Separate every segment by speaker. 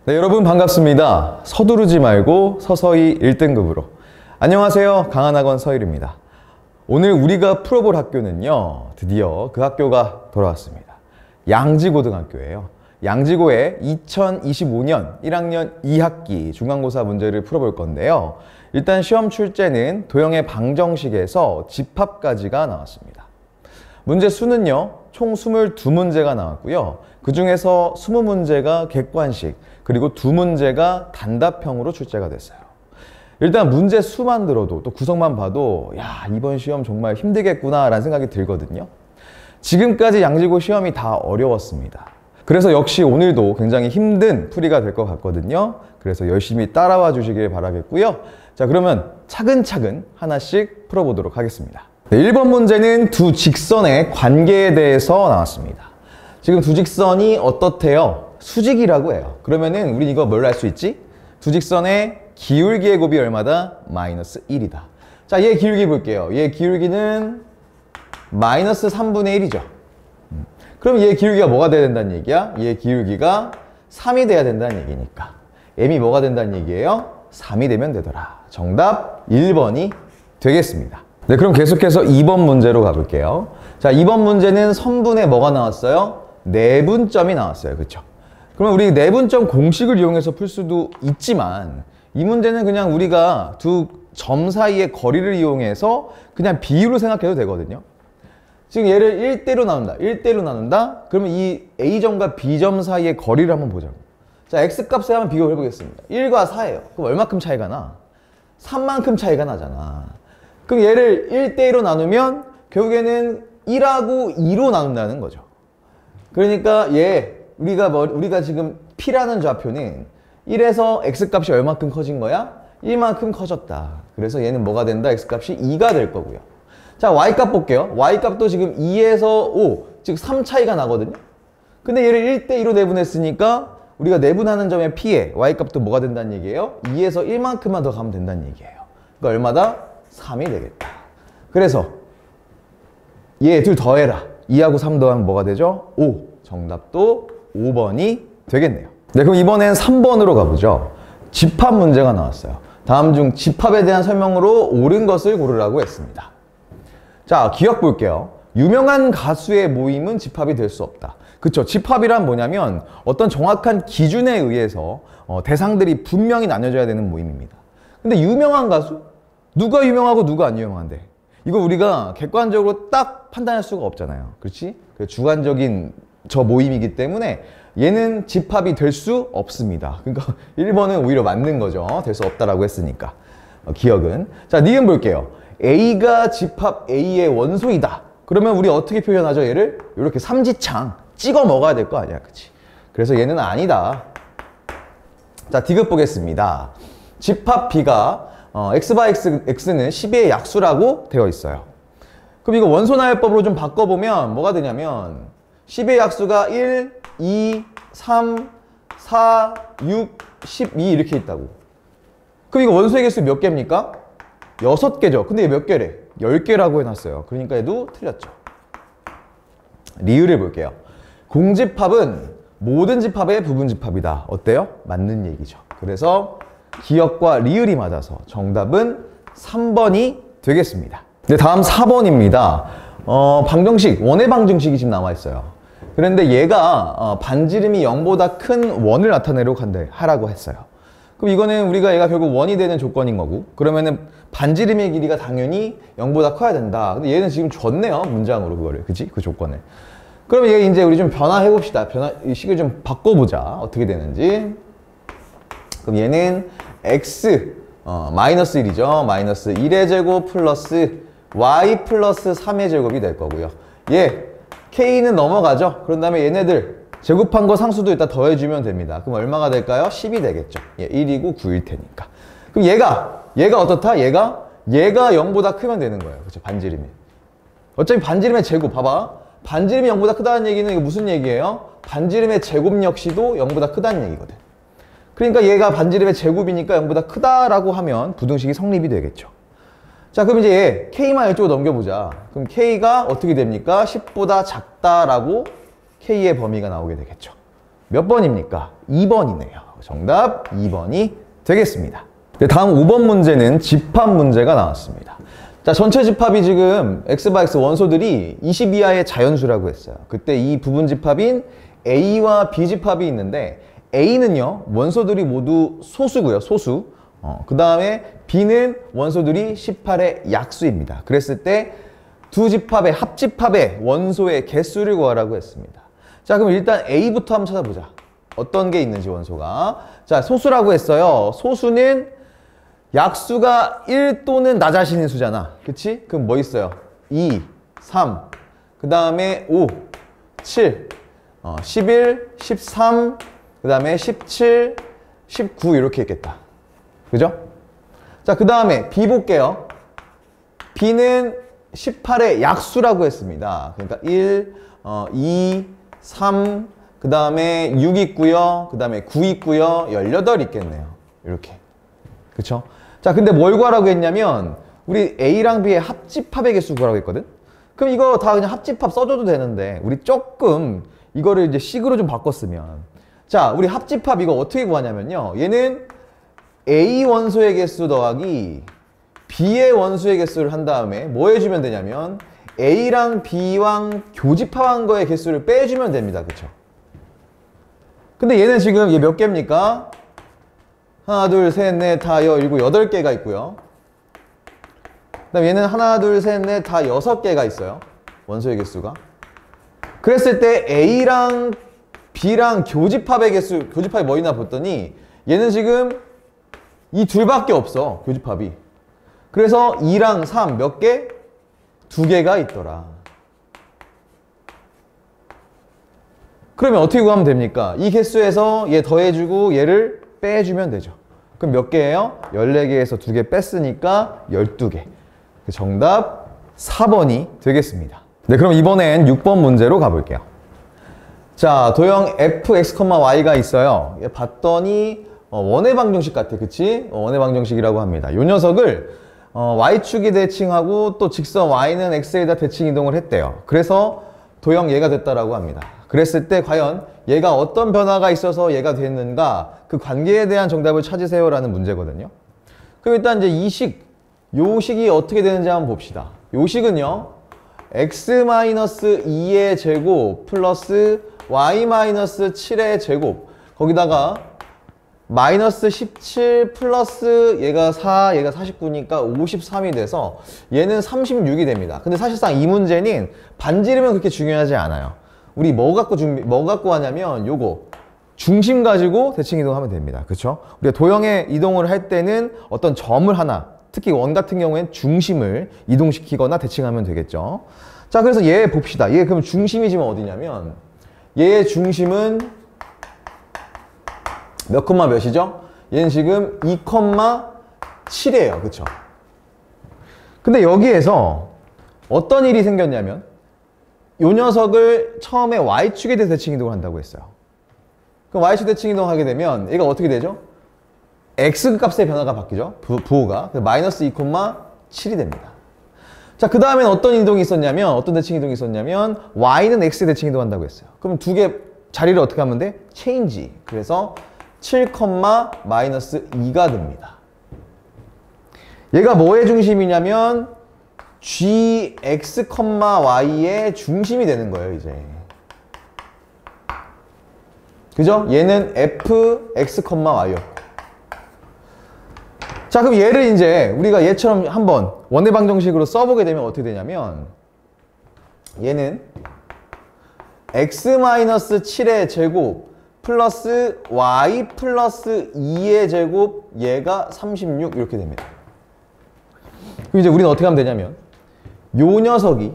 Speaker 1: 네, 여러분 반갑습니다. 서두르지 말고 서서히 1등급으로. 안녕하세요. 강한학원 서일입니다. 오늘 우리가 풀어볼 학교는요, 드디어 그 학교가 돌아왔습니다. 양지고등학교예요. 양지고의 2025년 1학년 2학기 중간고사 문제를 풀어볼 건데요. 일단 시험 출제는 도형의 방정식에서 집합까지가 나왔습니다. 문제 수는요, 총 22문제가 나왔고요. 그 중에서 20문제가 객관식, 그리고 2문제가 단답형으로 출제가 됐어요. 일단 문제 수만 들어도, 또 구성만 봐도 야, 이번 시험 정말 힘들겠구나 라는 생각이 들거든요. 지금까지 양지고 시험이 다 어려웠습니다. 그래서 역시 오늘도 굉장히 힘든 풀이가 될 것 같거든요. 그래서 열심히 따라와 주시길 바라겠고요. 자, 그러면 차근차근 하나씩 풀어보도록 하겠습니다. 네, 1번 문제는 두 직선의 관계에 대해서 나왔습니다. 지금 두 직선이 어떻대요? 수직이라고 해요. 그러면은 우린 이거 뭘로 할 수 있지? 두 직선의 기울기의 곱이 얼마다? 마이너스 1이다. 자, 얘 기울기 볼게요. 얘 기울기는 마이너스 3분의 1이죠. 그럼 얘 기울기가 뭐가 돼야 된다는 얘기야? 얘 기울기가 3이 돼야 된다는 얘기니까 m이 뭐가 된다는 얘기예요? 3이 되면 되더라. 정답 1번이 되겠습니다. 네, 그럼 계속해서 2번 문제로 가볼게요. 자, 2번 문제는 선분에 뭐가 나왔어요? 내분점이 나왔어요. 그쵸? 그러면 우리 내분점 공식을 이용해서 풀 수도 있지만 이 문제는 그냥 우리가 두 점 사이의 거리를 이용해서 그냥 비율로 생각해도 되거든요. 지금 얘를 1대로 나눈다. 1대로 나눈다? 그러면 이 A점과 B점 사이의 거리를 한번 보자고. 자, X값을 한번 비교해 보겠습니다. 1과 4예요. 그럼 얼마큼 차이가 나? 3만큼 차이가 나잖아. 그럼 얘를 1대1로 나누면 결국에는 1하고 2로 나눈다는 거죠. 그러니까 우리가 지금 P라는 좌표는 1에서 X값이 얼마큼 커진 거야? 1만큼 커졌다. 그래서 얘는 뭐가 된다? X값이 2가 될 거고요. 자, Y값 볼게요. Y값도 지금 2에서 5, 즉 3 차이가 나거든요. 근데 얘를 1대2로 내분했으니까 우리가 내분하는 점의 P에 Y값도 뭐가 된다는 얘기예요? 2에서 1만큼만 더 가면 된다는 얘기예요. 그러니까 얼마다? 3이 되겠다. 그래서 얘 둘 더해라. 2하고 3 더하면 뭐가 되죠? 5. 정답도 5번이 되겠네요. 네, 그럼 이번엔 3번으로 가보죠. 집합 문제가 나왔어요. 다음 중 집합에 대한 설명으로 옳은 것을 고르라고 했습니다. 자, 기억 볼게요. 유명한 가수의 모임은 집합이 될 수 없다. 그쵸? 집합이란 뭐냐면 어떤 정확한 기준에 의해서 대상들이 분명히 나뉘어져야 되는 모임입니다. 근데 유명한 가수? 누가 유명하고 누가 안 유명한데? 이거 우리가 객관적으로 딱 판단할 수가 없잖아요. 그렇지? 주관적인 저 모임이기 때문에 얘는 집합이 될 수 없습니다. 그러니까 1번은 오히려 맞는 거죠. 될 수 없다라고 했으니까. 기억은. 자, 니은 볼게요. A가 집합 A의 원소이다. 그러면 우리 어떻게 표현하죠? 얘를 이렇게 삼지창 찍어 먹어야 될 거 아니야. 그치? 그래서 얘는 아니다. 자, 디귿 보겠습니다. 집합 B가 X는 12의 약수라고 되어 있어요. 그럼 이거 원소나열법으로 좀 바꿔보면 뭐가 되냐면 10의 약수가 1, 2, 3, 4, 6, 12 이렇게 있다고. 그럼 이거 원소의 개수 몇 개입니까? 6개죠. 근데 얘 몇 개래? 10개라고 해놨어요. 그러니까 얘도 틀렸죠. 리을을 볼게요. 공집합은 모든 집합의 부분집합이다. 어때요? 맞는 얘기죠. 그래서 기역과 리을이 맞아서 정답은 3번이 되겠습니다. 네, 다음 4번입니다. 방정식, 원의 방정식이 지금 나와 있어요. 그런데 얘가 반지름이 0보다 큰 원을 나타내려고 하라고 했어요. 그럼 이거는 우리가 얘가 결국 원이 되는 조건인 거고, 그러면은 반지름의 길이가 당연히 0보다 커야 된다. 근데 얘는 지금 줬네요, 문장으로 그거를. 그치? 그 조건을. 그러면 얘 이제 우리 좀 변화해 봅시다. 이 식을 좀 바꿔보자. 어떻게 되는지. 그럼 얘는 x 마이너스 1이죠. 마이너스 1의 제곱 플러스 y 플러스 3의 제곱이 될 거고요. 얘 k는 넘어가죠. 그런 다음에 얘네들 제곱한 거 상수도 일단 더해주면 됩니다. 그럼 얼마가 될까요? 10이 되겠죠. 얘 1이고 9일 테니까. 그럼 얘가 어떻다? 얘가 0보다 크면 되는 거예요. 그렇죠? 반지름이. 어차피 반지름의 제곱 봐봐. 반지름이 0보다 크다는 얘기는 이거 무슨 얘기예요? 반지름의 제곱 역시도 0보다 크다는 얘기거든. 그러니까 얘가 반지름의 제곱이니까 0보다 크다라고 하면 부등식이 성립이 되겠죠. 자, 그럼 이제 얘 K만 이쪽으로 넘겨보자. 그럼 K가 어떻게 됩니까? 10보다 작다라고 K의 범위가 나오게 되겠죠. 몇 번입니까? 2번이네요. 정답 2번이 되겠습니다. 네, 다음 5번 문제는 집합 문제가 나왔습니다. 자, 전체 집합이 지금 x/x 원소들이 20 이하의 자연수라고 했어요. 그때 이 부분 집합인 A와 B 집합이 있는데 A는요, 원소들이 모두 소수고요, 소수. 그 다음에 B는 원소들이 18의 약수입니다. 그랬을 때 두 집합의 합집합의 원소의 개수를 구하라고 했습니다. 자, 그럼 일단 A부터 한번 찾아보자. 어떤 게 있는지 원소가. 자, 소수라고 했어요. 소수는 약수가 1 또는 나 자신인 수잖아. 그치? 그럼 뭐 있어요? 2, 3, 그 다음에 5, 7, 11, 13, 그 다음에 17, 19 이렇게 있겠다. 그죠? 자, 그 다음에 B 볼게요. B는 18의 약수라고 했습니다. 그러니까 1, 2, 3, 그 다음에 6 있고요. 그 다음에 9 있고요. 18 있겠네요. 이렇게. 그쵸? 자, 근데 뭘 구하라고 했냐면 우리 A랑 B의 합집합의 개수 구하라고 했거든? 그럼 이거 다 그냥 합집합 써줘도 되는데 우리 조금 이거를 이제 식으로 좀 바꿨으면, 자, 우리 합집합 이거 어떻게 구하냐면요, 얘는 A 원소의 개수 더하기 B의 원소의 개수를 한 다음에 뭐 해주면 되냐면 A랑 B랑 교집합한 거의 개수를 빼주면 됩니다. 그쵸? 근데 얘는 지금 얘 몇 개입니까? 하나, 둘, 셋, 넷, 다, 일곱, 8개가 있고요. 그 다음 얘는 하나, 둘, 셋, 넷, 다 6개가 있어요. 원소의 개수가. 그랬을 때 A랑 B랑 교집합의 개수, 교집합이 뭐 있나 봤더니 얘는 지금 이 둘밖에 없어, 교집합이. 그래서 2랑 3 몇 개? 2개가 있더라. 그러면 어떻게 구하면 됩니까? 이 개수에서 얘 더해주고 얘를 빼주면 되죠. 그럼 몇 개예요? 14개에서 2개 뺐으니까 12개. 정답 4번이 되겠습니다. 네, 그럼 이번엔 6번 문제로 가볼게요. 자, 도형 fx,y가 있어요. 얘 봤더니 원의 방정식 같아, 그치? 원의 방정식이라고 합니다. 요 녀석을 y축이 대칭하고 또 직선 y는 x에다 대칭 이동을 했대요. 그래서 도형 얘가 됐다라고 합니다. 그랬을 때 과연 얘가 어떤 변화가 있어서 얘가 됐는가, 그 관계에 대한 정답을 찾으세요 라는 문제거든요. 그럼 일단 이제 이 식, 요 식이 어떻게 되는지 한번 봅시다. 요 식은요, x-2의 제곱 플러스 y-7의 제곱, 거기다가 마이너스 17 플러스 얘가 4, 얘가 49니까 53이 돼서 얘는 36이 됩니다. 근데 사실상 이 문제는 반지름은 그렇게 중요하지 않아요. 우리 뭐 갖고 하냐면 요거 중심 가지고 대칭 이동하면 됩니다. 그쵸? 우리가 도형의 이동을 할 때는 어떤 점을 하나, 특히 원 같은 경우엔 중심을 이동시키거나 대칭하면 되겠죠. 자, 그래서 얘 봅시다. 얘 그럼 중심이 지금 어디냐면 얘의 중심은 몇 콤마 몇이죠? 얘는 지금 2,7이에요. 그쵸? 근데 여기에서 어떤 일이 생겼냐면 요 녀석을 처음에 y축에 대해서 대칭 이동을 한다고 했어요. 그럼 y축 대칭 이동하게 되면 얘가 어떻게 되죠? x 값의 변화가 바뀌죠? 부호가. 마이너스 2,7이 됩니다. 자, 그 다음엔 어떤 이동이 있었냐면, 어떤 대칭 이동이 있었냐면 y는 x에 대칭 이동한다고 했어요. 그럼 두 개 자리를 어떻게 하면 돼? 체인지. 그래서 7, 마이너스 2가 됩니다. 얘가 뭐의 중심이냐면 gx, y의 중심이 되는 거예요, 이제. 그죠? 얘는 fx, y였고. 자, 그럼 얘를 이제 우리가 얘처럼 한번 원의 방정식으로 써보게 되면 어떻게 되냐면 얘는 x-7의 제곱 플러스 y 플러스 2의 제곱, 얘가 36 이렇게 됩니다. 그럼 이제 우리는 어떻게 하면 되냐면 요 녀석이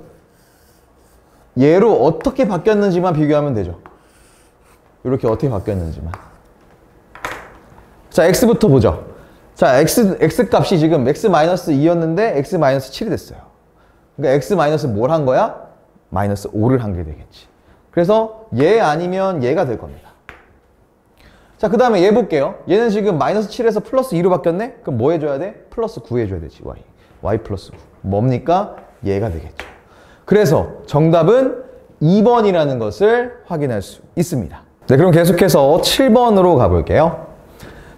Speaker 1: 얘로 어떻게 바뀌었는지만 비교하면 되죠. 이렇게 어떻게 바뀌었는지만. 자, x부터 보죠. 자, x 값이 지금 x-2였는데 x-7이 됐어요. 그러니까 x- 뭘 한 거야? 마이너스 5를 한 게 되겠지. 그래서 얘 아니면 얘가 될 겁니다. 자, 그 다음에 얘 볼게요. 얘는 지금 마이너스 7에서 플러스 2로 바뀌었네? 그럼 뭐 해줘야 돼? 플러스 9 해줘야 되지, y 플러스 9. 뭡니까? 얘가 되겠죠. 그래서 정답은 2번이라는 것을 확인할 수 있습니다. 네, 그럼 계속해서 7번으로 가볼게요.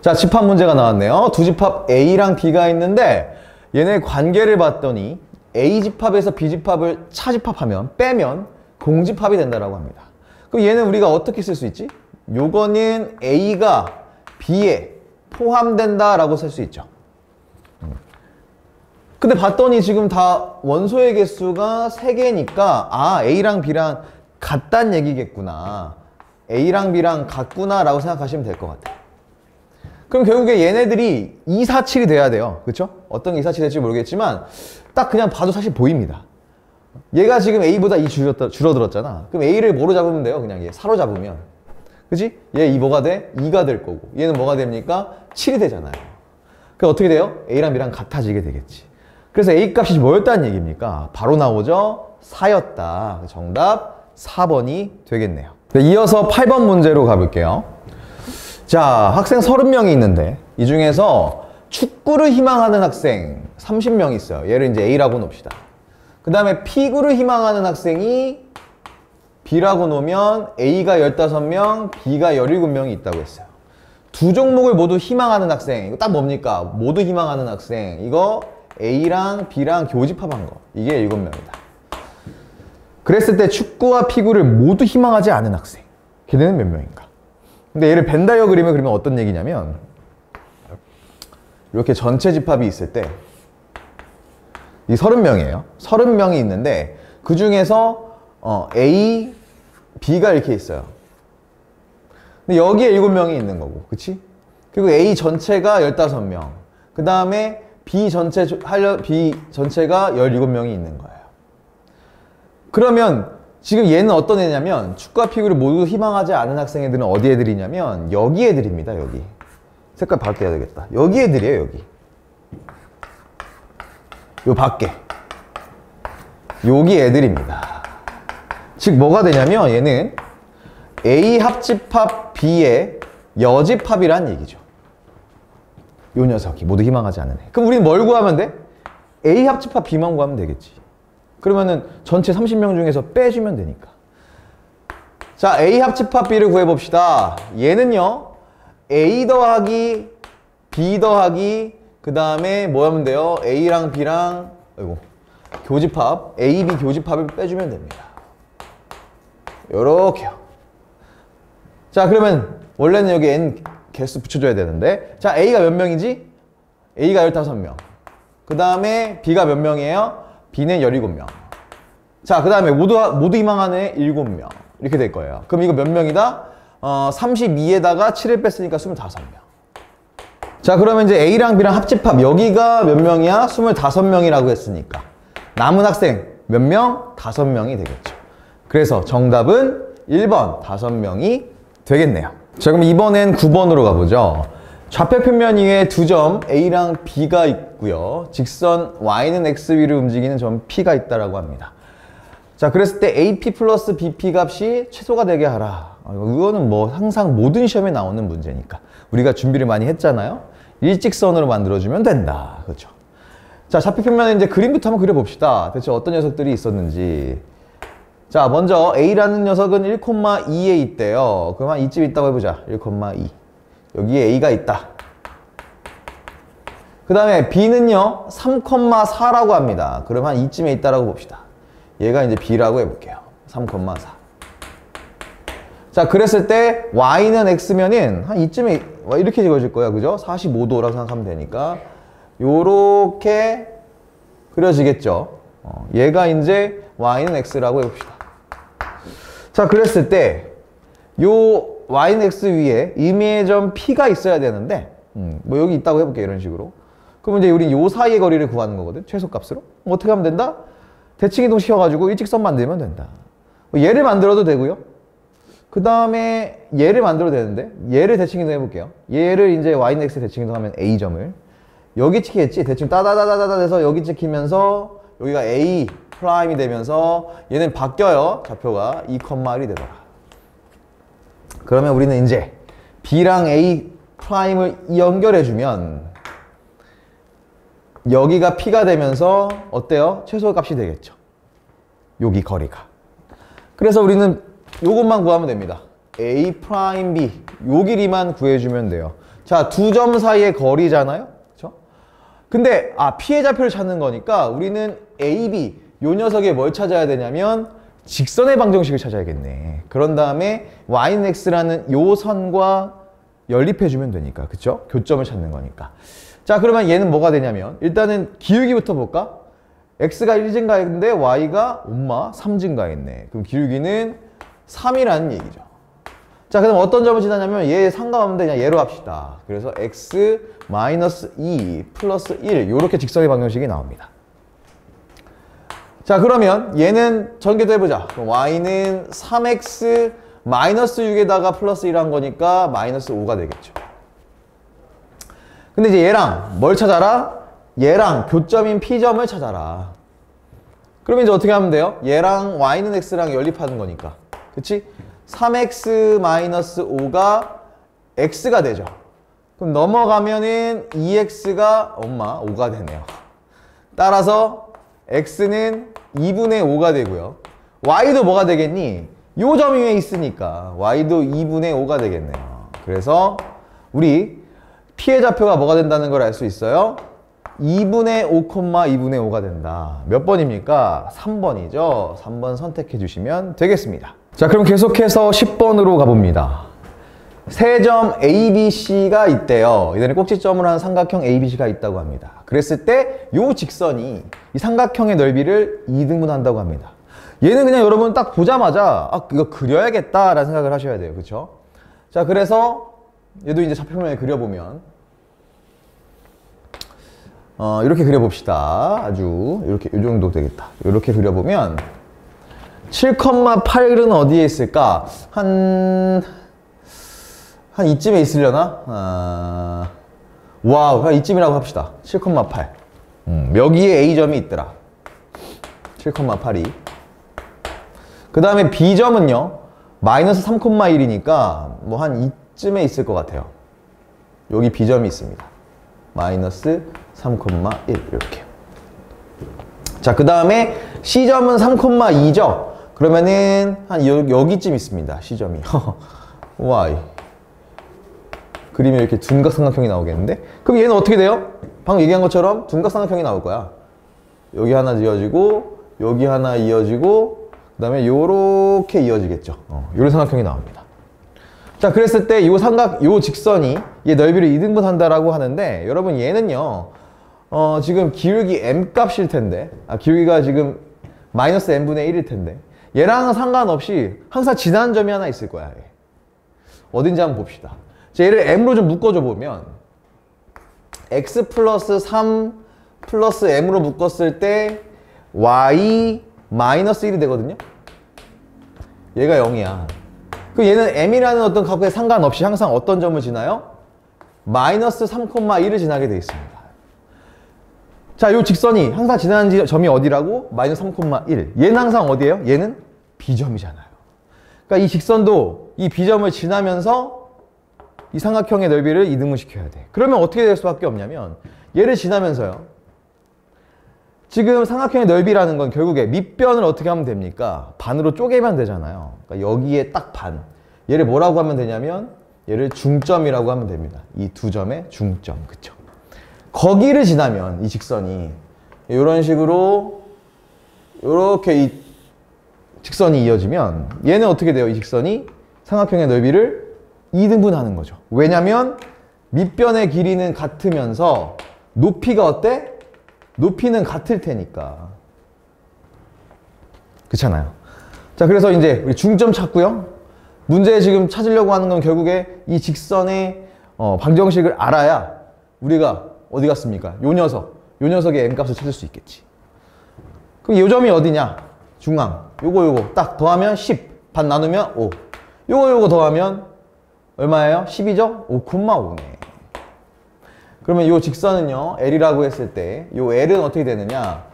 Speaker 1: 자, 집합 문제가 나왔네요. 두 집합 A랑 B가 있는데 얘네 관계를 봤더니 A 집합에서 B 집합을 차집합하면 빼면 공집합이 된다라고 합니다. 그럼 얘는 우리가 어떻게 쓸 수 있지? 요거는 A가 B에 포함된다라고 쓸 수 있죠. 근데 봤더니 지금 다 원소의 개수가 3개니까 아, A랑 B랑 같단 얘기겠구나. A랑 B랑 같구나 라고 생각하시면 될 것 같아요. 그럼 결국에 얘네들이 2, 4, 7이 돼야 돼요. 그쵸? 어떤 게 2, 4, 7이 될지 모르겠지만 딱 그냥 봐도 사실 보입니다. 얘가 지금 A보다 2 줄어들었잖아. 그럼 A를 뭐로 잡으면 돼요? 그냥 얘 4로 잡으면. 그치? 얘 2 뭐가 돼? 2가 될 거고 얘는 뭐가 됩니까? 7이 되잖아요. 그럼 어떻게 돼요? A랑 B랑 같아지게 되겠지. 그래서 A 값이 뭐였다는 얘기입니까? 바로 나오죠? 4였다. 정답 4번이 되겠네요. 네, 이어서 8번 문제로 가볼게요. 자, 학생 30명이 있는데 이 중에서 축구를 희망하는 학생 30명이 있어요. 얘를 이제 A라고 놓읍시다. 그 다음에 피구를 희망하는 학생이 B라고 놓으면 A가 15명, B가 17명이 있다고 했어요. 두 종목을 모두 희망하는 학생, 이거 딱 뭡니까? 모두 희망하는 학생, 이거 A랑 B랑 교집합한 거, 이게 7명이다. 그랬을 때 축구와 피구를 모두 희망하지 않은 학생, 걔네는 몇 명인가? 근데 얘를 벤다이어 그림을 그리면 어떤 얘기냐면 이렇게 전체 집합이 있을 때 이 30명이에요. 30명이 있는데 그 중에서 A, B가 이렇게 있어요. 근데 여기에 7명이 있는 거고, 그치? 그리고 A 전체가 15명. 그 다음에 B 전체가 17명이 있는 거예요. 그러면 지금 얘는 어떤 애냐면 축구와 피구를 모두 희망하지 않은 학생 애들은 어디 애들이냐면 여기 애들입니다. 여기. 색깔 바뀌어야 되겠다. 여기 애들이에요. 여기. 요 밖에. 여기 애들입니다. 즉 뭐가 되냐면 얘는 A 합집합 B의 여집합이란 얘기죠. 요 녀석이 모두 희망하지 않은 애. 그럼 우리는 뭘 구하면 돼? A 합집합 B만 구하면 되겠지. 그러면은 전체 30명 중에서 빼주면 되니까. 자, A 합집합 B를 구해봅시다. 얘는요, A 더하기 B 더하기 그 다음에 뭐 하면 돼요? A랑 B랑 교집합, A, B 교집합을 빼주면 됩니다. 요렇게요. 자, 그러면 원래는 여기 N 개수 붙여줘야 되는데, 자, A가 몇 명이지? A가 15명. 그 다음에 B가 몇 명이에요? B는 17명. 자, 그 다음에 모두 희망하는 애 7명. 이렇게 될 거예요. 그럼 이거 몇 명이다? 32에다가 7을 뺐으니까 25명. 자, 그러면 이제 A랑 B랑 합집합. 여기가 몇 명이야? 25명이라고 했으니까. 남은 학생 몇 명? 5명이 되겠죠. 그래서 정답은 1번 5명이 되겠네요. 자, 그럼 이번엔 9번으로 가보죠. 좌표평면 위에 두 점 A랑 B가 있고요. 직선 Y는 X 위를 움직이는 점 P가 있다라고 합니다. 자, 그랬을 때 AP 플러스 BP 값이 최소가 되게 하라. 이거는 뭐 항상 모든 시험에 나오는 문제니까 우리가 준비를 많이 했잖아요. 일직선으로 만들어주면 된다. 그렇죠? 자, 좌표평면에 이제 그림부터 한번 그려봅시다. 대체 어떤 녀석들이 있었는지. 자, 먼저 A라는 녀석은 1,2에 있대요. 그러면 이쯤 있다고 해보자. 1,2. 여기에 A가 있다. 그 다음에 B는요 3,4라고 합니다. 그러면 한 이쯤에 있다라고 봅시다. 얘가 이제 B라고 해볼게요. 3,4. 자, 그랬을 때 Y는 X면은 한 이쯤에 이렇게 지어질 거야. 그죠? 45도라고 생각하면 되니까 요렇게 그려지겠죠. 얘가 이제 Y는 X라고 해봅시다. 자, 그랬을 때 요 Y는 X 위에 임의의 점 P가 있어야 되는데 뭐 여기 있다고 해볼게요. 이런 식으로. 그럼 이제 우린 요 사이의 거리를 구하는 거거든. 최소값으로. 어떻게 하면 된다? 대칭이동 시켜가지고 일직선 만들면 된다. 얘를 만들어도 되고요. 그 다음에 얘를 만들어도 되는데 얘를 대칭이동 해볼게요. 얘를 이제 Y는 X 대칭이동 하면 A점을 여기 찍히겠지? 대충 따다다다다다 해서 여기 찍히면서 여기가 A 프라임이 되면서 얘는 바뀌어요. 좌표가 2,1이 되더라. 그러면 우리는 이제 B랑 A 프라임을 연결해주면 여기가 P가 되면서 어때요? 최소값이 되겠죠. 여기 거리가. 그래서 우리는 요것만 구하면 됩니다. A 프라임 B 요 길이만 구해주면 돼요. 자, 두 점 사이의 거리잖아요. 그쵸? 근데 P의 좌표를 찾는 거니까 우리는 A, B 요 녀석에 뭘 찾아야 되냐면 직선의 방정식을 찾아야겠네. 그런 다음에 y는 x라는 요 선과 연립해주면 되니까. 그쵸? 교점을 찾는 거니까. 자, 그러면 얘는 뭐가 되냐면 일단은 기울기부터 볼까? x가 1 증가했는데 y가 엄마 3 증가했네. 그럼 기울기는 3이라는 얘기죠. 자, 그럼 어떤 점을 지나냐면 얘 상관없는데 그냥 얘로 합시다. 그래서 x 마이너스 2 플러스 1 요렇게 직선의 방정식이 나옵니다. 자, 그러면 얘는 전개도 해보자. 그럼 y는 3x 마이너스 6에다가 플러스 1 한 거니까 마이너스 5가 되겠죠. 근데 이제 얘랑 뭘 찾아라? 얘랑 교점인 P점을 찾아라. 그러면 이제 어떻게 하면 돼요? 얘랑 y는 x랑 연립하는 거니까. 그치? 3x 마이너스 5가 x가 되죠. 그럼 넘어가면은 2x가 엄마 5가 되네요. 따라서 x는 2분의 5가 되고요. y도 뭐가 되겠니? 요 점 위에 있으니까 y도 2분의 5가 되겠네요. 그래서 우리 P의 좌표가 뭐가 된다는 걸 알 수 있어요? 2분의 5, 2분의 5가 된다. 몇 번입니까? 3번이죠. 3번 선택해 주시면 되겠습니다. 자, 그럼 계속해서 10번으로 가봅니다. 세 점 ABC가 있대요. 이들은 꼭지점을 한 삼각형 ABC가 있다고 합니다. 그랬을 때 이 직선이 이 삼각형의 넓이를 2등분 한다고 합니다. 얘는 그냥 여러분 딱 보자마자 이거 그려야겠다라는 생각을 하셔야 돼요. 그쵸? 자, 그래서 얘도 이제 좌표면에 그려보면 이렇게 그려봅시다. 아주 이렇게 이 정도 되겠다. 이렇게 그려보면 7,8은 어디에 있을까? 한 이쯤에 있으려나? 와우, 한 이쯤이라고 합시다. 7,8. 여기에 A점이 있더라. 7,8이. 그 다음에 B점은요, 마이너스 3,1이니까 뭐 한 이쯤에 있을 것 같아요. 여기 B점이 있습니다. 마이너스 3,1 이렇게. 자, 그 다음에 C점은 3,2죠. 그러면은 한 여기쯤 있습니다. C점이. Y. 그림이 이렇게 둔각삼각형이 나오겠는데? 그럼 얘는 어떻게 돼요? 방금 얘기한 것처럼 둔각삼각형이 나올 거야. 여기 하나 이어지고 여기 하나 이어지고 그 다음에 요렇게 이어지겠죠. 요런 삼각형이 나옵니다. 자, 그랬을 때 요 직선이 얘 넓이를 2등분 한다라고 하는데 여러분 얘는요 지금 기울기 m 값일 텐데 기울기가 지금 마이너스 m분의 1일 텐데 얘랑은 상관없이 항상 지나는 점이 하나 있을 거야. 얘. 어딘지 한번 봅시다. 자, 얘를 m로 좀 묶어줘 보면 x 플러스 3 플러스 m으로 묶었을 때 y 마이너스 1이 되거든요. 얘가 0이야. 그럼 얘는 m이라는 어떤 값에 상관없이 항상 어떤 점을 지나요? 마이너스 3,1을 지나게 돼 있습니다. 자, 요 직선이 항상 지나는 점이 어디라고? 마이너스 3,1. 얘는 항상 어디예요? 얘는 B점이잖아요. 그러니까 이 직선도 이 B점을 지나면서 이 삼각형의 넓이를 2등분 시켜야 돼. 그러면 어떻게 될 수밖에 없냐면 얘를 지나면서요. 지금 삼각형의 넓이라는 건 결국에 밑변을 어떻게 하면 됩니까? 반으로 쪼개면 되잖아요. 그러니까 여기에 딱 반. 얘를 뭐라고 하면 되냐면 얘를 중점이라고 하면 됩니다. 이 두 점의 중점. 그쵸? 거기를 지나면 이 직선이 이런 식으로 이렇게 이 직선이 이어지면 얘는 어떻게 돼요? 이 직선이 삼각형의 넓이를 2등분 하는 거죠. 왜냐면 밑변의 길이는 같으면서 높이가 어때? 높이는 같을 테니까. 그렇잖아요. 자, 그래서 이제 우리 중점 찾고요. 문제 지금 찾으려고 하는 건 결국에 이 직선의 방정식을 알아야 우리가 어디 갔습니까? 요 녀석의 m값을 찾을 수 있겠지. 그럼 요 점이 어디냐? 중앙. 요거 딱 더하면 10. 반 나누면 5. 요거 더하면 얼마예요? 10이죠? 5,5네. 그러면 이 직선은요, L이라고 했을 때, 이 L은 어떻게 되느냐?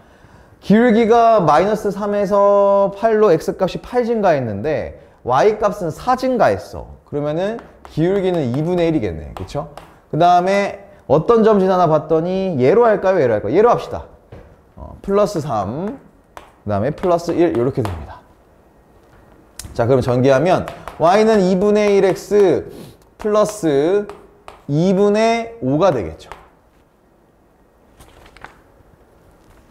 Speaker 1: 기울기가 마이너스 3에서 8로 X값이 8 증가했는데, Y값은 4 증가했어. 그러면은 기울기는 2분의 1이겠네. 그쵸? 그 다음에 어떤 점 지나나 봤더니, 얘로 할까요? 얘로 할까요? 얘로 합시다. 플러스 3, 그 다음에 플러스 1, 이렇게 됩니다. 자, 그럼 전개하면 y는 2분의 1x 플러스 2분의 5가 되겠죠.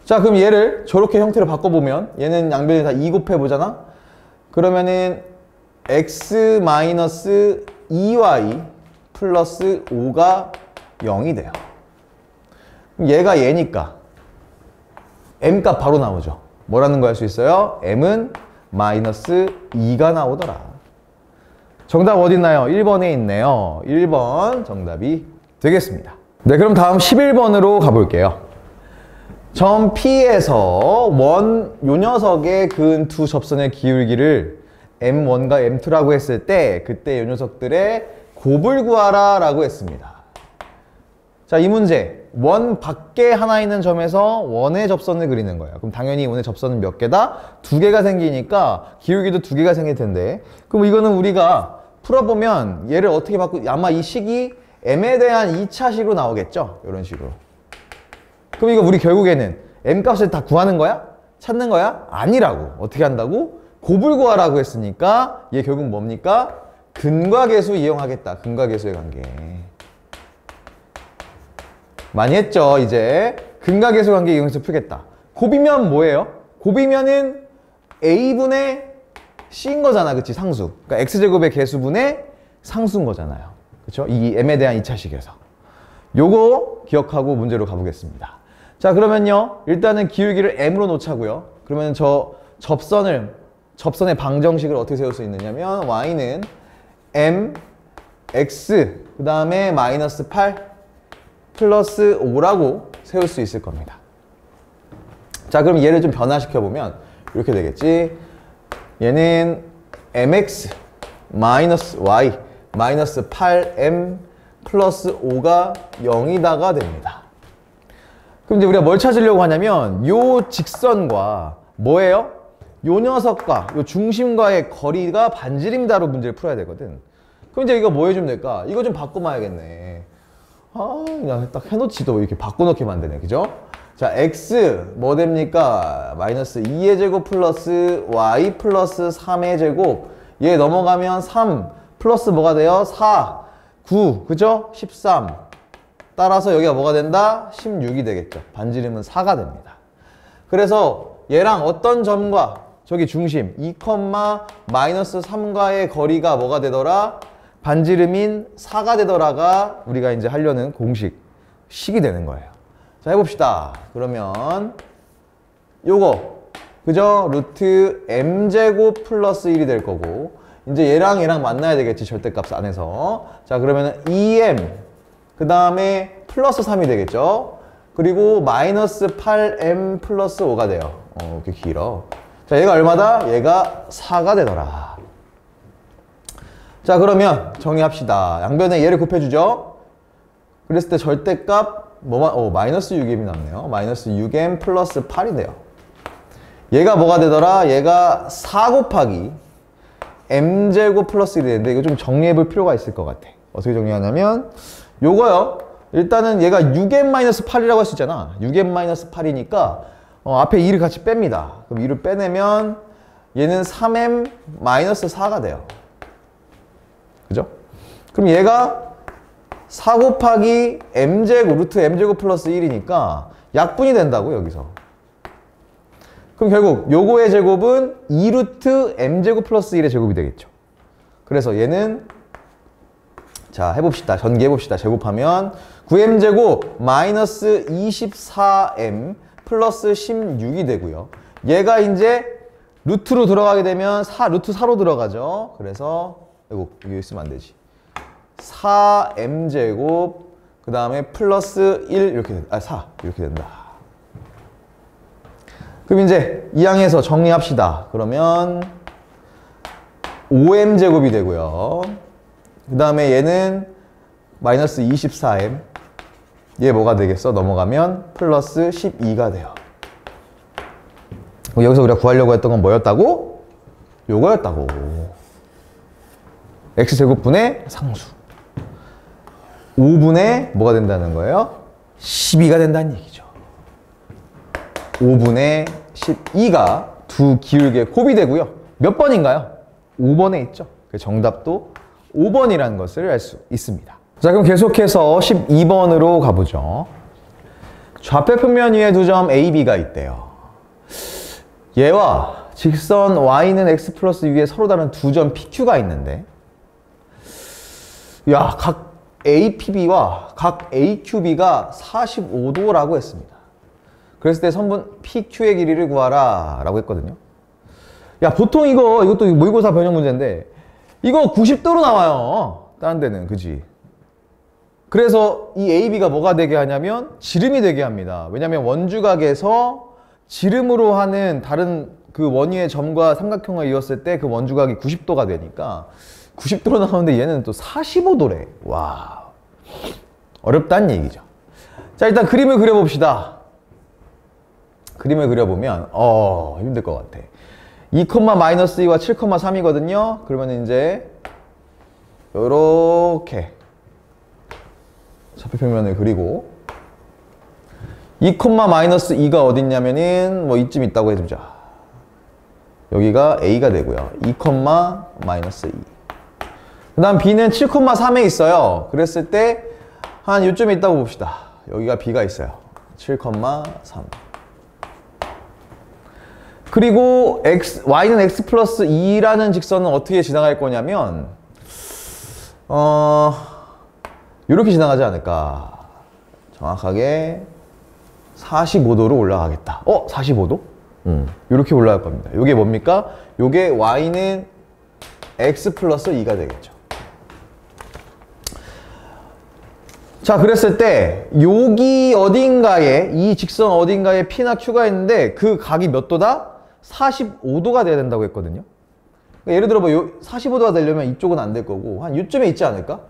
Speaker 1: 자, 그럼 얘를 저렇게 형태로 바꿔보면 얘는 양변에 다 2 곱해보잖아? 그러면은 x 마이너스 2y 플러스 5가 0이 돼요. 그럼 얘가 얘니까 m값 바로 나오죠. 뭐라는 거 할 수 있어요? m은 마이너스 2가 나오더라. 정답 어디 있나요? 1번에 있네요. 1번 정답이 되겠습니다. 네, 그럼 다음 11번으로 가볼게요. 점 P에서 요 녀석의 근 두 접선의 기울기를 M1과 M2라고 했을 때 그때 이 녀석들의 곱을 구하라 라고 했습니다. 자, 이 문제 원 밖에 하나 있는 점에서 원의 접선을 그리는 거예요. 그럼 당연히 원의 접선은 몇 개다? 2개가 생기니까 기울기도 2개가 생길 텐데, 그럼 이거는 우리가 풀어보면 얘를 어떻게 아마 이 식이 m에 대한 2차식으로 나오겠죠? 이런 식으로. 그럼 이거 우리 결국에는 m값을 다 구하는 거야? 찾는 거야? 아니라고. 어떻게 한다고? 곱을 구하라고 했으니까 얘 결국 뭡니까? 근과 계수 이용하겠다. 근과 계수의 관계. 많이 했죠, 이제. 근과 계수 관계 이용해서 풀겠다. 곱이면 뭐예요? 곱이면은 a분의 c인 거잖아, 그치? 상수. 그러니까 x제곱의 계수분의 상수인 거잖아요. 그쵸? 이 m에 대한 2차식에서. 요거 기억하고 문제로 가보겠습니다. 자, 그러면요. 일단은 기울기를 m으로 놓자고요. 그러면 접선의 방정식을 어떻게 세울 수 있느냐면 y는 m, x, 그 다음에 마이너스 8 플러스 5라고 세울 수 있을 겁니다. 자, 그럼 얘를 좀 변화시켜보면 이렇게 되겠지. 얘는 mx 마이너스 y 마이너스 8m 플러스 5가 0이다가 됩니다. 그럼 이제 우리가 뭘 찾으려고 하냐면 요 직선과 뭐예요? 요 녀석과 요 중심과의 거리가 반지름이다로 문제를 풀어야 되거든. 그럼 이제 이거 뭐 해주면 될까? 이거 좀 바꿔봐야겠네. 아, 그냥 딱 해놓지도 이렇게 바꿔놓기만 되네. 그죠? 자, x 뭐 됩니까? 마이너스 2의 제곱 플러스 y 플러스 3의 제곱. 얘 넘어가면 3 플러스 뭐가 돼요? 4, 9, 그죠? 13. 따라서 여기가 뭐가 된다? 16이 되겠죠. 반지름은 4가 됩니다. 그래서 얘랑 어떤 점과 저기 중심 2, 마이너스 3과의 거리가 뭐가 되더라? 반지름인 4가 되더라가 우리가 이제 하려는 식이 되는 거예요. 자, 해봅시다. 그러면 요거 그죠? 루트 m제곱 플러스 1이 될 거고, 이제 얘랑 만나야 되겠지, 절대값 안에서. 자, 그러면은 2m 그 다음에 플러스 3이 되겠죠. 그리고 마이너스 8m 플러스 5가 돼요. 이렇게 길어. 자, 얘가 얼마다? 얘가 4가 되더라. 자, 그러면 정리합시다. 양변에 얘를 곱해주죠. 그랬을 때 절대값 마이너스 6m이 남네요. 마이너스 6m 플러스 8이 돼요. 얘가 뭐가 되더라? 얘가 4 곱하기 m제곱 플러스 1이 되는데 이거 좀 정리해 볼 필요가 있을 것 같아. 어떻게 정리하냐면 요거요. 일단은 얘가 6m-8이라고 할 수 있잖아. 6m-8이니까 앞에 2를 같이 뺍니다. 그럼 2를 빼내면 얘는 3m-4가 돼요. 그죠? 그럼 얘가 4 곱하기 m제곱, 루트 m제곱 플러스 1이니까 약분이 된다고, 여기서. 그럼 결국 요거의 제곱은 2루트 m제곱 플러스 1의 제곱이 되겠죠. 그래서 얘는 자, 해봅시다. 전개해봅시다. 제곱하면 9m제곱 마이너스 24m 플러스 16이 되고요. 얘가 이제 루트로 들어가게 되면 루트 4로 들어가죠. 그래서 여기 있으면 안 되지. 4m제곱 그 다음에 플러스 1 이렇게 4 이렇게 된다. 그럼 이제 이 항에서 정리합시다. 그러면 5m제곱이 되고요. 그 다음에 얘는 마이너스 24m. 얘 뭐가 되겠어? 넘어가면 플러스 12가 돼요. 여기서 우리가 구하려고 했던 건 뭐였다고? 요거였다고. x제곱분의 상수. 5분의 뭐가 된다는 거예요? 12가 된다는 얘기죠. 5분의 12가 두 기울기의 곱이 되고요. 몇 번인가요? 5번에 있죠. 정답도 5번이라는 것을 알 수 있습니다. 자, 그럼 계속해서 12번으로 가보죠. 좌표평면 위에 두 점 A, B가 있대요. 얘와 직선 Y는 X 플러스 위에 서로 다른 두 점 PQ가 있는데, 야, 각 APB와 각 AQB가 45도라고 했습니다. 그랬을 때 선분 PQ의 길이를 구하라 라고 했거든요. 야, 보통 이것도 모의고사 변형 문제인데 이거 90도로 나와요. 다른 데는, 그지? 그래서 이 AB가 뭐가 되게 하냐면 지름이 되게 합니다. 왜냐면 원주각에서 지름으로 하는 다른 그 원위의 점과 삼각형을 이었을 때 그 원주각이 90도가 되니까 90도로 나오는데 얘는 또 45도래. 와, 어렵다는 얘기죠. 자, 일단 그림을 그려봅시다. 그림을 그려보면 힘들 것 같아. 2,-2와 7,3이거든요. 그러면 이제 요렇게 좌표평면을 그리고 2,-2가 어딨냐면은 뭐 이쯤 있다고 해주자. 여기가 A가 되고요. 2,-2. 그 다음 B는 7,3에 있어요. 그랬을 때 한 요쯤에 있다고 봅시다. 여기가 B가 있어요. 7,3. 그리고 Y는 X 플러스 2라는 직선은 어떻게 지나갈 거냐면 이렇게 지나가지 않을까. 정확하게 45도로 올라가겠다. 45도? 이렇게 올라갈 겁니다. 이게 뭡니까? 이게 Y는 X 플러스 2가 되겠죠. 자, 그랬을 때 여기 어딘가에, 이 직선 어딘가에 P나 Q가 있는데 그 각이 몇 도다? 45도가 돼야 된다고 했거든요. 그러니까 예를 들어 뭐 45도가 되려면 이쪽은 안 될 거고 한 요쯤에 있지 않을까?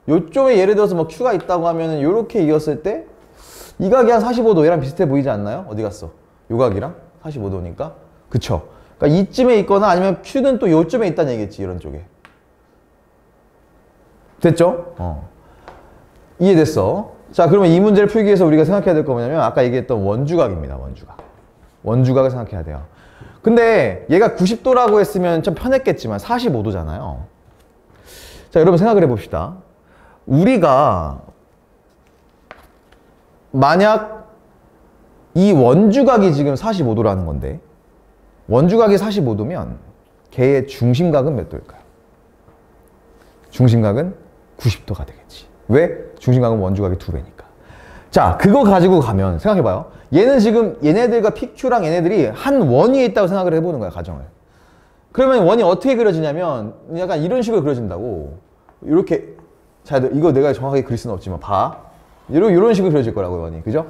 Speaker 1: 요쪽에 예를 들어서 뭐 Q가 있다고 하면은 요렇게 이었을 때 이 각이 한 45도, 얘랑 비슷해 보이지 않나요? 어디 갔어? 요 각이랑 45도니까. 그쵸? 그러니까 이쯤에 있거나 아니면 Q는 또 요쯤에 있다는 얘기겠지, 이런 쪽에. 됐죠? 이해됐어? 자, 그러면 이 문제를 풀기 위해서 우리가 생각해야 될 거 뭐냐면 아까 얘기했던 원주각입니다. 원주각을 생각해야 돼요. 근데 얘가 90도라고 했으면 좀 편했겠지만 45도잖아요. 자, 여러분 생각을 해봅시다. 우리가 만약 이 원주각이 지금 45도라는 건데 원주각이 45도면 걔의 중심각은 몇 도일까요? 중심각은 90도가 되겠지. 왜? 중심각은 원주각이 2배니까. 자, 그거 가지고 가면 생각해봐요. 얘는 지금 얘네들과 PQ랑 얘네들이 한 원위에 있다고 생각을 해보는 거야, 가정을. 그러면 원이 어떻게 그려지냐면 약간 이런 식으로 그려진다고. 이렇게. 자, 이거 내가 정확하게 그릴 수는 없지만 봐. 이런 식으로 그려질 거라고요, 원이. 그죠?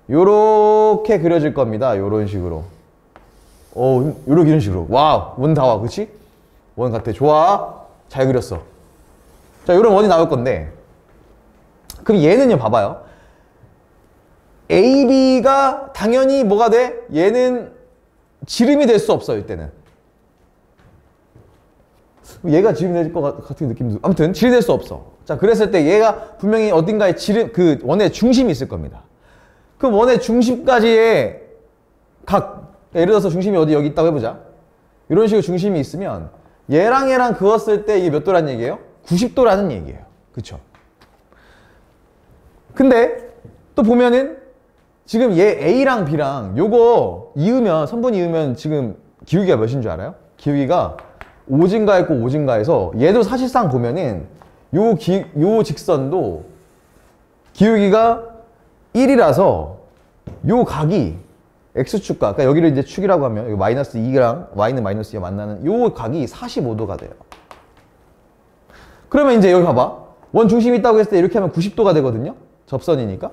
Speaker 1: 요렇게 그려질 겁니다. 요런 식으로. 이런 식으로. 와우, 원 다 와. 그치? 원 같아. 좋아. 잘 그렸어. 자, 요런 원이 나올 건데 그럼 얘는요, 봐봐요. AB가 당연히 뭐가 돼? 얘는 지름이 될 수 없어요, 이때는. 얘가 지름이 될 것 같은 느낌도. 아무튼, 지름이 될 수 없어. 자, 그랬을 때 얘가 분명히 어딘가에 그 원의 중심이 있을 겁니다. 그 원의 중심까지의 각, 예를 들어서 중심이 어디 여기 있다고 해보자. 이런 식으로 중심이 있으면 얘랑 그었을 때 이게 몇 도라는 얘기예요? 90도라는 얘기예요. 그쵸? 근데 또 보면은 지금 얘 A랑 B랑 요거 선분 이으면 지금 기울기가 몇인 줄 알아요? 기울기가 5증가했고 5증가해서 얘도 사실상 보면은 요 직선도 기울기가 1이라서 요 각이 X축과, 그러니까 여기를 이제 축이라고 하면 여기 마이너스 2랑 Y는 마이너스 2가 만나는 요 각이 45도가 돼요. 그러면 이제 여기 봐봐. 원 중심이 있다고 했을 때 이렇게 하면 90도가 되거든요. 접선이니까.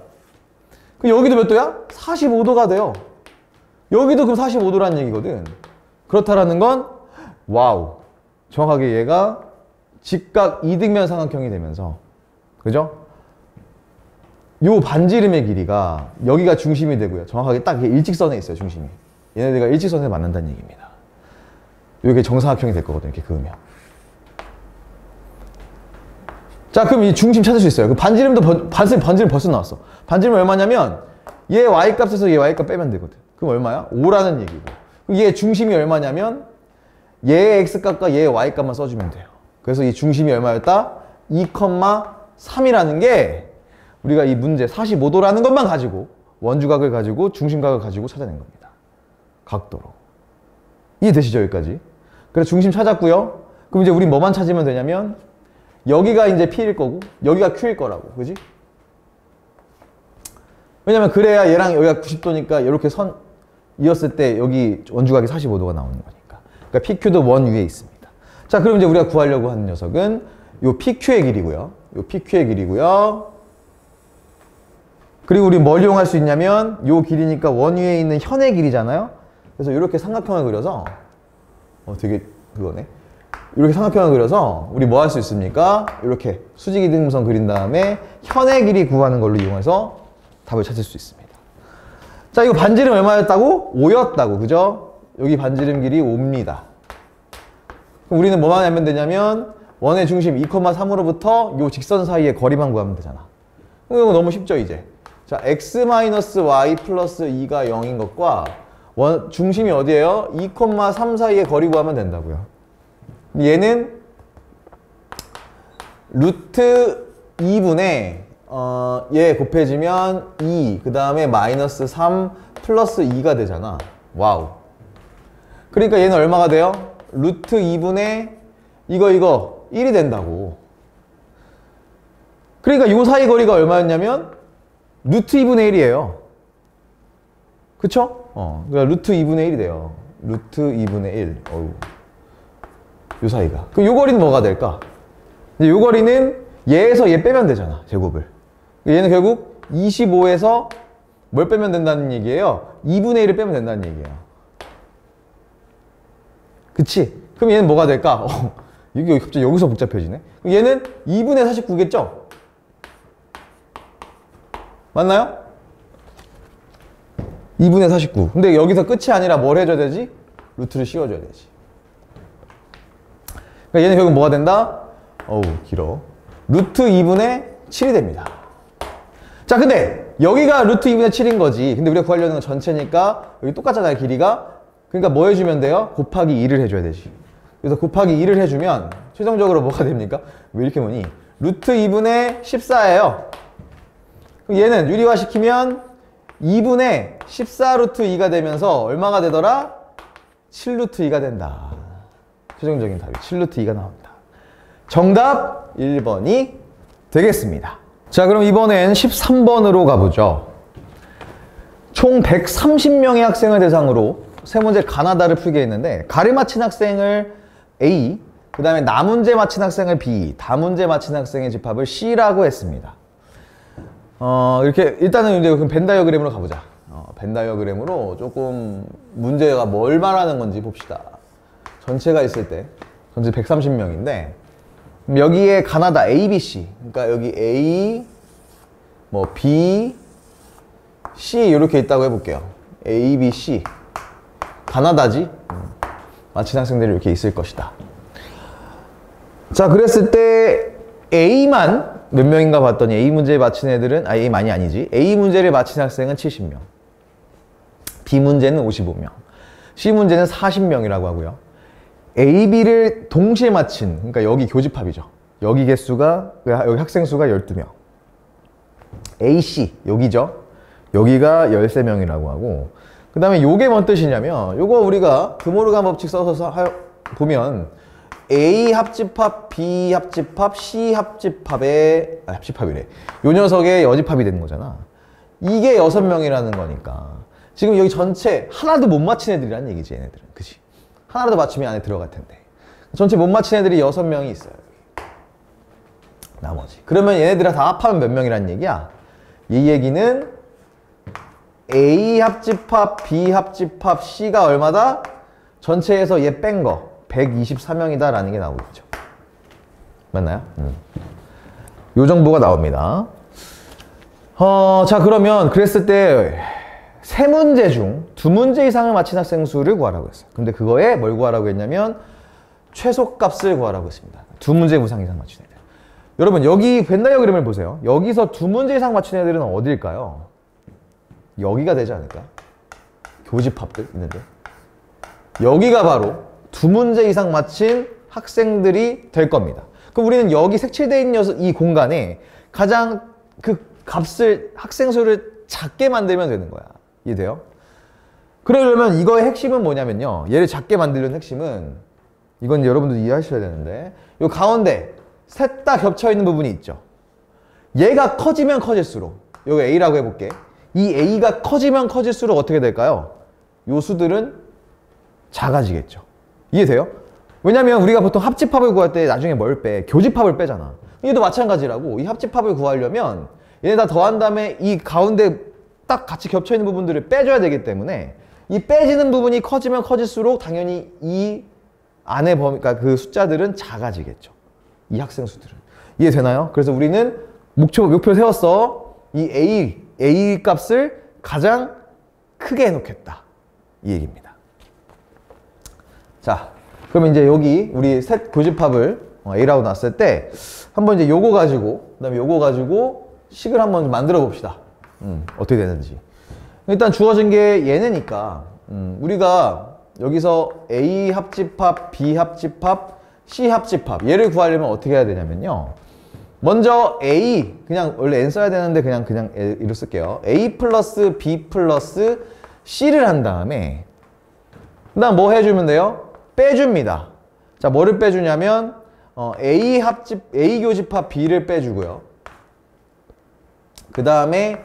Speaker 1: 그럼 여기도 몇 도야? 45도가 돼요. 여기도 그럼 45도라는 얘기거든. 그렇다라는 건 와우. 정확하게 얘가 직각 이등변 삼각형이 되면서, 그죠? 요 반지름의 길이가 여기가 중심이 되고요. 정확하게 딱 일직선에 있어요, 중심이. 얘네들과 일직선에 만난다는 얘기입니다. 이게 정사각형이 될 거거든요, 이렇게 그으면. 자, 그럼 이 중심 찾을 수 있어요. 그 반지름도 반지름 벌써 나왔어. 반지름 얼마냐면 얘 y값에서 얘 y값 빼면 되거든. 그럼 얼마야? 5라는 얘기고. 얘 중심이 얼마냐면 얘의 x값과 얘의 y값만 써주면 돼요. 그래서 이 중심이 얼마였다? 2,3이라는 게 우리가 이 문제 45도라는 것만 가지고 원주각을 가지고 중심각을 가지고 찾아낸 겁니다. 각도로. 이해되시죠? 여기까지? 그래서 중심 찾았고요. 그럼 이제 우린 뭐만 찾으면 되냐면 여기가 이제 P일 거고 여기가 Q일 거라고. 그지? 왜냐면 그래야 얘랑 여기가 90도니까 이렇게 선 이었을 때 여기 원주각이 45도가 나오는 거니까. 그러니까 PQ도 원 위에 있습니다. 자, 그럼 이제 우리가 구하려고 하는 녀석은 요 PQ의 길이고요. 요 PQ의 길이고요. 그리고 우리 뭘 이용할 수 있냐면 요 길이니까 원 위에 있는 현의 길이잖아요. 그래서 이렇게 삼각형을 그려서 되게 그거네. 이렇게 삼각형을 그려서 우리 뭐 할 수 있습니까? 이렇게 수직이등분선 그린 다음에 현의 길이 구하는 걸로 이용해서 답을 찾을 수 있습니다. 자, 이거 반지름 얼마였다고? 5였다고. 그죠? 여기 반지름 길이 5입니다. 그럼 우리는 뭐만 하면 되냐면 원의 중심 2,3으로부터 요 직선 사이의 거리만 구하면 되잖아. 그럼 이거 너무 쉽죠, 이제. 자, x-y 플러스 2가 0인 것과 중심이 어디예요? 2,3 사이의 거리 구하면 된다고요. 얘는 루트 2분의 얘 곱해지면 2, 그 다음에 마이너스 3 플러스 2가 되잖아. 와우. 그러니까 얘는 얼마가 돼요? 루트 2분의 이거 1이 된다고. 그러니까 요 사이 거리가 얼마였냐면 루트 2분의 1이에요. 그쵸? 그러니까 루트 2분의 1이 돼요. 루트 2분의 1. 어우. 요 사이가. 그럼 요 거리는 뭐가 될까? 이제 요 거리는 얘에서 얘 빼면 되잖아. 제곱을. 얘는 결국 25에서 뭘 빼면 된다는 얘기예요? 2분의 1을 빼면 된다는 얘기예요. 그치? 그럼 얘는 뭐가 될까? 이게 갑자기 여기서 복잡해지네? 그럼 얘는 2분의 49겠죠? 맞나요? 2분의 49. 근데 여기서 끝이 아니라 뭘 해줘야 되지? 루트를 씌워줘야 되지. 그러니까 얘는 결국 뭐가 된다? 어우, 길어. 루트 2분의 7이 됩니다. 자, 근데 여기가 루트 2분의 7인 거지. 근데 우리가 구하려는 건 전체니까 여기 똑같잖아요, 길이가. 그러니까 뭐 해주면 돼요? 곱하기 2를 해줘야 되지. 그래서 곱하기 2를 해주면 최종적으로 뭐가 됩니까? 왜 이렇게 보니? 루트 2분의 14예요. 그럼 얘는 유리화 시키면 2분의 14 루트 2가 되면서 얼마가 되더라? 7 루트 2가 된다. 최종적인 답이 7 루트 2가 나옵니다. 정답 1번이 되겠습니다. 자, 그럼 이번엔 13번으로 가보죠. 총 130명의 학생을 대상으로 세 문제 가나다를 풀게 했는데 가를 맞힌 학생을 A, 그 다음에 나문제 맞힌 학생을 B, 다문제 맞힌 학생의 집합을 C라고 했습니다. 이렇게 일단은 이제 그럼 벤 다이어그램으로 가보자. 벤 다이어그램으로 조금 문제가 뭘 말하는 건지 봅시다. 전체가 있을 때 전체 130명인데 여기에 가나다 A, B, C, 그러니까 여기 A, 뭐 B, C 이렇게 있다고 해볼게요. A, B, C 가나다지? 맞힌 학생들이 이렇게 있을 것이다. 자, 그랬을 때 A만 몇 명인가 봤더니 A 문제에 맞힌 애들은 A 많이 아니지. A 문제를 맞힌 학생은 70명, B 문제는 55명, C 문제는 40명이라고 하고요. A, B를 동시에 맞힌, 그러니까 여기 교집합이죠. 여기 개수가, 여기 학생 수가 12명. A, C, 여기죠. 여기가 13명이라고 하고, 그 다음에 요게 뭔 뜻이냐면, 요거 우리가 드모르간 법칙 써서 보면, A 합집합, B 합집합, C 합집합의, 합집합이래. 요 녀석의 여집합이 되는 거잖아. 이게 6명이라는 거니까. 지금 여기 전체 하나도 못 맞힌 애들이란 얘기지, 얘네들은. 그치? 하나라도 맞추면 안에 들어갈 텐데. 전체 못 맞힌 애들이 6명이 있어요. 나머지. 그러면 얘네들이 다 합하면 몇 명이란 얘기야? 이 얘기는 A 합집합, B 합집합, C가 얼마다? 전체에서 얘 뺀 거 124명이다 라는 게 나오겠죠. 맞나요? 요 정보가 나옵니다. 자, 그러면 그랬을 때 세 문제 중 두 문제 이상을 맞힌 학생 수를 구하라고 했어요. 근데 그거에 뭘 구하라고 했냐면 최소값을 구하라고 했습니다. 두 문제 이상 맞힌 애들. 여러분, 여기 벤 다이어그램을 보세요. 여기서 두 문제 이상 맞힌 애들은 어딜까요? 여기가 되지 않을까? 교집합들 있는데. 여기가 바로 두 문제 이상 맞힌 학생들이 될 겁니다. 그럼 우리는 여기 색칠되어 있는 이 공간에 가장 그 값을, 학생 수를 작게 만들면 되는 거야. 이해돼요? 그러려면 이거의 핵심은 뭐냐면요. 얘를 작게 만들려는 핵심은, 이건 여러분들 이해하셔야 되는데, 요 가운데 셋 다 겹쳐 있는 부분이 있죠. 얘가 커지면 커질수록, 여기 A라고 해볼게. 이 A가 커지면 커질수록 어떻게 될까요? 요 수들은 작아지겠죠. 이해돼요? 왜냐면 우리가 보통 합집합을 구할 때 나중에 뭘 빼? 교집합을 빼잖아. 얘도 마찬가지라고. 이 합집합을 구하려면 얘네 다 더한 다음에 이 가운데 딱 같이 겹쳐 있는 부분들을 빼줘야 되기 때문에 이 빼지는 부분이 커지면 커질수록 당연히 이 안에 그러니까 그 숫자들은 작아지겠죠. 이 학생 수들은. 이해되나요? 그래서 우리는 목표 세웠어. 이 A 값을 가장 크게 해놓겠다. 이 얘기입니다. 자, 그럼 이제 여기 우리 셋 교집합을 A라고 놨을 때 한번 이제 요거 가지고, 그 다음에 요거 가지고 식을 한번 만들어 봅시다. 어떻게 되는지. 일단 주어진 게 얘네니까, 우리가 여기서 A 합집합, B 합집합, C 합집합, 얘를 구하려면 어떻게 해야 되냐면요. 먼저 A, 그냥 원래 N 써야 되는데 그냥 A로 쓸게요. A 플러스 B 플러스 C를 한 다음에, 그 다음 뭐 해주면 돼요? 빼줍니다. 자, 뭐를 빼주냐면, A 교집합 B를 빼주고요. 그 다음에,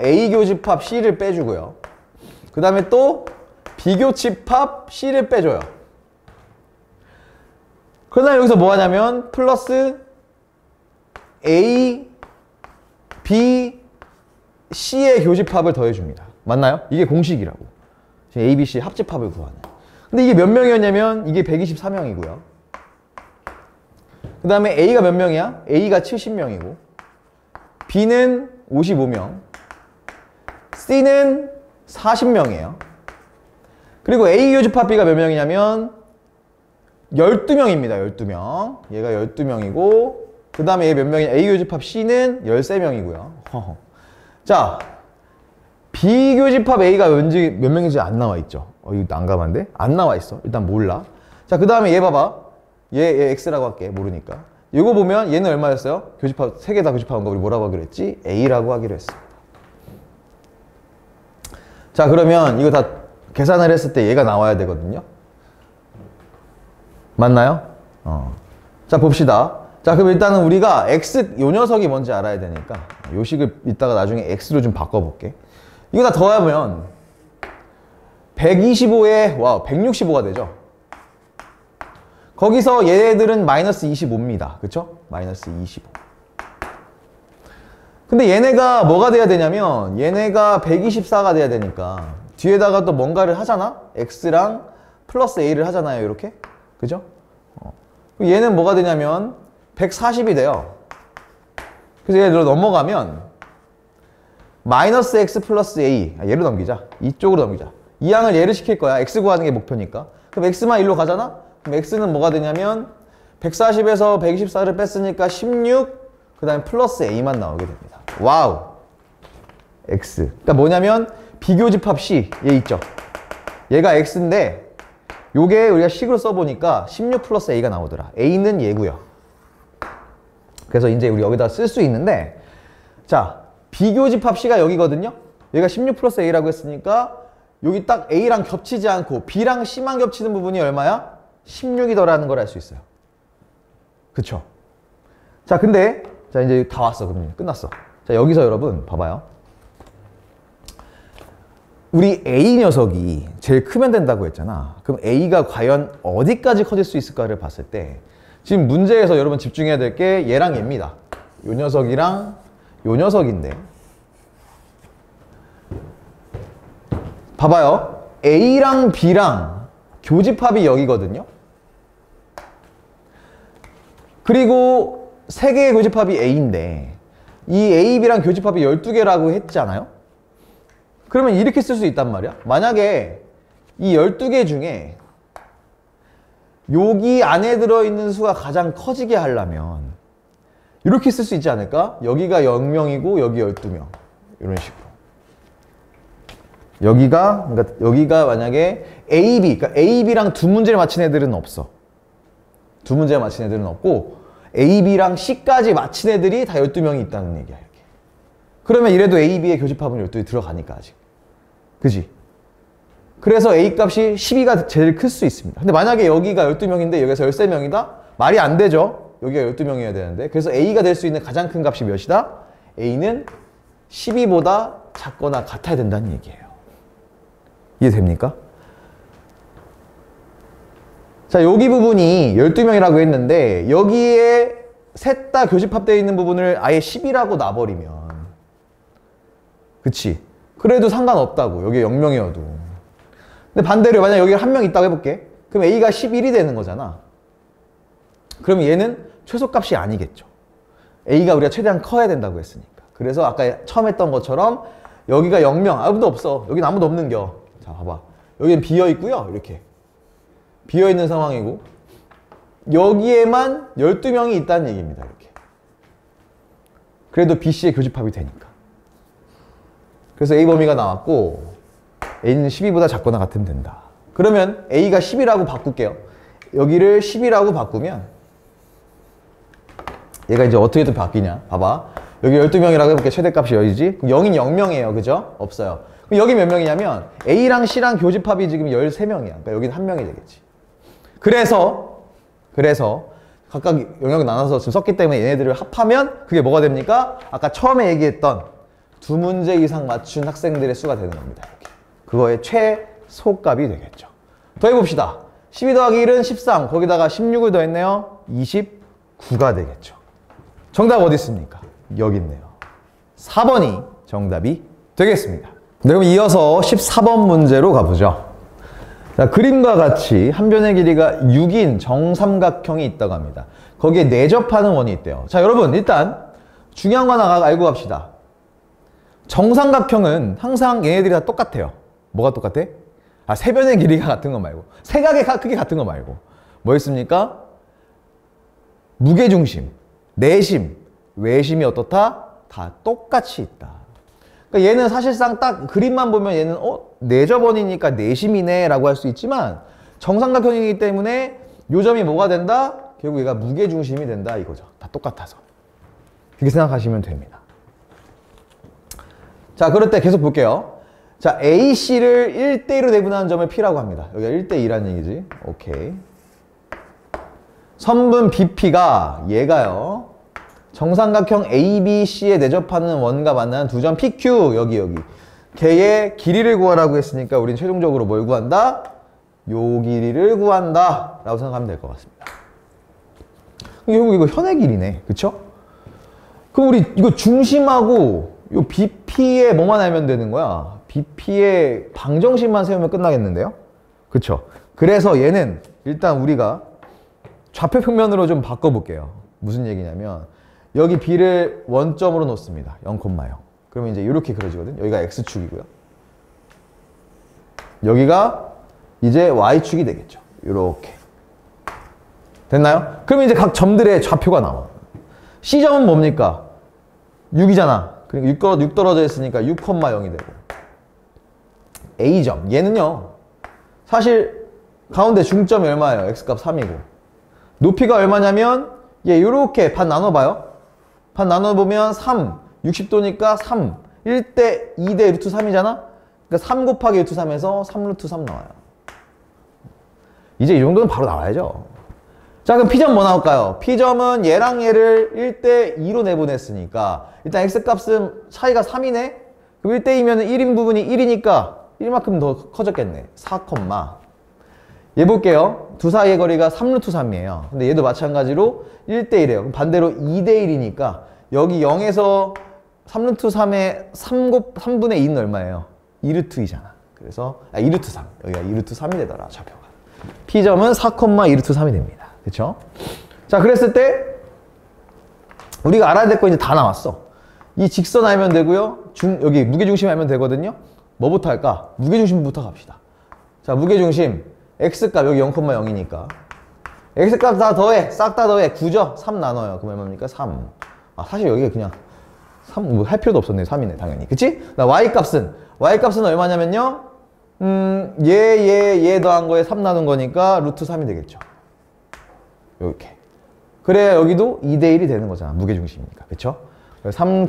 Speaker 1: A 교집합 C를 빼주고요. 그 다음에 또, B 교집합 C를 빼줘요. 그 다음에 여기서 뭐 하냐면, 플러스 A, B, C의 교집합을 더해줍니다. 맞나요? 이게 공식이라고. A, B, C 합집합을 구하는. 근데 이게 몇 명이었냐면 이게 124명이고요. 그 다음에 A가 몇 명이야? A가 70명이고 B는 55명, C는 40명이에요. 그리고 A 교집합 B가 몇 명이냐면 12명입니다. 12명. 얘가 12명이고 그 다음에 얘 몇 명이냐? A 교집합 C는 13명이고요. 자, B 교집합 A가 몇 명인지 안 나와 있죠. 이거 난감한데? 안 나와 있어. 일단 몰라. 자, 그 다음에 얘 봐봐. 얘 X라고 할게. 모르니까. 이거 보면 얘는 얼마였어요? 교집합, 3개 다 교집합한 거 우리 뭐라고 하기로 했지? A라고 하기로 했어. 자, 그러면 이거 다 계산을 했을 때 얘가 나와야 되거든요. 맞나요? 자, 봅시다. 자, 그럼 일단은 우리가 X, 요 녀석이 뭔지 알아야 되니까 요 식을 이따가 나중에 X로 좀 바꿔볼게. 이거 다 더하면 125에, 와우, 165가 되죠? 거기서 얘네들은 마이너스 25입니다. 그쵸? 마이너스 25. 근데 얘네가 뭐가 돼야 되냐면 얘네가 124가 돼야 되니까 뒤에다가 또 뭔가를 하잖아? X랑 플러스 A를 하잖아요. 이렇게. 그죠? 얘는 뭐가 되냐면 140이 돼요. 그래서 얘를 넘어가면 마이너스 X 플러스 A, 얘로 넘기자. 이쪽으로 넘기자. 이 양을 얘를 시킬 거야. X 구하는 게 목표니까. 그럼 X만 1로 가잖아? 그럼 X는 뭐가 되냐면 140에서 124를 뺐으니까 16, 그 다음에 플러스 A만 나오게 됩니다. 와우. X. 그러니까 뭐냐면 비교집합 C, 얘 있죠? 얘가 X인데 요게 우리가 식으로 써보니까 16 플러스 A가 나오더라. A는 얘고요. 그래서 이제 우리 여기다 쓸 수 있는데, 자, 비교집합 C가 여기거든요? 얘가 16 플러스 A라고 했으니까 여기 딱 A랑 겹치지 않고 B랑 C만 겹치는 부분이 얼마야? 16이더라는 걸 알 수 있어요. 그쵸? 자, 근데 자, 이제 다 왔어. 그럼 끝났어. 자, 여기서 여러분 봐봐요. 우리 A 녀석이 제일 크면 된다고 했잖아. 그럼 A가 과연 어디까지 커질 수 있을까를 봤을 때 지금 문제에서 여러분 집중해야 될 게 얘랑 얘입니다. 요 녀석이랑 요 녀석인데 봐봐요. A랑 B랑 교집합이 여기거든요. 그리고 3개의 교집합이 A인데 이 A, B랑 교집합이 12개라고 했잖아요. 그러면 이렇게 쓸 수 있단 말이야. 만약에 이 12개 중에 여기 안에 들어있는 수가 가장 커지게 하려면 이렇게 쓸 수 있지 않을까? 여기가 0명이고 여기 12명. 이런 식으로. 그러니까 여기가 만약에 AB, 그러니까 AB랑 두 문제를 맞힌 애들은 없어. 두 문제를 맞힌 애들은 없고 AB랑 C까지 맞힌 애들이 다 12명이 있다는 얘기야. 이렇게. 그러면 이래도 AB의 교집합은 12개 들어가니까 아직. 그지? 그래서 A 값이 12가 제일 클 수 있습니다. 근데 만약에 여기가 12명인데 여기서 13명이다? 말이 안 되죠? 여기가 12명이어야 되는데. 그래서 A가 될 수 있는 가장 큰 값이 몇이다? A는 12보다 작거나 같아야 된다는 얘기예요. 이해됩니까? 자, 여기 부분이 12명이라고 했는데 여기에 셋 다 교집합되어 있는 부분을 아예 10이라고 놔버리면 그치? 그래도 상관없다고. 여기 0명이어도. 근데 반대로 만약 여기 한 명 있다고 해볼게. 그럼 A가 11이 되는 거잖아. 그럼 얘는 최소값이 아니겠죠. A가 우리가 최대한 커야 된다고 했으니까. 그래서 아까 처음 했던 것처럼 여기가 0명, 아무도 없어. 여긴 아무도 없는겨. 자, 봐봐. 여기는 비어있고요. 이렇게. 비어있는 상황이고 여기에만 12명이 있다는 얘기입니다. 이렇게. 그래도 BC의 교집합이 되니까. 그래서 A 범위가 나왔고 A는 12보다 작거나 같으면 된다. 그러면 A가 10이라고 바꿀게요. 여기를 10이라고 바꾸면 얘가 이제 어떻게든 바뀌냐. 봐봐. 여기 12명이라고 해볼게. 최대값이 여기지. 그럼 0인 0명이에요. 그죠? 없어요. 그럼 여기 몇 명이냐면 A랑 C랑 교집합이 지금 13명이야. 그러니까 여기는 한 명이 되겠지. 그래서 각각 영역을 나눠서 지금 썼기 때문에 얘네들을 합하면 그게 뭐가 됩니까? 아까 처음에 얘기했던 두 문제 이상 맞춘 학생들의 수가 되는 겁니다. 이렇게. 그거의 최소값이 되겠죠. 더해봅시다. 12 더하기 1은 13, 거기다가 16을 더했네요. 29가 되겠죠. 정답 어디 있습니까? 여기 있네요. 4번이 정답이 되겠습니다. 네, 그럼 이어서 14번 문제로 가보죠. 자, 그림과 같이 한 변의 길이가 6인 정삼각형이 있다고 합니다. 거기에 내접하는 원이 있대요. 자, 여러분 일단 중요한 거 하나 알고 갑시다. 정삼각형은 항상 얘네들이 다 똑같아요. 뭐가 똑같아? 아, 세 변의 길이가 같은 거 말고. 세각의 크기 같은 거 말고. 뭐였습니까? 무게중심, 내심, 외심이 어떻다? 다 똑같이 있다. 그러니까 얘는 사실상 딱 그림만 보면 얘는 내접원이니까 내심이네 라고 할 수 있지만 정삼각형이기 때문에 요점이 뭐가 된다? 결국 얘가 무게중심이 된다 이거죠. 다 똑같아서. 그렇게 생각하시면 됩니다. 자, 그럴 때 계속 볼게요. 자, AC를 1대1로 내분하는 점을 P라고 합니다. 여기가 1대2라는 얘기지. 오케이. 선분 BP가 얘가요. 정삼각형 ABC에 내접하는 원과 만나는 두 점 PQ 여기 걔의 길이를 구하라고 했으니까 우리는 최종적으로 뭘 구한다? 요 길이를 구한다 라고 생각하면 될 것 같습니다. 결국 이거 현의 길이네. 그쵸? 그럼 우리 이거 중심하고 요 BP에 뭐만 알면 되는 거야? BP에 방정식만 세우면 끝나겠는데요? 그쵸? 그래서 얘는 일단 우리가 좌표 평면으로 좀 바꿔볼게요. 무슨 얘기냐면 여기 B를 원점으로 놓습니다. 0,0. 그러면 이제 이렇게 그려지거든. 여기가 X축이고요. 여기가 이제 Y축이 되겠죠. 이렇게. 됐나요? 그러면 이제 각 점들의 좌표가 나와. C점은 뭡니까? 6이잖아. 그러니까 6 떨어져 있으니까 6,0이 되고. A점. 얘는요. 사실 가운데 중점이 얼마예요? X값 3이고. 높이가 얼마냐면 얘 요렇게 반 나눠봐요. 반 나눠보면 3, 60도니까 3, 1대 2대 루트 3이잖아? 그러니까 3 곱하기 루트 3에서 3 루트 3 나와요. 이제 이 정도는 바로 나와야죠. 자, 그럼 P점 뭐 나올까요? P점은 얘랑 얘를 1대 2로 내보냈으니까 일단 X값은 차이가 3이네? 그럼 1대 2면 1인 부분이 1이니까 1만큼 더 커졌겠네. 4, 얘 볼게요. 두 사이의 거리가 3 루트 3이에요. 근데 얘도 마찬가지로 1대 1이에요. 그럼 반대로 2대 1이니까 여기 0에서 3 루트 3의 3분의 2는 얼마예요? 2 루트 2잖아. 그래서 2 루트 3. 여기가 2 루트 3이 되더라, 좌표가. P점은 4,2 루트 3이 됩니다. 그쵸? 자, 그랬을 때 우리가 알아야 될 거 이제 다 나왔어. 이 직선 알면 되고요. 여기 무게중심 알면 되거든요. 뭐부터 할까? 무게중심부터 갑시다. 자, 무게중심. X값 여기 0,0이니까 X값 다 더해. 싹 다 더해. 9죠? 3 나눠요. 그럼 얼마입니까? 3. 아, 사실 여기가 그냥 3, 뭐 할 필요도 없었네. 3이네, 당연히. 그치? 나 y값은 얼마냐면요. 얘 더한 거에 3 나눈 거니까 루트 3이 되겠죠. 요렇게. 그래야 여기도 2대1이 되는 거잖아. 무게중심이니까. 그쵸? 3,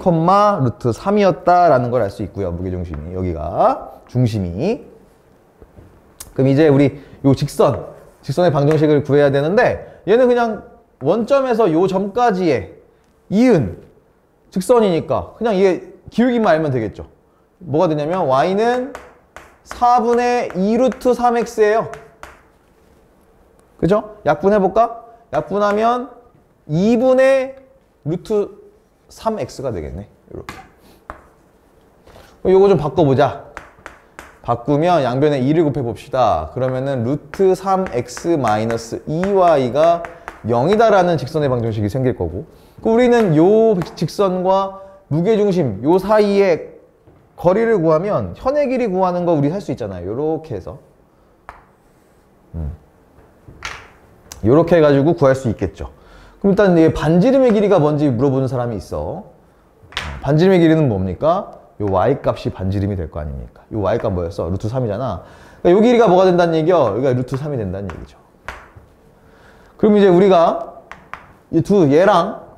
Speaker 1: 루트 3이었다라는 걸 알 수 있고요. 무게중심이. 여기가. 중심이. 그럼 이제 우리 요 직선의 방정식을 구해야 되는데 얘는 그냥 원점에서 요 점까지의 이은 직선이니까 그냥 얘 기울기만 알면 되겠죠. 뭐가 되냐면 y는 4분의 2 루트 3x예요. 그죠? 약분해볼까? 약분하면 2분의 루트 3x가 되겠네. 이렇게. 요거 좀 바꿔보자. 바꾸면 양변에 2를 곱해봅시다. 그러면은 루트 3x 마이너스 2y가 0이다라는 직선의 방정식이 생길 거고, 우리는 요 직선과 무게중심 요 사이에 거리를 구하면 현의 길이 구하는 거 우리 할 수 있잖아요. 요렇게 해서 요렇게 해가지고 구할 수 있겠죠. 그럼 일단 이 반지름의 길이가 뭔지 물어보는 사람이 있어. 반지름의 길이는 뭡니까? 요 y값이 반지름이 될 거 아닙니까? 요 y값 뭐였어? 루트 3이잖아. 그러니까 요 길이가 뭐가 된다는 얘기요? 여기가 루트 3이 된다는 얘기죠. 그럼 이제 우리가 이 얘랑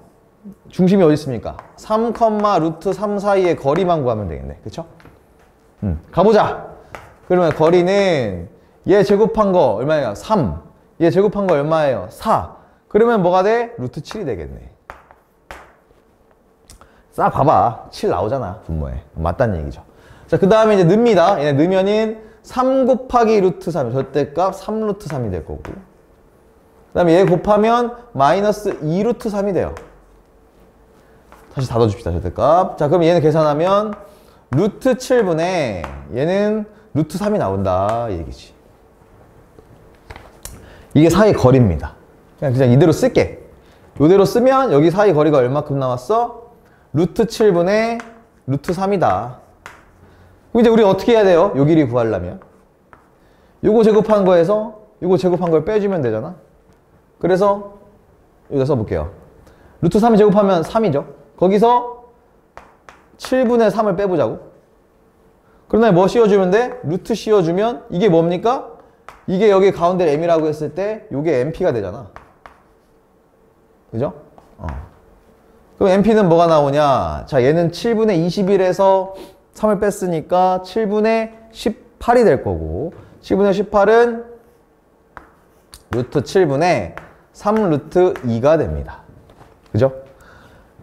Speaker 1: 중심이 어디 있습니까? 3, 루트 3 사이의 거리만 구하면 되겠네. 그쵸? 가보자. 그러면 거리는 얘 제곱한 거 얼마예요? 3. 얘 제곱한 거 얼마예요? 4. 그러면 뭐가 돼? 루트 7이 되겠네. 싹 봐봐. 7 나오잖아. 분모에. 맞다는 얘기죠. 자, 그 다음에 이제 늡니다. 얘네 넣으면은 3 곱하기 루트 3. 절대값 3 루트 3이 될 거고. 그 다음에 얘 곱하면 마이너스 2 루트 3이 돼요. 다시 다 넣어줍시다. 절대값. 자, 그럼 얘는 계산하면 루트 7분의 얘는 루트 3이 나온다. 이 얘기지. 이게 사이 거리입니다. 그냥 이대로 쓸게. 이대로 쓰면 여기 사이 거리가 얼마큼 나왔어? 루트 7분의 루트 3이다. 그럼 이제 우리 어떻게 해야 돼요? 요 길이 구하려면. 요거 제곱한 거에서 요거 제곱한 걸 빼주면 되잖아. 그래서 여기다 써볼게요. 루트 3 제곱하면 3이죠. 거기서 7분의 3을 빼보자고. 그러나 뭐 씌워주면 돼? 루트 씌워주면 이게 뭡니까? 이게 여기 가운데 m이라고 했을 때 이게 mp가 되잖아. 그죠? 그럼 mp는 뭐가 나오냐? 자, 얘는 7분의 21에서 3을 뺐으니까 7분의 18이 될 거고, 7분의 18은 루트 7분의 3 루트 2가 됩니다. 그죠?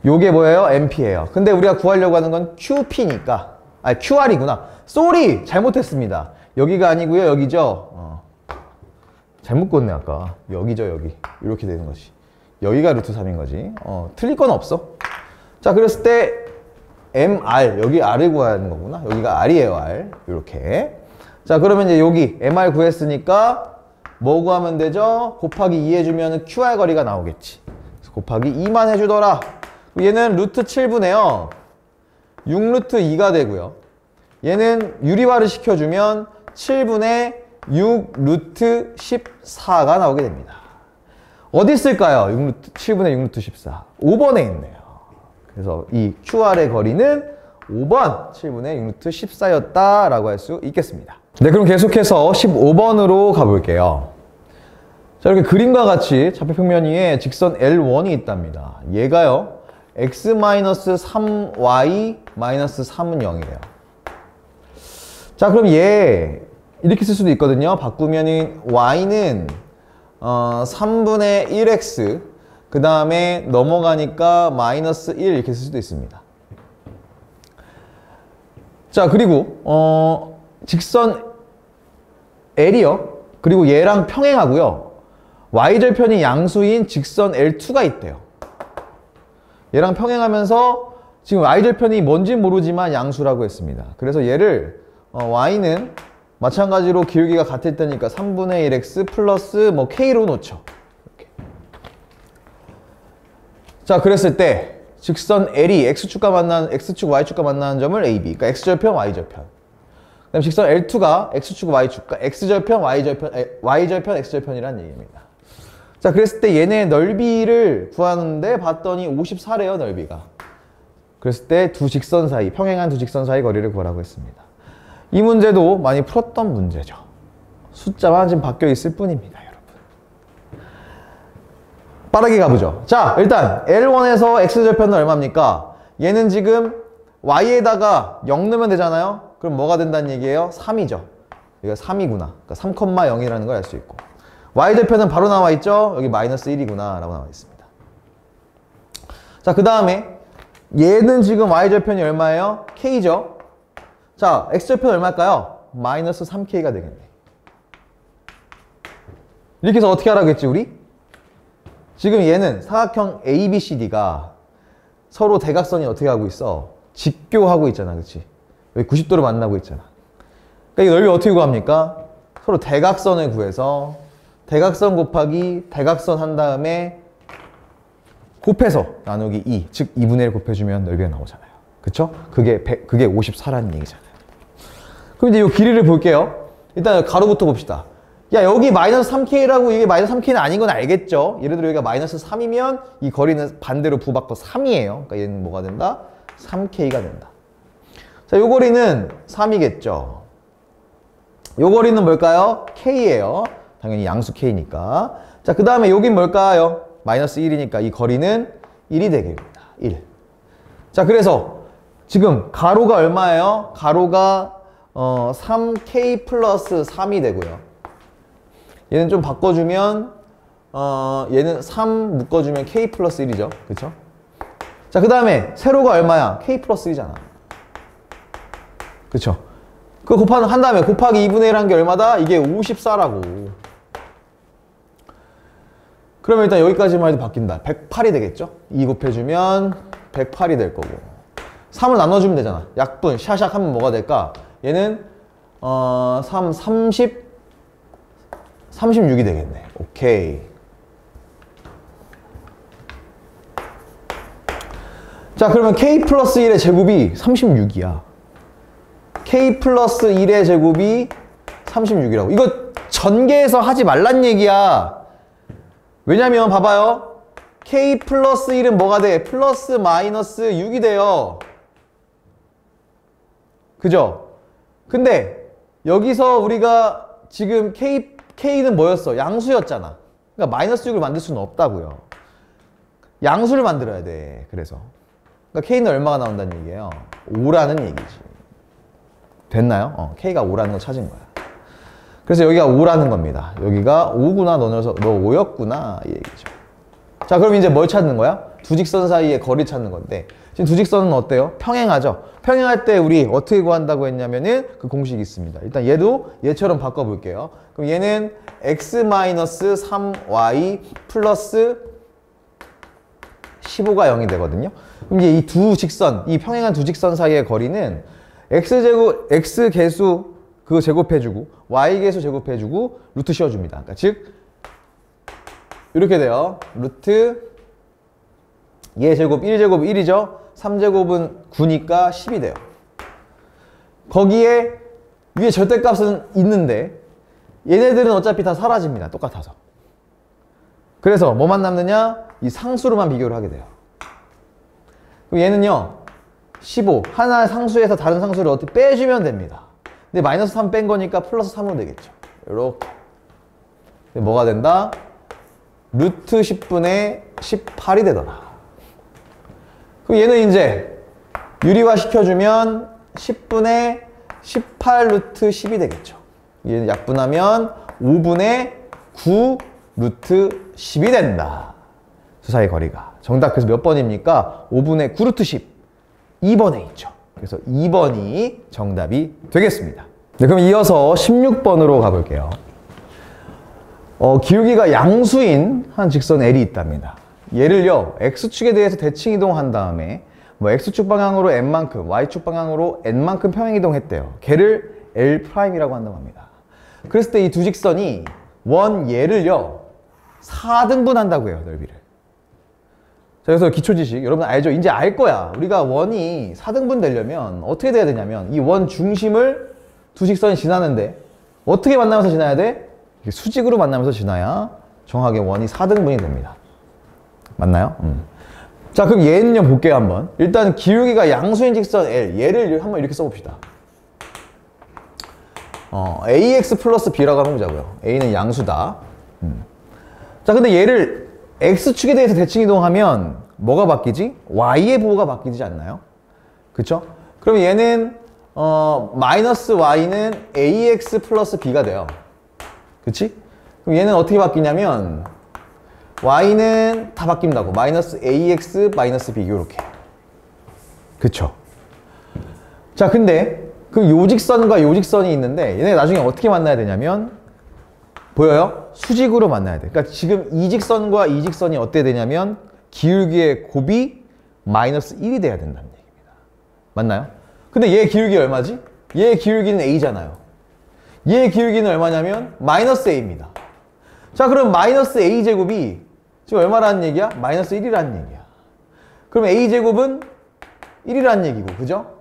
Speaker 1: 요게 뭐예요? mP예요. 근데 우리가 구하려고 하는 건 QP니까, 아니 QR이구나. 쏘리! 잘못했습니다. 여기가 아니고요. 여기죠. 잘못 껐네 아까. 여기죠. 여기. 이렇게 되는 거지. 여기가 루트 3인 거지. 틀릴 건 없어. 자, 그랬을 때 MR, 여기 R을 구하는 거구나. 여기가 R이에요. R. 이렇게. 자, 그러면 이제 여기 MR 구했으니까 뭐 구하면 되죠? 곱하기 2 해주면 QR 거리가 나오겠지. 그래서 곱하기 2만 해주더라. 얘는 루트 7분에요. 6 루트 2가 되고요. 얘는 유리화를 시켜주면 7분의 6 루트 14가 나오게 됩니다. 어디 있을까요? 7분의 6 루트 14. 5번에 있네요. 그래서 이 QR의 거리는 5번 7분의 6 루트 14였다라고 할 수 있겠습니다. 네, 그럼 계속해서 15번으로 가볼게요. 자, 이렇게 그림과 같이 좌표평면 위에 직선 L1이 있답니다. 얘가요, x-3y-3은 0이에요. 자, 그럼 얘 이렇게 쓸 수도 있거든요. 바꾸면은 y는 3분의 1x, 그 다음에 넘어가니까 마이너스 1 이렇게 쓸 수도 있습니다. 자, 그리고 직선 L이요. 그리고 얘랑 평행하고요. y절편이 양수인 직선 L2가 있대요. 얘랑 평행하면서 지금 y절편이 뭔지 모르지만 양수라고 했습니다. 그래서 얘를 y는 마찬가지로 기울기가 같을 때니까 3분의 1x 플러스 뭐 k로 놓죠. 이렇게. 자, 그랬을 때 직선 L이 x축과 y축과 만나는 점을 AB. 그러니까 x절편, y절편. 그다음 직선 L2가 x축, y축, x절편, y절편, x절편이라는 얘기입니다. 자, 그랬을 때 얘네 넓이를 구하는데 봤더니 54래요, 넓이가. 그랬을 때 두 직선 사이, 평행한 두 직선 사이 거리를 구하라고 했습니다. 이 문제도 많이 풀었던 문제죠. 숫자만 지금 바뀌어 있을 뿐입니다, 여러분. 빠르게 가보죠. 자, 일단 L1에서 X절편은 얼마입니까? 얘는 지금 Y에다가 0 넣으면 되잖아요. 그럼 뭐가 된다는 얘기예요? 3이죠. 여기가 3이구나. 그러니까 3,0이라는 걸 알 수 있고. Y절편은 바로 나와 있죠? 여기 마이너스 1이구나 라고 나와 있습니다. 자, 그 다음에 얘는 지금 Y절편이 얼마예요? K죠? 자, X절편 얼마일까요? 마이너스 3K가 되겠네. 이렇게 해서 어떻게 하라고 했지, 우리? 지금 얘는 사각형 ABCD가 서로 대각선이 어떻게 하고 있어? 직교하고 있잖아, 그치? 여기 90도로 만나고 있잖아. 그러니까 이 넓이 어떻게 구합니까? 서로 대각선을 구해서 대각선 곱하기 대각선 한 다음에 곱해서 나누기 2, 즉 2분의 1 곱해주면 넓이가 나오잖아요. 그쵸? 그게 54라는 얘기잖아요. 그럼 이제 이 길이를 볼게요. 일단 가로부터 봅시다. 야, 여기 마이너스 3K라고 이게 마이너스 3K는 아닌 건 알겠죠? 예를 들어 여기가 마이너스 3이면 이 거리는 반대로 부바꿔 3이에요. 그러니까 얘는 뭐가 된다? 3K가 된다. 자, 요 거리는 3이겠죠? 요 거리는 뭘까요? K예요. 당연히 양수 K니까. 자, 그 다음에 여긴 뭘까요? 마이너스 1이니까 이 거리는 1이 되겠습니다. 1. 자, 그래서 지금 가로가 얼마예요? 가로가 3K 플러스 3이 되고요. 얘는 좀 바꿔주면 얘는 3 묶어주면 K 플러스 1이죠. 그쵸? 자, 그 다음에 세로가 얼마야? K 플러스 1이잖아. 그쵸? 그거 한 다음에 곱하기 2분의 1 한 게 얼마다? 이게 54라고. 그러면 일단 여기까지만 해도 바뀐다. 108이 되겠죠? 2 곱해주면 108이 될 거고. 3을 나눠주면 되잖아. 약분, 샤샥 하면 뭐가 될까? 얘는 36이 되겠네. 오케이. 자, 그러면 K 플러스 1의 제곱이 36이야. K 플러스 1의 제곱이 36이라고. 이거 전개해서 하지 말란 얘기야. 왜냐면 봐봐요. K 플러스 1은 뭐가 돼? 플러스 마이너스 6이 돼요. 그죠? 근데 여기서 우리가 지금 K는 뭐였어? 양수였잖아. 그러니까 마이너스 6을 만들 수는 없다고요. 양수를 만들어야 돼. 그래서. 그러니까 K는 얼마가 나온다는 얘기예요? 5라는 얘기지. 됐나요? K가 5라는 거 찾은 거야. 그래서 여기가 5라는 겁니다. 여기가 5구나. 너 5였구나. 이 얘기죠. 자, 그럼 이제 뭘 찾는 거야? 두 직선 사이의 거리 찾는 건데, 지금 두 직선은 어때요? 평행하죠? 평행할 때 우리 어떻게 구한다고 했냐면은 그 공식이 있습니다. 일단 얘도 얘처럼 바꿔볼게요. 그럼 얘는 x-3y 플러스 15가 0이 되거든요. 그럼 이제 이 두 직선, 이 평행한 두 직선 사이의 거리는 x 개수 그거 제곱해주고 y 개수 제곱해주고 루트 씌워줍니다. 그러니까 즉 이렇게 돼요. 루트 얘 제곱 1제곱 1이죠. 3제곱은 9니까 10이 돼요. 거기에 위에 절대값은 있는데 얘네들은 어차피 다 사라집니다. 똑같아서. 그래서 뭐만 남느냐? 이 상수로만 비교를 하게 돼요. 그럼 얘는요 15 하나의 상수에서 다른 상수를 어떻게 빼주면 됩니다. 근데 마이너스 3 뺀 거니까 플러스 3으로 되겠죠. 이렇게. 뭐가 된다? 루트 10분의 18이 되더라. 그럼 얘는 이제 유리화 시켜주면 10분의 18 루트 10이 되겠죠. 얘는 약분하면 5분의 9 루트 10이 된다. 두 사이 거리가. 정답 그래서 몇 번입니까? 5분의 9 루트 10. 2번에 있죠. 그래서 2번이 정답이 되겠습니다. 네, 그럼 이어서 16번으로 가볼게요. 기울기가 양수인 한 직선 L이 있답니다. 얘를요 X축에 대해서 대칭 이동한 다음에 뭐 X축 방향으로 N만큼 Y축 방향으로 N만큼 평행 이동했대요. 걔를 L'이라고 한다고 합니다. 그랬을 때 이 두 직선이 원 얘를요 4등분 한다고 해요. 넓이를. 자, 그래서 기초지식 여러분 알죠? 이제 알 거야. 우리가 원이 4등분 되려면 어떻게 돼야 되냐면 이 원 중심을 두 직선이 지나는데 어떻게 만나면서 지나야 돼? 수직으로 만나면서 지나야 정확하게 원이 4등분이 됩니다. 맞나요? 자, 그럼 얘는요, 볼게요, 한번. 일단 기울기가 양수인 직선 L, 얘를 한번 이렇게 써봅시다. AX 플러스 B라고 한번 보자고요. A는 양수다. 자, 근데 얘를 X축에 대해서 대칭 이동하면 뭐가 바뀌지? Y의 부호가 바뀌지 않나요? 그쵸? 그럼 얘는 마이너스 Y는 AX 플러스 B가 돼요. 그치? 그럼 얘는 어떻게 바뀌냐면 Y는 다 바뀐다고. 마이너스 AX 마이너스 B 요렇게. 그쵸? 자, 근데 그 요직선과 요직선이 있는데 얘네 나중에 어떻게 만나야 되냐면 보여요? 수직으로 만나야 돼. 그러니까 지금 이 직선과 이 직선이 어떻게 되냐면 기울기의 곱이 마이너스 1이 돼야 된다는 얘기입니다. 맞나요? 근데 얘 기울기 얼마지? 얘 기울기는 A잖아요. 얘 기울기는 얼마냐면 마이너스 A입니다. 자, 그럼 마이너스 A제곱이 지금 얼마라는 얘기야? 마이너스 1이라는 얘기야. 그럼 A제곱은 1이라는 얘기고, 그죠?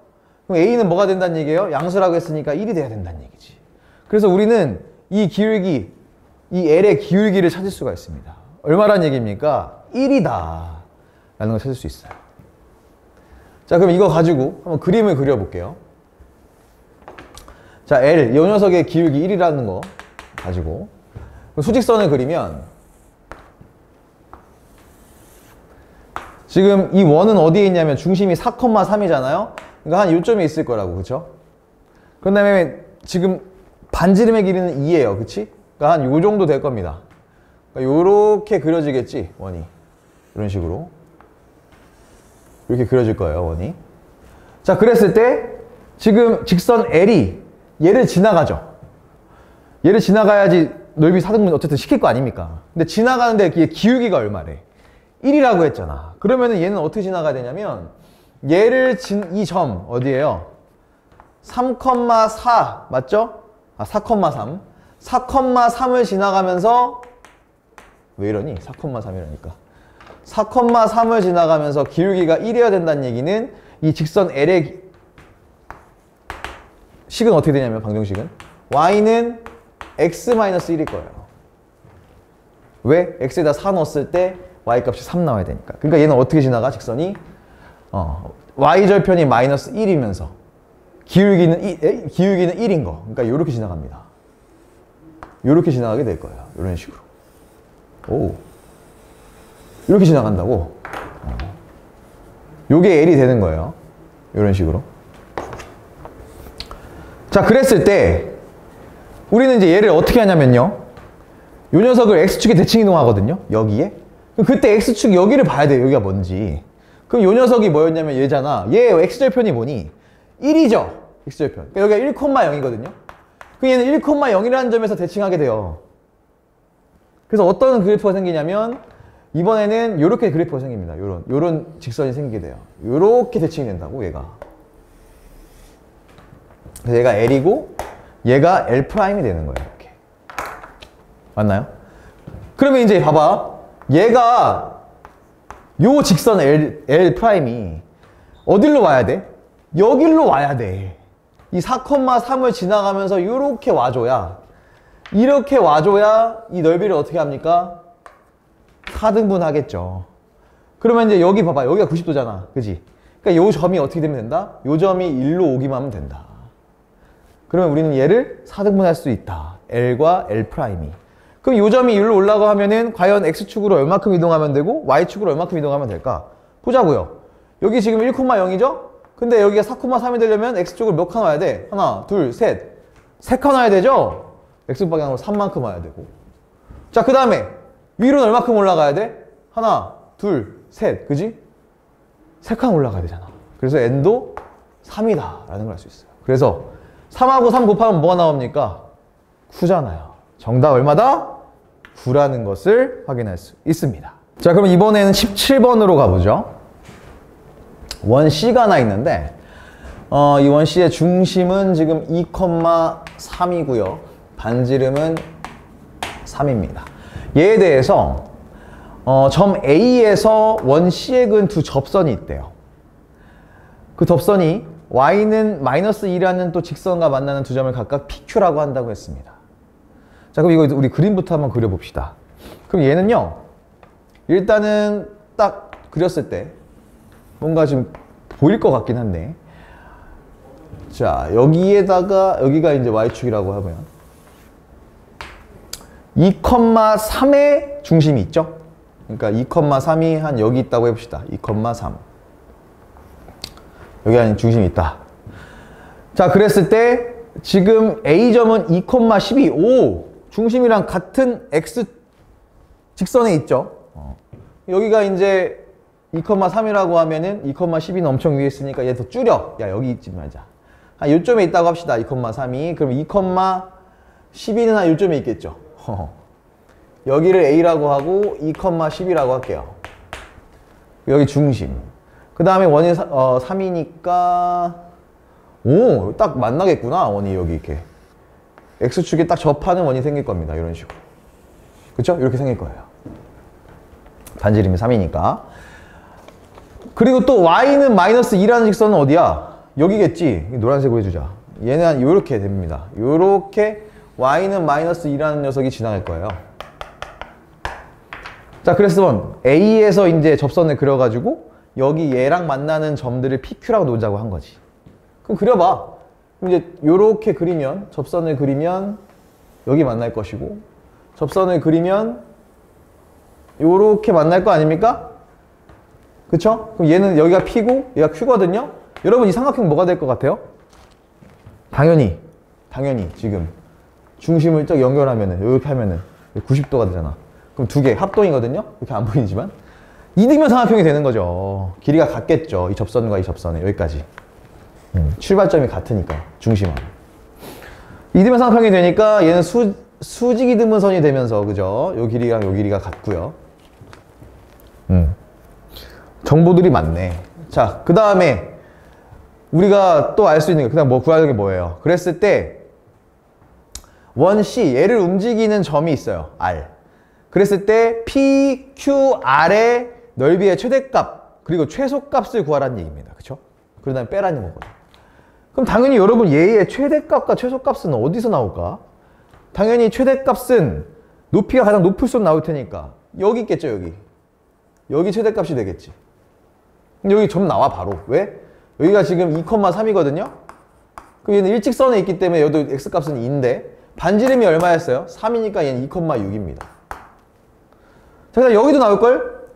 Speaker 1: 그럼 A는 뭐가 된다는 얘기예요? 양수라고 했으니까 1이 돼야 된다는 얘기지. 그래서 우리는 이 기울기, 이 L의 기울기를 찾을 수가 있습니다. 얼마란 얘기입니까? 1이다 라는 걸 찾을 수 있어요. 자, 그럼 이거 가지고 한번 그림을 그려볼게요. 자, L, 이 녀석의 기울기 1이라는 거 가지고 수직선을 그리면 지금 이 원은 어디에 있냐면 중심이 4,3이잖아요. 그러니까 한 요점에 있을 거라고, 그쵸? 그 다음에 지금 반지름의 길이는 2예요, 그치? 그러니까 한 요 정도 될 겁니다. 그러니까 요렇게 그려지겠지, 원이. 이런 식으로. 이렇게 그려질 거예요, 원이. 자, 그랬을 때 지금 직선 L이 얘를 지나가죠. 얘를 지나가야지 넓이 4등분 어쨌든 시킬 거 아닙니까? 근데 지나가는데 얘 기울기가 얼마래? 1이라고 했잖아. 그러면은 얘는 어떻게 지나가야 되냐면 얘를 이 점 어디예요? 3,4 맞죠? 아, 4,3 4,3을 지나가면서 왜 이러니? 4,3이라니까 4,3을 지나가면서 기울기가 1이어야 된다는 얘기는 이 직선 L의 식은 어떻게 되냐면 방정식은 Y는 X-1일 거예요. 왜? X에다 4 넣었을 때 Y값이 3 나와야 되니까. 그러니까 얘는 어떻게 지나가? 직선이 Y절편이 마이너스 1이면서 기울기는 1인 거. 그러니까 이렇게 지나갑니다. 이렇게 지나가게 될 거예요. 이런 식으로. 오, 이렇게 지나간다고. 요게 L이 되는 거예요. 이런 식으로. 자, 그랬을 때 우리는 이제 얘를 어떻게 하냐면요. 요 녀석을 X축에 대칭 이동하거든요. 여기에. 그럼 그때 X축 여기를 봐야 돼요. 여기가 뭔지. 그럼 요 녀석이 뭐였냐면 얘잖아. 얘 X절편이 뭐니? 1이죠. X절편. 그러니까 여기가 1,0이거든요. 그럼 얘는 1,0이라는 점에서 대칭하게 돼요. 그래서 어떤 그래프가 생기냐면 이번에는 요렇게 그래프가 생깁니다. 요런 직선이 생기게 돼요. 요렇게 대칭이 된다고, 얘가. 그래서 얘가 L이고 얘가 L'이 되는 거예요. 이렇게. 맞나요? 그러면 이제 봐봐. 얘가 요 직선 L'이 어디로 와야 돼? 여기로 와야 돼. 이 4,3을 지나가면서 이렇게 와줘야, 이렇게 와줘야 이 넓이를 어떻게 합니까? 4등분 하겠죠. 그러면 이제 여기 봐봐. 여기가 90도잖아. 그지? 그러니까 요 점이 어떻게 되면 된다? 요 점이 1로 오기만 하면 된다. 그러면 우리는 얘를 4등분 할 수 있다. L과 L'이. 그럼 요 점이 1로 올라가 하면은 과연 X축으로 얼마큼 이동하면 되고 Y축으로 얼마큼 이동하면 될까? 보자고요. 여기 지금 1,0이죠? 근데 여기가 4,3이 되려면 X축을 몇 칸 와야 돼? 하나, 둘, 셋. 3칸 와야 되죠? X방향으로 3만큼 와야 되고. 자, 그 다음에 위로는 얼마큼 올라가야 돼? 하나, 둘, 셋. 그지? 3칸 올라가야 되잖아. 그래서 N도 3이다 라는 걸 알 수 있어요. 그래서 3하고 3 곱하면 뭐가 나옵니까? 9잖아요. 정답 얼마다? 9라는 것을 확인할 수 있습니다. 자, 그럼 이번에는 17번으로 가보죠. 원 C가 하나 있는데 이 원 C의 중심은 지금 2,3이고요. 반지름은 3입니다. 얘에 대해서 점 A에서 원 C에 근 두 접선이 있대요. 그 접선이 Y는 마이너스 2라는 또 직선과 만나는 두 점을 각각 PQ라고 한다고 했습니다. 자, 그럼 이거 우리 그림부터 한번 그려봅시다. 그럼 얘는요, 일단은 딱 그렸을 때 뭔가 좀 보일 것 같긴 한데. 자, 여기에다가 여기가 이제 y축이라고 하면 2,3의 중심이 있죠? 그러니까 2,3이 한 여기 있다고 해봅시다. 2,3. 여기 한 중심이 있다. 자, 그랬을 때 지금 A점은 2,12. 오! 중심이랑 같은 X 직선에 있죠? 여기가 이제 2,3이라고 하면은 2,12는 엄청 위에 있으니까 얘 더 줄여. 야, 여기 있지 말자. 한 요점에 있다고 합시다. 2,3이. 그럼 2,12는 한 요점에 있겠죠? 여기를 A라고 하고 2,10이라고 할게요. 여기 중심. 그 다음에 원이 3이니까 오, 딱 만나겠구나. 원이 여기 이렇게 X축에 딱 접하는 원이 생길 겁니다. 이런 식으로. 그쵸? 이렇게 생길 거예요. 반지름이 3이니까. 그리고 또 Y는 마이너스 2라는 직선은 어디야? 여기겠지. 노란색으로 해주자. 얘는 한 요렇게 됩니다. 요렇게 Y는 마이너스 2라는 녀석이 지나갈 거예요. 자, 그래서 A에서 이제 접선을 그려가지고 여기 얘랑 만나는 점들을 PQ라고 놓자고 한 거지. 그럼 그려봐. 그럼 이제 요렇게 그리면, 접선을 그리면 여기 만날 것이고, 접선을 그리면 요렇게 만날 거 아닙니까? 그쵸? 그럼 얘는 여기가 P고 얘가 Q거든요? 여러분 이 삼각형 뭐가 될 것 같아요? 당연히 지금 중심을 딱 연결하면은 이렇게 하면은 90도가 되잖아. 그럼 두 개 합동이거든요? 이렇게 안 보이지만 이등변 삼각형이 되는 거죠. 길이가 같겠죠. 이 접선과 이 접선에 여기까지. 출발점이 같으니까 중심하고. 이등변 삼각형이 되니까 얘는 수직이 등분선이 되면서 그죠? 요 길이랑 요 길이가 같고요. 정보들이 많네. 자, 그 다음에 우리가 또 알 수 있는 게 그다음 뭐 구하는 게 뭐예요? 그랬을 때 원 C 얘를 움직이는 점이 있어요. R. 그랬을 때 P, Q, R의 넓이의 최대값 그리고 최소값을 구하라는 얘기입니다. 그쵸? 그 다음에 빼라는 거거든요. 그럼 당연히 여러분 얘의 최대값과 최소값은 어디서 나올까? 당연히 최대값은 높이가 가장 높을수록 나올 테니까 여기 있겠죠. 여기 최대값이 되겠지. 여기 점 나와 바로. 왜? 여기가 지금 2,3이거든요? 그럼 얘는 일직선에 있기 때문에 여기도 x값은 2인데 반지름이 얼마였어요? 3이니까 얘는 2,6입니다. 자, 그다음 여기도 나올걸?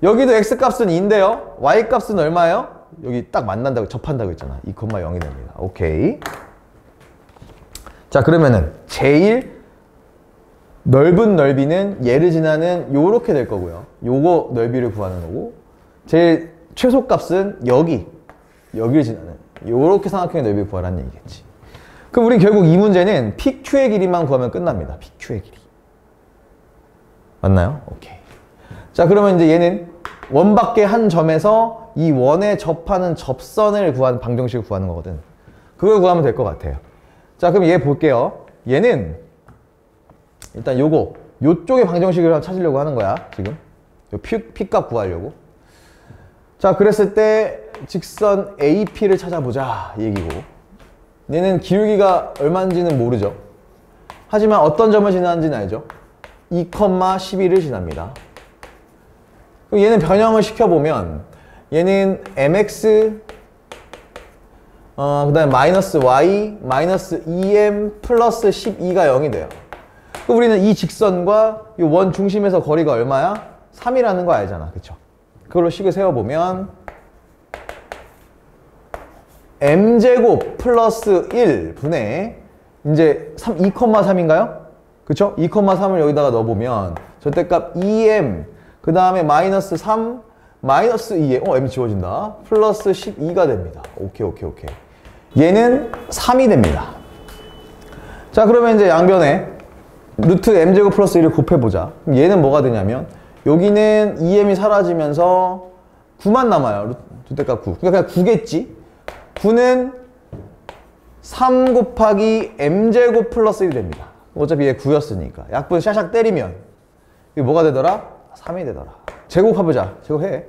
Speaker 1: 여기도 x값은 2인데요? y값은 얼마예요? 여기 딱 만난다고, 접한다고 했잖아. 2,0이 됩니다. 오케이. 자, 그러면은 제일 넓은 넓이는 얘를 지나는 요렇게 될 거고요. 요거 넓이를 구하는 거고 제일 최소값은 여기를 지나는 요렇게 삼각형의 넓이를 구하라는 얘기겠지. 그럼 우린 결국 이 문제는 PQ의 길이만 구하면 끝납니다. PQ의 길이. 맞나요? 오케이. 자, 그러면 이제 얘는 원 밖에 한 점에서 이 원에 접하는 접선을 구하는 방정식을 구하는 거거든. 그걸 구하면 될 것 같아요. 자, 그럼 얘 볼게요. 얘는 일단 요쪽의 방정식을 찾으려고 하는 거야. 지금 요 P값 구하려고. 자, 그랬을 때 직선 AP를 찾아보자 이 얘기고, 얘는 기울기가 얼마인지는 모르죠. 하지만 어떤 점을 지나는지는 알죠. 2,12를 지납니다. 그럼 얘는 변형을 시켜보면 얘는 mx 그 다음에 마이너스 y 마이너스 2m 플러스 12가 0이 돼요. 그럼 우리는 이 직선과 이 원 중심에서 거리가 얼마야? 3이라는 거 알잖아. 그쵸? 그걸로 식을 세워보면 m제곱 플러스 1분의 이제 2,3인가요? 그쵸? 2,3을 여기다가 넣어보면 절대값 2m 그 다음에 마이너스 3 마이너스 2에 m 지워진다. 플러스 12가 됩니다. 오케이. 얘는 3이 됩니다. 자, 그러면 이제 양변에 루트 m제곱 플러스 1을 곱해보자. 그럼 얘는 뭐가 되냐면 여기는 2m이 사라지면서 9만 남아요. 절대값 9. 그러니까 그냥 9겠지. 9는 3 곱하기 m제곱 플러스 1이 됩니다. 어차피 얘 9였으니까. 약분 샥샥 때리면 이게 뭐가 되더라? 3이 되더라. 제곱해보자. 제곱해.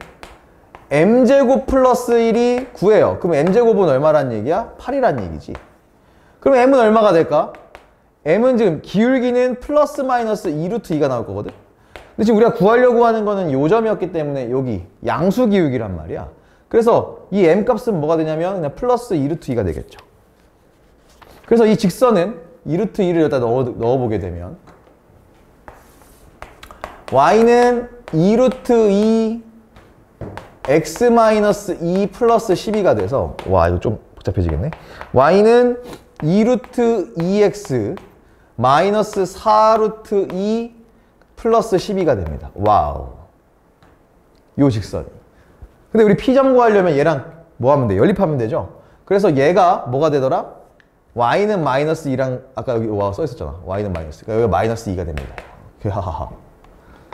Speaker 1: m제곱 플러스 1이 9예요. 그럼 m제곱은 얼마란 얘기야? 8이란 얘기지. 그럼 m은 얼마가 될까? m은 지금 기울기는 플러스 마이너스 2루트 2가 나올 거거든. 근데 지금 우리가 구하려고 하는 거는 요 점이었기 때문에 여기 양수 기울기란 말이야. 그래서 이 m 값은 뭐가 되냐면 그냥 플러스 2루트 2가 되겠죠. 그래서 이 직선은 2루트 2를 여기다 넣어보게 되면 y는 2루트 2 x-2 플러스 12가 돼서 와 이거 좀 복잡해지겠네. y는 2루트 2x 마이너스 4루트 2 플러스 12가 됩니다. 와우. 요 직선이. 근데 우리 P점 구하려면 얘랑 뭐 하면 돼? 연립하면 되죠? 그래서 얘가 뭐가 되더라? y는 마이너스 2랑 아까 여기 와 써있었잖아. y는 마이너스. 그러니까 여기가 마이너스 2가 됩니다. 하하하.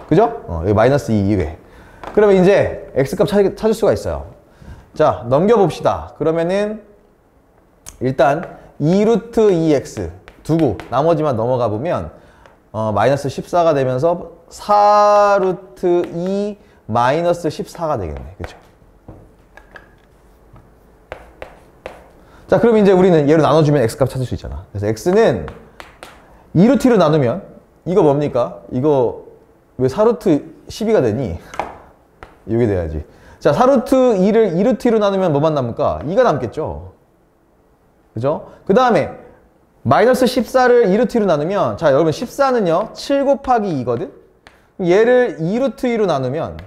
Speaker 1: 그죠? 여기 마이너스 2 이외. 그러면 이제 x값 찾을 수가 있어요. 자, 넘겨봅시다. 그러면은 일단 2루트 2x 두고 나머지만 넘어가 보면 마이너스 14가 되면서 4루트 2 마이너스 14가 되겠네. 그쵸? 자, 그럼 이제 우리는 얘로 나눠주면 x값 찾을 수 있잖아. 그래서 x는 2루트 2로 나누면 이거 뭡니까? 이거 왜 4루트 12가 되니? 이게 돼야지. 자, 4루트 2를 2루트 2로 나누면 뭐만 남을까? 2가 남겠죠? 그죠? 그 다음에 마이너스 14를 2루트 2로 나누면 자, 여러분 14는요 7 곱하기 2거든? 얘를 2루트 2로 나누면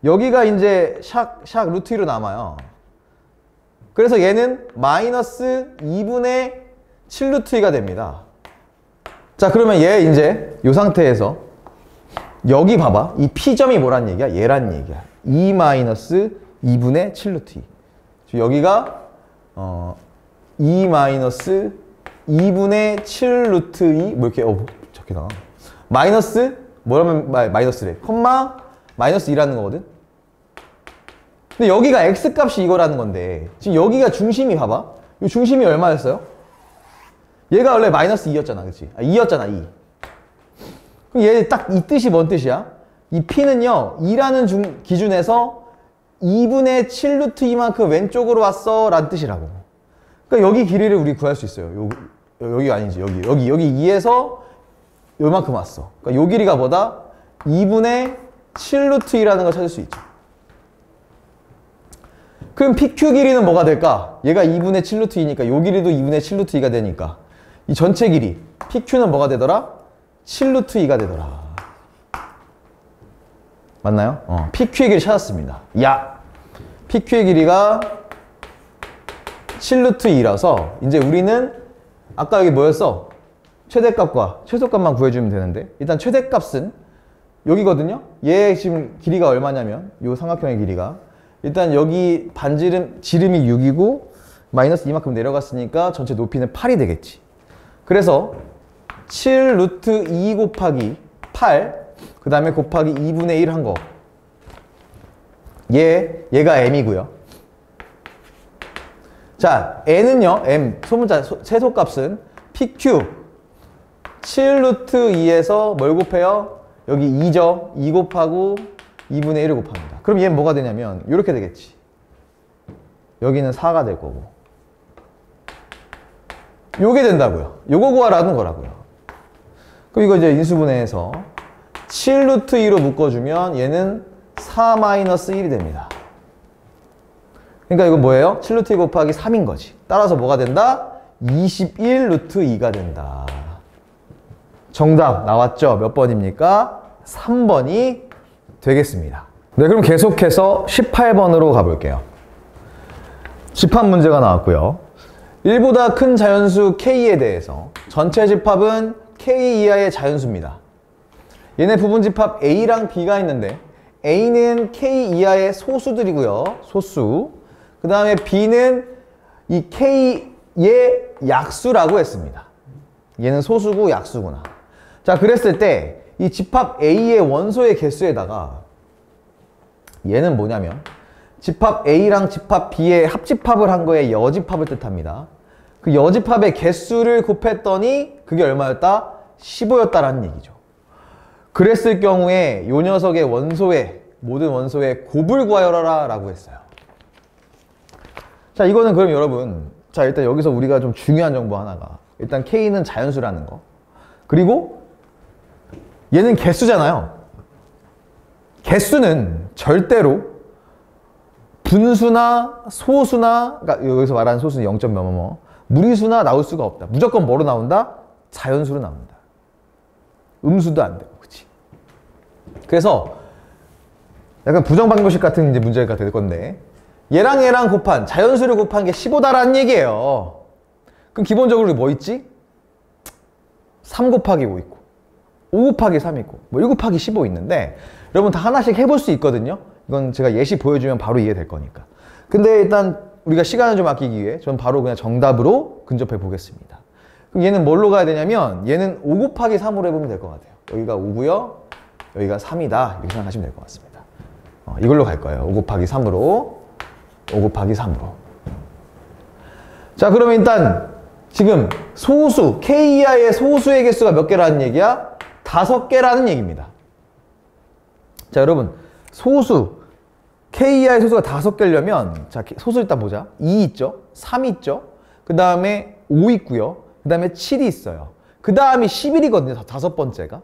Speaker 1: 여기가 이제 샥 루트 2로 남아요. 그래서 얘는 마이너스 2분의 7 루트 2가 됩니다. 자, 그러면 얘 이제 이 상태에서 여기 봐봐. 이 P점이 뭐란 얘기야? 얘란 얘기야. 2 마이너스 2분의 7 루트 2. 여기가 2 마이너스 2분의 7 루트 2 뭐 이렇게 적게 나와. 마이너스 뭐라면 마이너스래. 콤마 마이너스 2라는 거거든. 근데 여기가 x값이 이거라는 건데 지금 여기가 중심이 봐봐. 이 중심이 얼마였어요? 얘가 원래 마이너스 2였잖아. 그치? 2였잖아 2. 그럼 얘 딱 이 뜻이 뭔 뜻이야? 이 P는요 2라는 기준에서 2분의 7 루트 2만큼 왼쪽으로 왔어 라는 뜻이라고. 그러니까 여기 길이를 우리 구할 수 있어요. 여기 아니지. 여기 2에서 요만큼 왔어. 그러니까 요 길이가 뭐다? 2분의 7 루트 2라는 걸 찾을 수 있죠. 그럼 PQ 길이는 뭐가 될까? 얘가 2분의 7 루트 2니까 요 길이도 2분의 7 루트 2가 되니까 이 전체 길이 PQ는 뭐가 되더라? 7 루트 2가 되더라. 맞나요? PQ의 길이 찾았습니다. 야! PQ의 길이가 7 루트 2라서 이제 우리는 아까 여기 뭐였어? 최대값과 최소값만 구해주면 되는데 일단 최대값은 여기거든요? 얘 지금 길이가 얼마냐면 요 삼각형의 길이가 일단 여기 지름이 6이고 마이너스 이만큼 내려갔으니까 전체 높이는 8이 되겠지. 그래서 7 루트 2 곱하기 8 그 다음에 곱하기 2분의 1 한 거. 얘가 m이고요. 자, n은요, m, 소문자, 최소값은 pq 7 루트 2에서 뭘 곱해요? 여기 2죠. 2 곱하고 2분의 1을 곱합니다. 그럼 얘는 뭐가 되냐면 이렇게 되겠지. 여기는 4가 될 거고 요게 된다고요. 요거 구하라는 거라고요. 그럼 이거 이제 인수분해해서 7 루트 2로 묶어주면 얘는 4 마이너스 1이 됩니다. 그러니까 이거 뭐예요? 7 루트 2 곱하기 3인 거지. 따라서 뭐가 된다? 21 루트 2가 된다. 정답 나왔죠? 몇 번입니까? 3번이 되겠습니다. 네, 그럼 계속해서 18번으로 가볼게요. 집합 문제가 나왔고요. 1보다 큰 자연수 K에 대해서 전체 집합은 K 이하의 자연수입니다. 얘네 부분 집합 A랑 B가 있는데 A는 K 이하의 소수들이고요. 소수. 그 다음에 B는 이 K의 약수라고 했습니다. 얘는 소수고 약수구나. 자, 그랬을 때 이 집합 A의 원소의 개수에다가 얘는 뭐냐면 집합 A랑 집합 B의 합집합을 한 거에 여집합을 뜻합니다. 그 여집합의 개수를 곱했더니 그게 얼마였다? 15였다라는 얘기죠. 그랬을 경우에 이 녀석의 원소의 모든 원소의 곱을 구하여라 라고 했어요. 자, 이거는 그럼 여러분, 자, 일단 여기서 우리가 좀 중요한 정보 하나가 일단 K는 자연수라는 거, 그리고 얘는 개수잖아요. 개수는 절대로 분수나 소수나, 그러니까 여기서 말하는 소수는 0점 뭐뭐뭐, 무리수나 나올 수가 없다. 무조건 뭐로 나온다? 자연수로 나온다. 음수도 안 되고, 그치? 그래서 약간 부정방정식 같은 이제 문제가 될 건데, 얘랑 얘랑 곱한, 자연수를 곱한 게 15다라는 얘기예요. 그럼 기본적으로 뭐 있지? 3 곱하기 5 있고, 5 곱하기 3 있고, 뭐 1 곱하기 15 있는데, 여러분 다 하나씩 해볼 수 있거든요. 이건 제가 예시 보여주면 바로 이해될 거니까. 근데 일단 우리가 시간을 좀 아끼기 위해 저는 바로 그냥 정답으로 근접해 보겠습니다. 그럼 얘는 뭘로 가야 되냐면, 얘는 5 곱하기 3으로 해보면 될 것 같아요. 여기가 5고요, 여기가 3이다. 이렇게 생각하시면 될 것 같습니다. 이걸로 갈 거예요. 5 곱하기 3으로. 5 곱하기 3으로. 자, 그러면 일단 지금 소수, K 이하의 소수의 개수가 몇 개라는 얘기야? 5개라는 얘기입니다. 자, 여러분, 소수, K 이하의 소수가 5개려면, 자, 소수 일단 보자. 2 있죠? 3 있죠? 그 다음에 5 있고요. 그 다음에 7이 있어요. 그 다음이 11이거든요. 5번째가.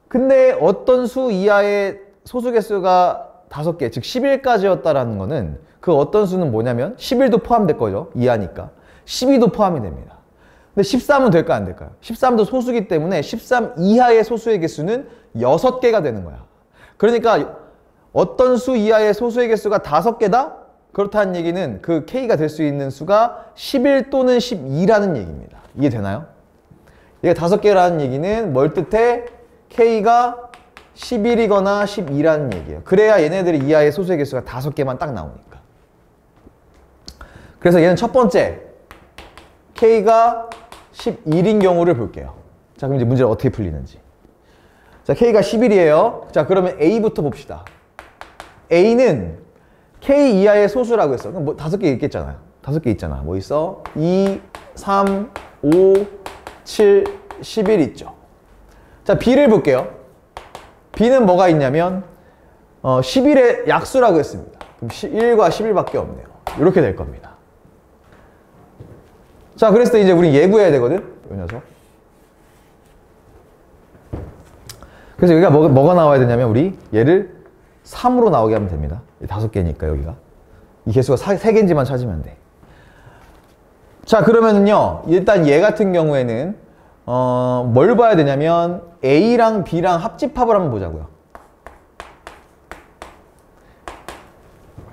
Speaker 1: 근데 어떤 수 이하의 소수 개수가 5개, 즉 11까지였다라는 거는 그 어떤 수는 뭐냐면 11도 포함될 거죠. 이하니까. 12도 포함이 됩니다. 근데 13은 될까 안 될까요? 13도 소수기 때문에 13 이하의 소수의 개수는 6개가 되는 거야. 그러니까 어떤 수 이하의 소수의 개수가 5개다? 그렇다는 얘기는 그 K가 될 수 있는 수가 11 또는 12라는 얘기입니다. 이해되나요? 얘가 5개라는 얘기는 뭘 뜻해? K가 11이거나 12라는 얘기예요. 그래야 얘네들이 이하의 소수의 개수가 5개만 딱 나오니까. 그래서 얘는 첫 번째 K가 11인 경우를 볼게요. 자, 그럼 이제 문제를 어떻게 풀리는지. 자, K가 11이에요. 자, 그러면 A부터 봅시다. A는 K 이하의 소수라고 했어. 그럼 뭐 5개 있겠잖아요. 5개 있잖아. 뭐 있어? 2, 3, 5, 7, 11 있죠. 자, B를 볼게요. B는 뭐가 있냐면 11의 약수라고 했습니다. 그럼 1과 11밖에 없네요. 이렇게 될 겁니다. 자, 그랬을 때 이제 우리 예구해야 되거든. 이 녀석. 그래서 여기가 뭐가 나와야 되냐면 우리 얘를 3으로 나오게 하면 됩니다. 5개니까 여기가. 이 개수가 3개인지만 찾으면 돼. 자, 그러면은요. 일단 얘 같은 경우에는 뭘 봐야 되냐면 A랑 B랑 합집합을 한번 보자고요.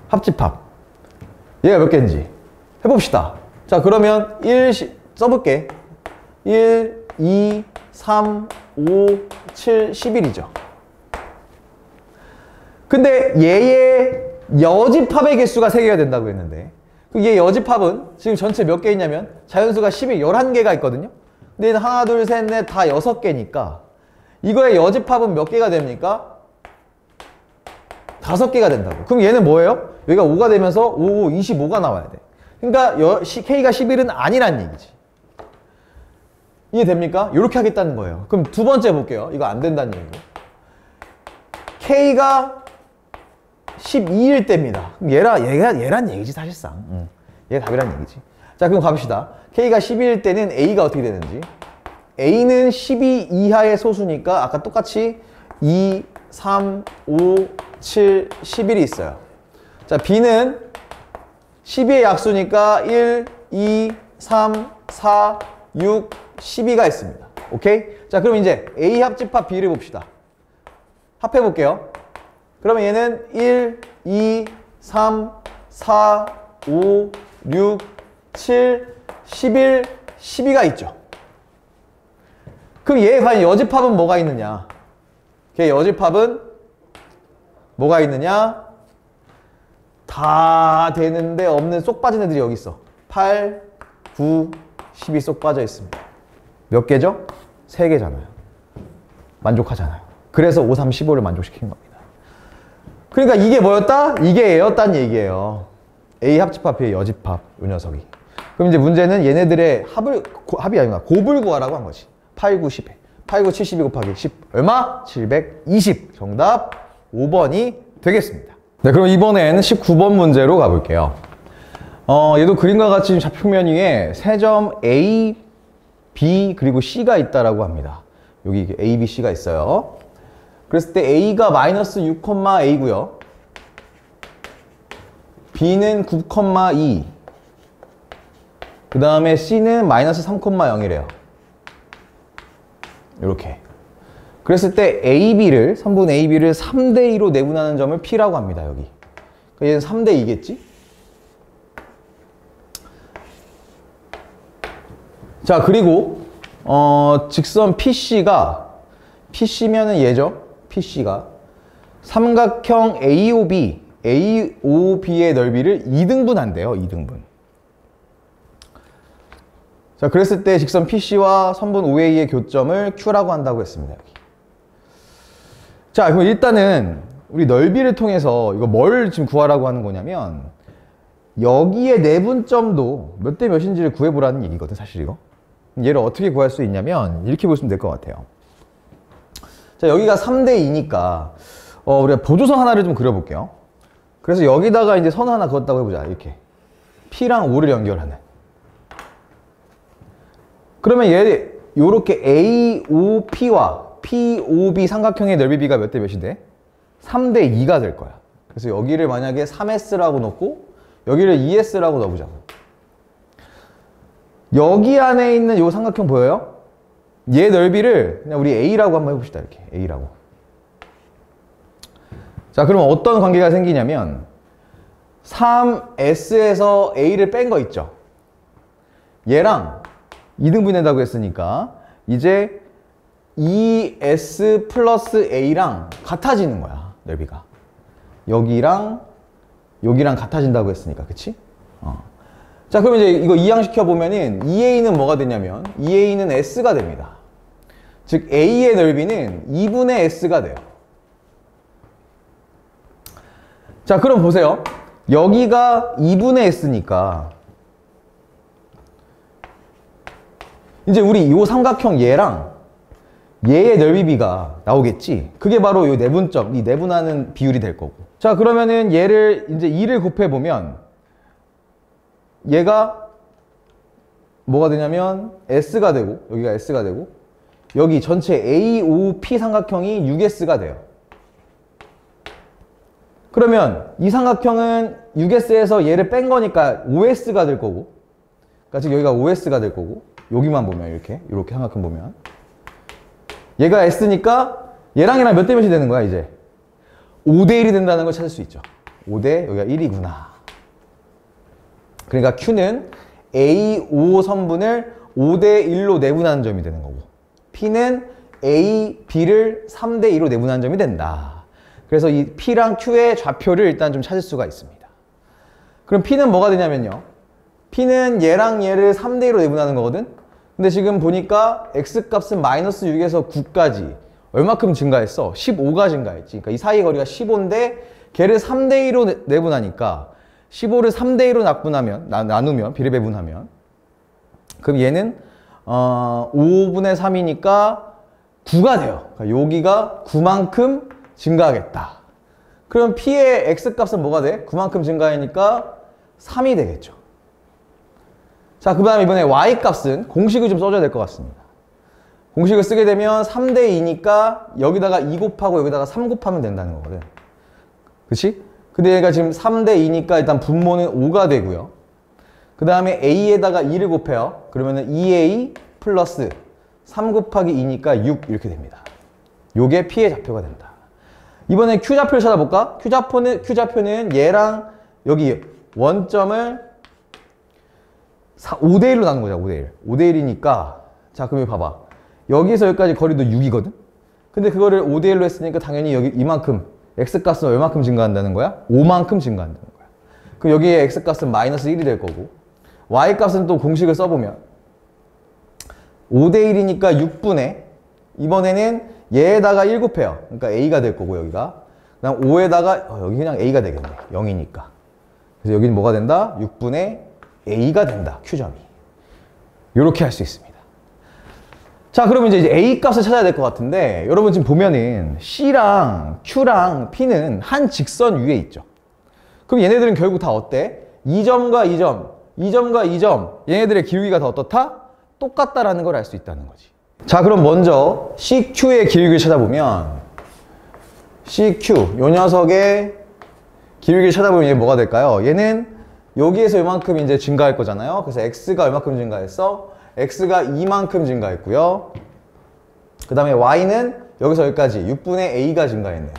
Speaker 1: 합집합. 얘가 몇 개인지 해봅시다. 자, 그러면 1 써볼게. 1, 2, 3, 5, 7, 11이죠. 근데 얘의 여집합의 개수가 3개가 된다고 했는데, 얘 여집합은 지금 전체 몇 개 있냐면 자연수가 11개가 있거든요. 근데 얘는 하나, 둘, 셋, 넷 다 6개니까 이거의 여집합은 몇 개가 됩니까? 5개가 된다고. 그럼 얘는 뭐예요? 여기가 5가 되면서 5, 25가 나와야 돼. 그러니까 K가 11은 아니란 얘기지. 이해됩니까? 이렇게 하겠다는 거예요. 그럼 두 번째 볼게요. 이거 안 된다는 얘기고. K가 12일 때입니다. 그럼 얘란 얘기지 사실상. 얘가 답이란 얘기지. 자, 그럼 가봅시다. K가 12일 때는 A가 어떻게 되는지. A는 12 이하의 소수니까 아까 똑같이 2, 3, 5, 7, 11이 있어요. 자, B는 12의 약수니까 1, 2, 3, 4, 6, 12가 있습니다. 오케이? 자, 그럼 이제 A 합집합 B를 봅시다. 합해 볼게요. 그러면 얘는 1, 2, 3, 4, 5, 6, 7, 11, 12가 있죠. 그럼 얘 과연 여집합은 뭐가 있느냐? 걔 여집합은 뭐가 있느냐? 다 되는데 없는 쏙 빠진 애들이 여기 있어. 8, 9, 10이 쏙 빠져 있습니다. 몇 개죠? 3개잖아요. 만족하잖아요. 그래서 5, 3, 15를 만족시킨 겁니다. 그러니까 이게 뭐였다? 이게 얘였다는 얘기예요. A 합집합, B의 여집합, 이 녀석이. 그럼 이제 문제는 얘네들의 합이 아니구나. 곱을 구하라고 한 거지. 8, 9, 10에. 8, 9, 72 곱하기 10. 얼마? 720. 정답 5번이 되겠습니다. 네, 그럼 이번엔 19번 문제로 가볼게요. 얘도 그림과 같이 좌표면 위에 세 점 A, B, 그리고 C가 있다라고 합니다. 여기 A, B, C가 있어요. 그랬을 때 A가 마이너스 6, A고요. B는 9,2. 그 다음에 C는 마이너스 3,0이래요. 이렇게. 그랬을 때 AB를, 선분 AB를 3대2로 내분하는 점을 P라고 합니다, 여기. 그러니까 얘는 3대2겠지? 자, 그리고, 직선 PC면은 얘죠? PC가. 삼각형 AOB의 넓이를 2등분한대요, 2등분. 자, 그랬을 때 직선 PC와 선분 OA의 교점을 Q라고 한다고 했습니다, 여기. 자, 그럼 일단은 우리 넓이를 통해서 이거 뭘 지금 구하라고 하는 거냐면 여기에 내분점도 몇 대 몇인지를 구해보라는 얘기거든, 사실 이거. 얘를 어떻게 구할 수 있냐면 이렇게 보시면 될 것 같아요. 자, 여기가 3대2니까 우리가 보조선 하나를 좀 그려볼게요. 그래서 여기다가 이제 선 하나 그었다고 해보자, 이렇게. P랑 O를 연결하는. 그러면 얘 요렇게 AOP와 POB 삼각형의 넓이 B가 몇 대 몇이 돼? 3대2가 될 거야. 그래서 여기를 만약에 3S라고 넣고 여기를 2S라고 넣어보자고. 여기 안에 있는 요 삼각형 보여요? 얘 넓이를 그냥 우리 A라고 한번 해봅시다. 이렇게 A라고. 자, 그럼 어떤 관계가 생기냐면 3S에서 A를 뺀 거 있죠? 얘랑 2등분 된다고 했으니까 이제 2S 플러스 A랑 같아지는 거야, 넓이가. 여기랑 여기랑 같아진다고 했으니까, 그치? 자, 그럼 이제 이거 이항시켜 보면은 2A는 뭐가 되냐면 2A는 S가 됩니다. 즉 A의 넓이는 2분의 S가 돼요. 자, 그럼 보세요. 여기가 2분의 S니까 이제 우리 이 삼각형 얘랑 얘의 넓이 B가 나오겠지? 그게 바로 이 내분점, 이 내분하는 비율이 될 거고. 자, 그러면은 얘를 이제 2를 곱해보면 얘가 뭐가 되냐면 S가 되고, 여기가 S가 되고, 여기 전체 AOP 삼각형이 6S가 돼요. 그러면 이 삼각형은 6S에서 얘를 뺀 거니까 5S가 될 거고, 그러니까 즉 여기가 5S가 될 거고, 여기만 보면 이렇게 삼각형 보면 얘가 S니까 얘랑 얘랑 몇 대 몇이 되는 거야, 이제 5대1이 된다는 걸 찾을 수 있죠. 5대 여기가 1이구나. 그러니까 Q는 AO 선분을 5대1로 내분하는 점이 되는 거고, P는 A, B를 3대2로 내분하는 점이 된다. 그래서 이 P랑 Q의 좌표를 일단 좀 찾을 수가 있습니다. 그럼 P는 뭐가 되냐면요, P는 얘랑 얘를 3대2로 내분하는 거거든. 근데 지금 보니까 X값은 마이너스 6에서 9까지 얼마큼 증가했어? 15가 증가했지. 그러니까 이 사이 거리가 15인데 걔를 3대2로 내분하니까 15를 3대2로 나누면 비례배분하면 그럼 얘는 5분의 3이니까 9가 돼요. 그러니까 여기가 9만큼 증가하겠다. 그럼 P의 X값은 뭐가 돼? 9만큼 증가하니까 3이 되겠죠. 자, 그 다음에 이번에 Y값은 공식을 좀 써줘야 될 것 같습니다. 공식을 쓰게 되면 3대2니까 여기다가 2 곱하고 여기다가 3 곱하면 된다는 거거든. 그치? 근데 얘가 지금 3대2니까 일단 분모는 5가 되고요. 그 다음에 A에다가 2를 곱해요. 그러면은 2A 플러스 3 곱하기 2니까 6 이렇게 됩니다. 요게 P의 좌표가 된다. 이번에 Q좌표를 찾아볼까? Q좌표는 얘랑 여기 원점을 5대1로 나눈 거죠. 5대1. 5대1이니까 자, 그럼 여기 봐봐. 여기서 여기까지 거리도 6이거든? 근데 그거를 5대1로 했으니까 당연히 여기 이만큼 X값은 얼마큼 증가한다는 거야? 5만큼 증가한다는 거야. 그럼 여기에 X값은 마이너스 1이 될 거고, Y값은 또 공식을 써보면 5대1이니까 6분의 이번에는 얘에다가 1 곱해요. 그러니까 A가 될 거고 여기가. 그다음 5에다가 여기 그냥 A가 되겠네. 0이니까. 그래서 여기는 뭐가 된다? 6분의 A가 된다. Q점이. 이렇게 할 수 있습니다. 자, 그러면 이제 A 값을 찾아야 될 것 같은데, 여러분 지금 보면은 C랑 Q랑 P는 한 직선 위에 있죠. 그럼 얘네들은 결국 다 어때? 2점과 2점, 2점과 2점, 얘네들의 기울기가 다 어떻다? 똑같다라는 걸 알 수 있다는 거지. 자, 그럼 먼저 CQ의 기울기를 찾아보면 CQ, 요 녀석의 기울기를 찾아보면 얘 뭐가 될까요? 얘는 여기에서 이만큼 이제 증가할 거잖아요. 그래서 x가 이만큼 증가했어. x가 이만큼 증가했고요. 그 다음에 y는 여기서 여기까지 6분의 a가 증가했네요.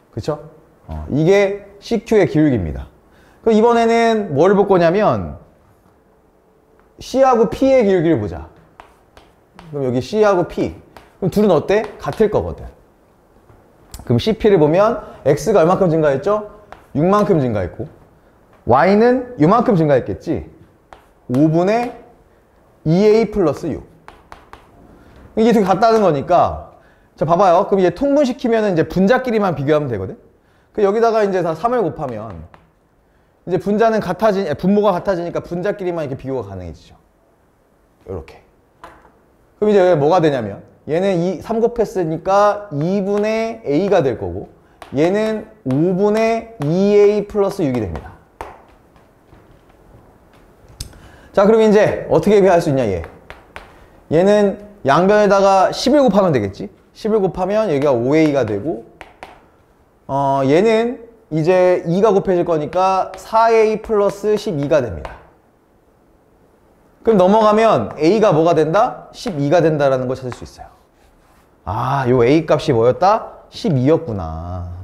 Speaker 1: 그쵸? 이게 CQ의 기울기입니다. 그럼 이번에는 뭘 볼 거냐면 C하고 P의 기울기를 보자. 그럼 여기 C하고 P. 그럼 둘은 어때? 같을 거거든. 그럼 CP를 보면 X가 얼마큼 증가했죠? 6만큼 증가했고 Y는 이만큼 증가했겠지? 5분의 2A 플러스 6. 이게 되게 같다는 거니까 자 봐봐요. 그럼 이제 통분시키면 이제 분자끼리만 비교하면 되거든? 그 여기다가 이제 다 3을 곱하면 이제 분자는 분모가 같아지니까 분자끼리만 이렇게 비교가 가능해지죠. 이렇게. 그럼 이제 뭐가 되냐면 얘는 3 곱했으니까 2분의 a가 될 거고 얘는 5분의 2a 플러스 6이 됩니다. 자 그럼 이제 어떻게 할 수 있냐 얘는 양변에다가 10을 곱하면 되겠지? 10을 곱하면 여기가 5a가 되고 얘는 이제 2가 곱해질 거니까 4a 플러스 12가 됩니다. 그럼 넘어가면 a가 뭐가 된다? 12가 된다라는 걸 찾을 수 있어요. 아, 요 a 값이 뭐였다? 12였구나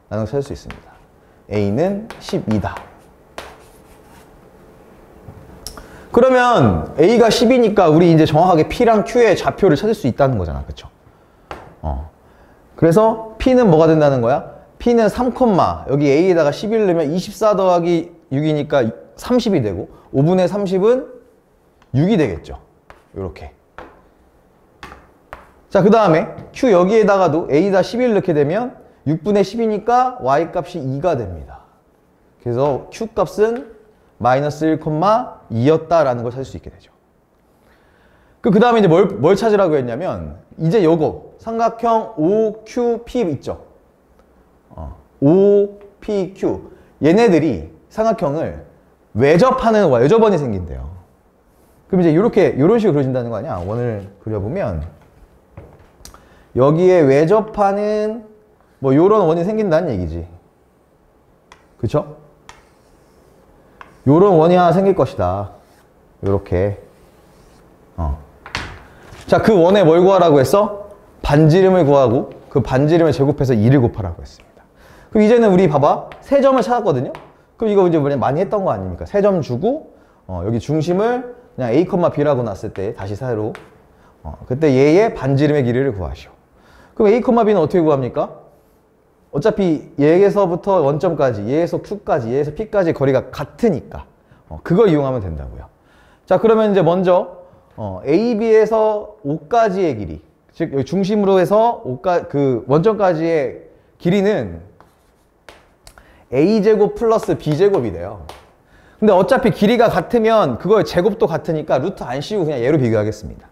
Speaker 1: 라는 걸 찾을 수 있습니다. a는 12다. 그러면 a가 10이니까 우리 이제 정확하게 p랑 q의 좌표를 찾을 수 있다는 거잖아. 그쵸? 그래서 p는 뭐가 된다는 거야? p는 3, 여기 a에다가 11 넣으면 24 더하기 6이니까 30이 되고 5분의 30은 6이 되겠죠. 요렇게. 자, 그 다음에 q 여기에다가도 a에다 11 넣게 되면 6분의 10이니까 y 값이 2가 됩니다. 그래서 q 값은 마이너스 1,2였다라는 걸 찾을 수 있게 되죠. 그 다음에 이제 뭘 찾으라고 했냐면 이제 요거 삼각형 OQP 있죠. OPQ 얘네들이 삼각형을 외접하는 외접원이 생긴대요. 그럼 이제 이런 식으로 그려진다는 거 아니야? 원을 그려보면 여기에 외접하는 뭐 요런 원이 생긴다는 얘기지. 그쵸? 요런 원이 하나 생길 것이다. 요렇게. 자, 그 원에 뭘 구하라고 했어? 반지름을 구하고 그 반지름을 제곱해서 2를 곱하라고 했습니다. 그럼 이제는 우리 봐봐. 세 점을 찾았거든요? 그럼 이거 이제 많이 했던 거 아닙니까? 세 점 주고 여기 중심을 그냥 A, B라고 놨을 때 다시 새로 그때 얘의 반지름의 길이를 구하시오. 그럼 A, B는 어떻게 구합니까? 어차피 얘에서부터 원점까지, 얘에서 Q까지, 얘에서 P까지 거리가 같으니까 그걸 이용하면 된다고요. 자, 그러면 이제 먼저 A, B에서 O까지의 길이, 즉 여기 중심으로 해서 그 원점까지의 길이는 A제곱 플러스 B제곱이 돼요. 근데 어차피 길이가 같으면 그거의 제곱도 같으니까 루트 안 씌우고 그냥 얘로 비교하겠습니다.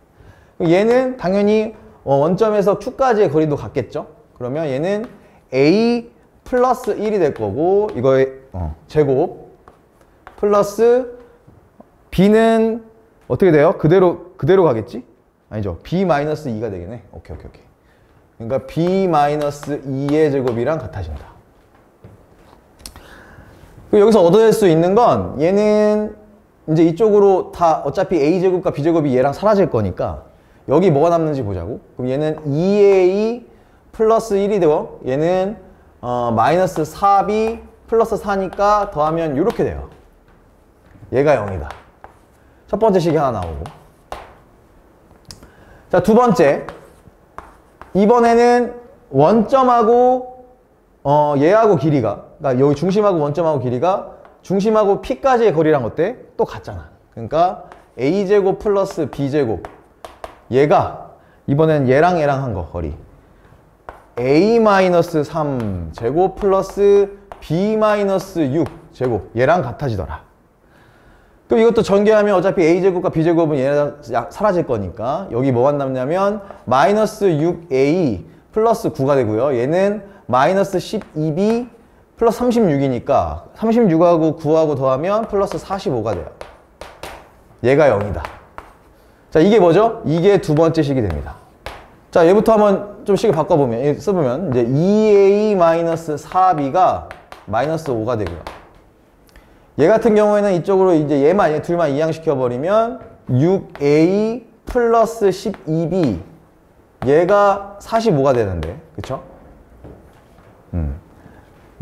Speaker 1: 얘는 당연히 원점에서 Q까지의 거리도 같겠죠? 그러면 얘는 A 플러스 1이 될 거고 이거의 제곱 플러스 B는 어떻게 돼요? 그대로 가겠지? 아니죠. B 마이너스 2가 되겠네. 오케이. 그러니까 B 마이너스 2의 제곱이랑 같아진다. 여기서 얻어낼 수 있는 건 얘는 이제 이쪽으로 다 어차피 A제곱과 B제곱이 얘랑 사라질 거니까 여기 뭐가 남는지 보자고. 그럼 얘는 2A 플러스 1이 되고 얘는 마이너스 4B 플러스 4니까 더하면 이렇게 돼요. 얘가 0이다. 첫 번째 식이 하나 나오고. 자, 두 번째. 이번에는 원점하고 얘하고 길이가, 그러니까 여기 중심하고 원점하고 길이가 중심하고 P까지의 거리랑 어때? 또 같잖아. 그러니까 A제곱 플러스 B제곱 얘가 이번엔 얘랑 한 거 거리 A-3 제곱 플러스 B-6 제곱 얘랑 같아지더라. 그럼 이것도 전개하면 어차피 A제곱과 B제곱은 얘랑 사라질 거니까 여기 뭐가 남냐면 마이너스 6A 플러스 9가 되고요. 얘는 마이너스 12B 플러스 36이니까 36하고 9하고 더하면 플러스 45가 돼요. 얘가 0이다. 자, 이게 뭐죠? 이게 두 번째 식이 됩니다. 자, 얘부터 한번 좀 식을 바꿔보면, 써보면 이제 2A-4B가 마이너스 5가 되고요. 얘 같은 경우에는 이쪽으로 이제 얘 둘만 이항시켜버리면 6a 플러스 12b 얘가 45가 되는데, 그쵸?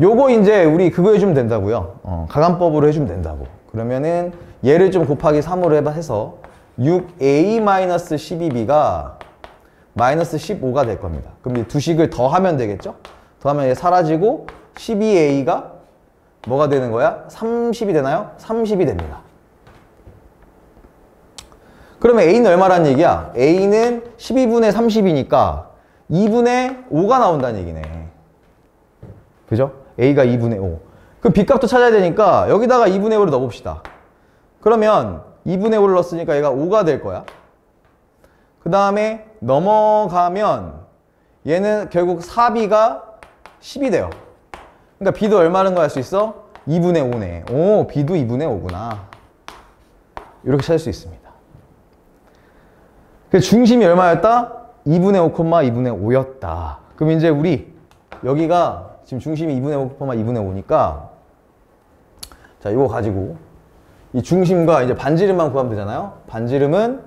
Speaker 1: 요거 이제 우리 그거 해주면 된다고요. 가간법으로 해주면 된다고. 그러면은 얘를 좀 곱하기 3으로 해서 6a-12b가 마이너스 15가 될 겁니다. 그럼 이 두 식을 더하면 되겠죠? 더하면 얘 사라지고 12a가 뭐가 되는 거야? 30이 되나요? 30이 됩니다. 그러면 a는 얼마란 얘기야? a는 12분의 30이니까 2분의 5가 나온다는 얘기네. 그죠? a가 2분의 5. 그럼 b값도 찾아야 되니까 여기다가 2분의 5를 넣어봅시다. 그러면 2분의 5를 넣었으니까 얘가 5가 될 거야. 그 다음에 넘어가면 얘는 결국 4b가 10이 돼요. 그러니까 b도 얼마는 거 알 수 있어? 2분의 5네. 오, b도 2분의 5구나. 이렇게 찾을 수 있습니다. 그래서 중심이 얼마였다? 2분의 5, 2분의 5였다. 그럼 이제 우리 여기가 지금 중심이 2분의 5, 2분의 5니까 자, 이거 가지고 이 중심과 이제 반지름만 구하면 되잖아요. 반지름은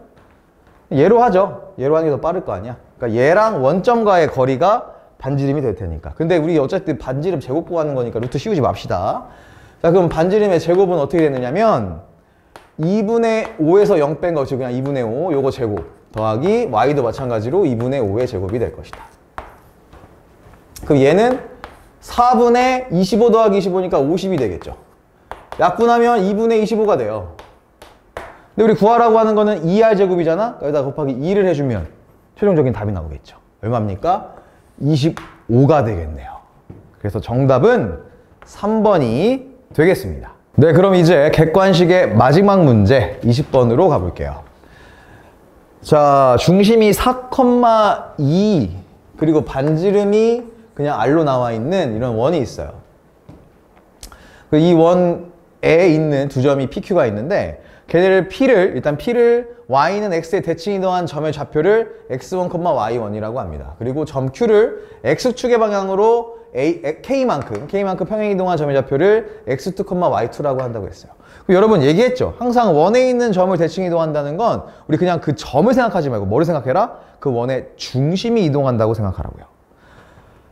Speaker 1: 얘로 하죠. 얘로 하는 게 더 빠를 거 아니야. 그러니까 얘랑 원점과의 거리가 반지름이 될 테니까. 근데 우리 어쨌든 반지름 제곱 구하는 거니까 루트 씌우지 맙시다. 자, 그럼 반지름의 제곱은 어떻게 되느냐면 2분의 5에서 0 뺀 거, 즉 그냥 2분의 5 요거 제곱 더하기 y도 마찬가지로 2분의 5의 제곱이 될 것이다. 그럼 얘는 4분의 25 더하기 25니까 50이 되겠죠. 약분하면 2분의 25가 돼요. 근데 우리 구하라고 하는 거는 2r 제곱이잖아? 여기다 곱하기 2를 해주면 최종적인 답이 나오겠죠. 얼마입니까? 25가 되겠네요. 그래서 정답은 3번이 되겠습니다. 네, 그럼 이제 객관식의 마지막 문제 20번으로 가볼게요. 자, 중심이 4,2 그리고 반지름이 그냥 R로 나와 있는 이런 원이 있어요. 이 원에 있는 두 점이 PQ가 있는데 걔네를 일단 P를 Y는 X에 대칭 이동한 점의 좌표를 X1, Y1이라고 합니다. 그리고 점 Q를 X축의 방향으로 K만큼 평행 이동한 점의 좌표를 X2, Y2라고 한다고 했어요. 여러분 얘기했죠. 항상 원에 있는 점을 대칭 이동한다는 건 우리 그냥 그 점을 생각하지 말고 뭐를 생각해라? 그 원의 중심이 이동한다고 생각하라고요.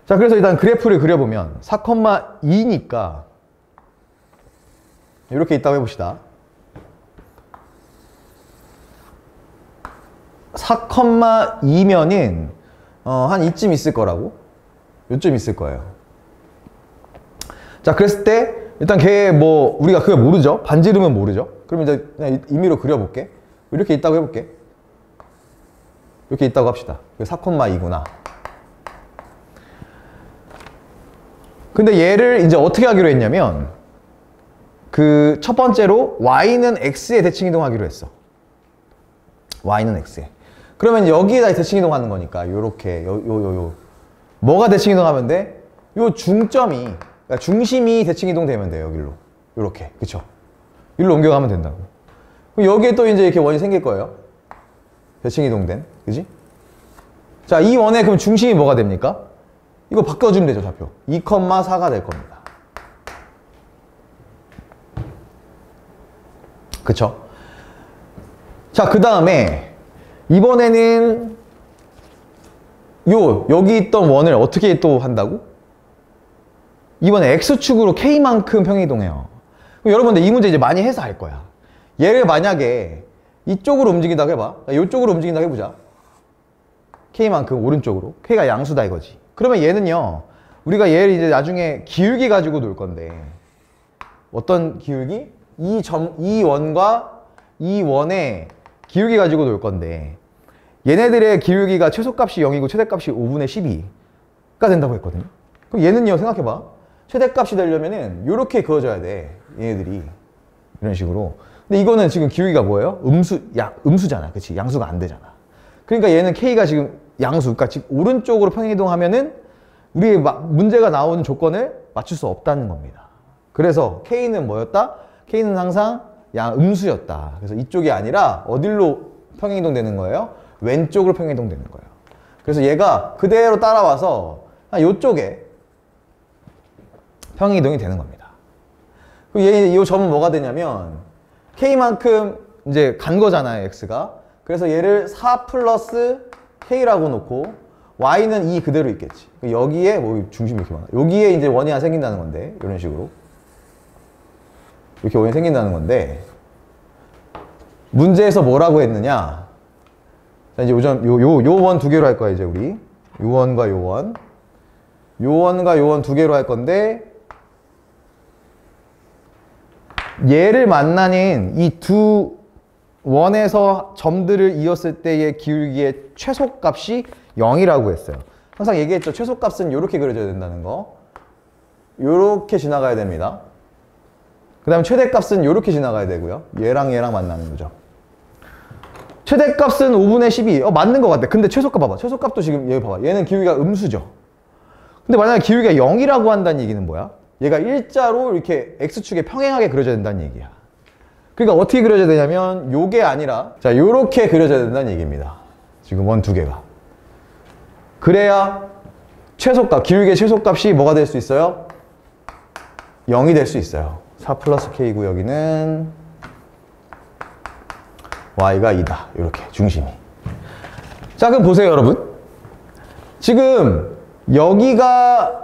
Speaker 1: 자, 그래서 일단 그래프를 그려보면 4,2니까 이렇게 있다고 해봅시다. 4,2면은 한 이쯤 있을 거라고. 요쯤 있을 거예요. 자, 그랬을 때 일단 걔 뭐 우리가 그걸 모르죠. 반지름은 모르죠. 그럼 이제 그냥 임의로 그려볼게. 이렇게 있다고 해볼게. 이렇게 있다고 합시다. 4,2구나. 근데 얘를 이제 어떻게 하기로 했냐면 그 첫 번째로 y는 x에 대칭 이동하기로 했어. y는 x에. 그러면 여기에다 대칭 이동하는 거니까 요렇게 뭐가 대칭 이동하면 돼? 요 중점이 그러니까 중심이 대칭 이동되면 돼요. 여기로 요렇게. 그쵸? 일로 옮겨가면 된다고. 그럼 여기에 또 이제 이렇게 원이 생길 거예요. 대칭 이동된. 그지? 자, 이 원에 그럼 중심이 뭐가 됩니까? 이거 바꿔주면 되죠, 좌표. 2,4가 될 겁니다. 그쵸? 자, 그 다음에 이번에는 여기 있던 원을 어떻게 또 한다고? 이번에 X축으로 K만큼 평행이동해요. 여러분들 이 문제 이제 많이 해서 알 거야. 얘를 만약에 이쪽으로 움직인다고 해봐. 이쪽으로 움직인다고 해보자. K만큼 오른쪽으로. K가 양수다 이거지. 그러면 얘는요, 우리가 얘를 이제 나중에 기울기 가지고 놀 건데, 어떤 기울기? 이 원과 이 원의 기울기 가지고 놀 건데, 얘네들의 기울기가 최소값이 0이고 최대값이 5분의 12가 된다고 했거든요. 그럼 얘는요, 생각해봐. 최대값이 되려면은 요렇게 그어져야 돼. 얘네들이. 이런 식으로. 근데 이거는 지금 기울기가 뭐예요? 음수잖아. 그치? 양수가 안 되잖아. 그러니까 얘는 K가 지금 양수, 그러니까 지금 오른쪽으로 평행이동하면은 우리 문제가 나오는 조건을 맞출 수 없다는 겁니다. 그래서 K는 뭐였다? K는 항상 음수였다. 그래서 이쪽이 아니라 어디로 평행이동되는 거예요? 왼쪽으로 평행이동되는 거예요. 그래서 얘가 그대로 따라와서 이쪽에 평행이동이 되는 겁니다. 그리고 이 점은 뭐가 되냐면 K만큼 이제 간 거잖아요, X가. 그래서 얘를 4 플러스 K라고 놓고 Y는 2 그대로 있겠지. 여기에 뭐 중심이 이렇게 많아. 여기에 이제 원이 하나 생긴다는 건데, 이런 식으로. 이렇게 원이 생긴다는 건데, 문제에서 뭐라고 했느냐? 자, 이제 요 원 두 개로 할 거야, 이제 우리. 요 원과 요 원. 요 원과 요 원 두 개로 할 건데, 얘를 만나는 이 두 원에서 점들을 이었을 때의 기울기의 최소값이 0이라고 했어요. 항상 얘기했죠. 최소값은 이렇게 그려져야 된다는 거. 이렇게 지나가야 됩니다. 그 다음에 최대값은 이렇게 지나가야 되고요. 얘랑 얘랑 만나는 거죠. 최대값은 5분의 12. 맞는 것 같아. 근데 최소값 봐봐. 최소값도 지금 여기 봐봐. 얘는 기울기가 음수죠. 근데 만약에 기울기가 0이라고 한다는 얘기는 뭐야? 얘가 일자로 이렇게 X축에 평행하게 그려져야 된다는 얘기야. 그러니까 어떻게 그려져야 되냐면 요게 아니라 자 요렇게 그려져야 된다는 얘기입니다. 지금 원 두 개가. 그래야 최소값, 기울기의 최소값이 뭐가 될 수 있어요? 0이 될 수 있어요. 4 플러스 K고 여기는 Y가 2다. 이렇게 중심이. 자 그럼 보세요 여러분. 지금 여기가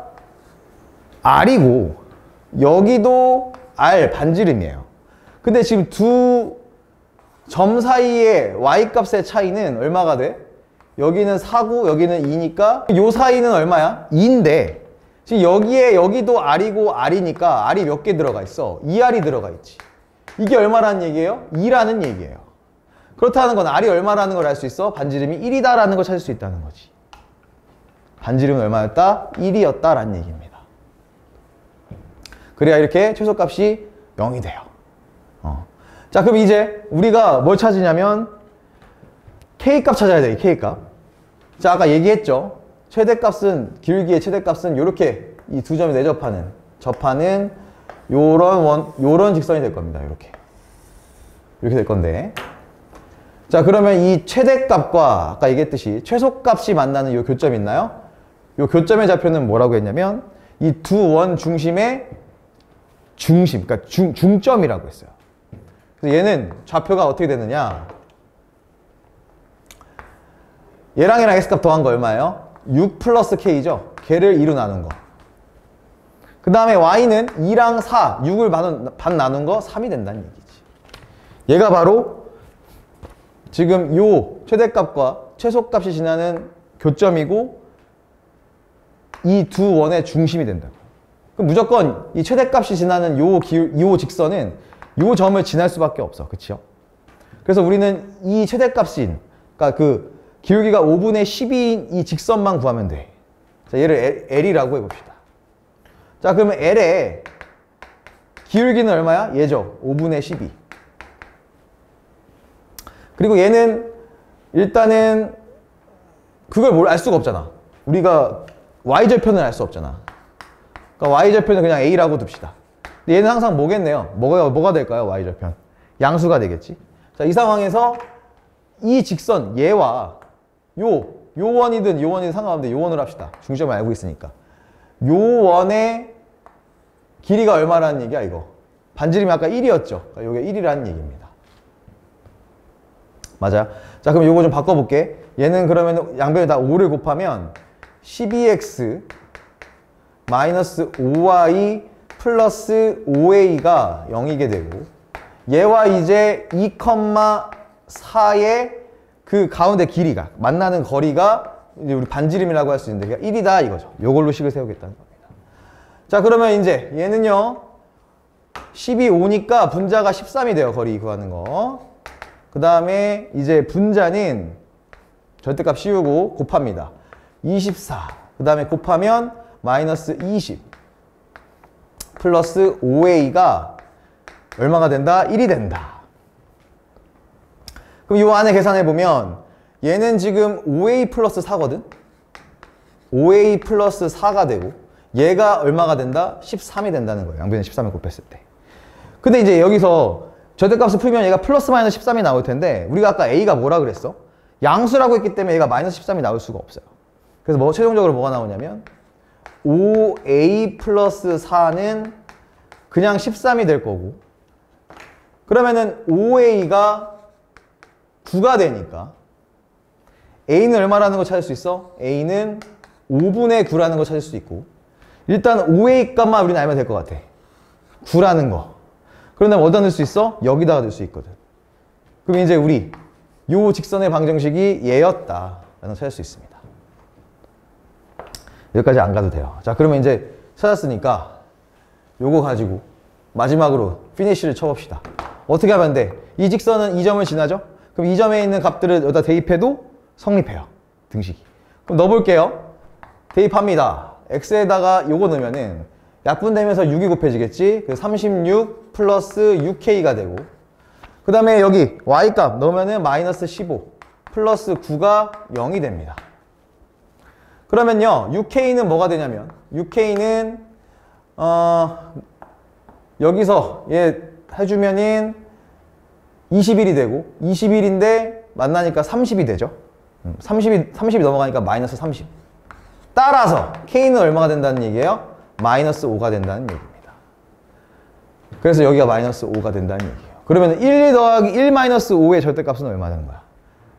Speaker 1: R이고 여기도 R 반지름이에요. 근데 지금 두 점 사이의 Y값의 차이는 얼마가 돼? 여기는 4고 여기는 2니까 요 사이는 얼마야? 2인데 지금 여기도 R이고 R이니까 R이 몇 개 들어가 있어? 2R이 들어가 있지. 이게 얼마라는 얘기예요? 2라는 얘기예요. 그렇다는 건 R이 얼마라는 걸 알 수 있어? 반지름이 1이다라는 걸 찾을 수 있다는 거지. 반지름은 얼마였다? 1이었다라는 얘기입니다. 그래야 이렇게 최소값이 0이 돼요. 자 그럼 이제 우리가 뭘 찾으냐면 K값 찾아야 돼요. K값. 자 아까 얘기했죠. 최대값은 기울기의 최대값은 이렇게 이 두 점이 접하는 요런 직선이 될 겁니다. 이렇게 될 건데 자 그러면 이 최대값과 아까 얘기했듯이 최소값이 만나는 요 교점 있나요? 요 교점의 좌표는 뭐라고 했냐면 이 두 원 중심의 중심, 그러니까 중점이라고 했어요. 그래서 얘는 좌표가 어떻게 되느냐? 얘랑 X값 더한 거 얼마예요? 6 플러스 K죠? 걔를 2로 나눈 거. 그 다음에 Y는 2랑 4, 6을 반 나눈 거 3이 된다는 얘기지. 얘가 바로 지금 요 최대값과 최소값이 지나는 교점이고 이 두 원의 중심이 된다고. 그럼 무조건 이 최대값이 지나는 요 직선은 요 점을 지날 수밖에 없어. 그치요? 그래서 우리는 이 최대값인, 그러니까 그 기울기가 5분의 12인 이 직선만 구하면 돼. 자, 얘를 L이라고 해봅시다. 자, 그러면 L의 기울기는 얼마야? 얘죠. 5분의 12. 그리고 얘는 일단은 그걸 알 수가 없잖아. 우리가 Y절편을 알 수 없잖아. 그러니까 Y절편은 그냥 A라고 둡시다. 근데 얘는 항상 뭐겠네요? 뭐가 될까요? Y절편. 양수가 되겠지. 자, 이 상황에서 이 직선, 얘와 요 원이든 요 원이든 상관없는데 요 원으로 합시다. 중점을 알고 있으니까. 요 원의 길이가 얼마라는 얘기야, 이거. 반지름이 아까 1이었죠. 그러니까 요게 1이라는 얘기입니다. 맞아요? 자, 그럼 요거 좀 바꿔볼게. 얘는 그러면 양변에 다 5를 곱하면 12x 마이너스 5y 플러스 5a가 0이게 되고 얘와 이제 2,4의 그 가운데 길이가 만나는 거리가 이제 우리 반지름이라고 할 수 있는데 1이다 이거죠. 요걸로 식을 세우겠다는 겁니다. 자 그러면 이제 얘는요 10이 5니까 분자가 13이 돼요. 거리 구하는 거. 그 다음에 이제 분자는 절대값 씌우고 곱합니다. 24. 그 다음에 곱하면 마이너스 20 플러스 5a가 얼마가 된다? 1이 된다. 그럼 이 안에 계산해보면 얘는 지금 5a 플러스 4거든? 5a 플러스 4가 되고 얘가 얼마가 된다? 13이 된다는 거예요. 양변에 13을 곱했을 때. 근데 이제 여기서 절대값을 풀면 얘가 플러스 마이너스 13이 나올 텐데 우리가 아까 a가 뭐라 그랬어? 양수라고 했기 때문에 얘가 마이너스 13이 나올 수가 없어요. 그래서 최종적으로 뭐가 나오냐면 5a 플러스 4는 그냥 13이 될 거고, 그러면은 5a가 9가 되니까 a는 얼마라는 거 찾을 수 있어? a는 5분의 9라는 거 찾을 수 있고, 일단 5a 값만 우리는 알면 될 것 같아. 9라는 거. 그런데 어디다 넣을 수 있어? 여기다가 넣을 수 있거든. 그럼 이제 우리 요 직선의 방정식이 얘였다 라는 거 찾을 수 있습니다. 여기까지 안 가도 돼요. 자, 그러면 이제 찾았으니까 요거 가지고 마지막으로 피니쉬를 쳐봅시다. 어떻게 하면 돼? 이 직선은 이 점을 지나죠? 그럼 이 점에 있는 값들을 여기다 대입해도 성립해요. 등식이. 그럼 넣어볼게요. 대입합니다. x에다가 요거 넣으면은 약분되면서 6이 곱해지겠지? 그래서 36 플러스 6k가 되고, 그 다음에 여기 y값 넣으면은 마이너스 15 플러스 9가 0이 됩니다. 그러면요 6k는 뭐가 되냐면 6k는 여기서 얘 해주면은 21이 되고, 21인데 만나니까 30이 되죠. 30이 넘어가니까 마이너스 30. 따라서 k는 얼마가 된다는 얘기예요? 마이너스 5가 된다는 얘기입니다. 그래서 여기가 마이너스 5가 된다는 얘기예요. 그러면 1 더하기 1 마이너스 5의 절대값은 얼마 되는 거야?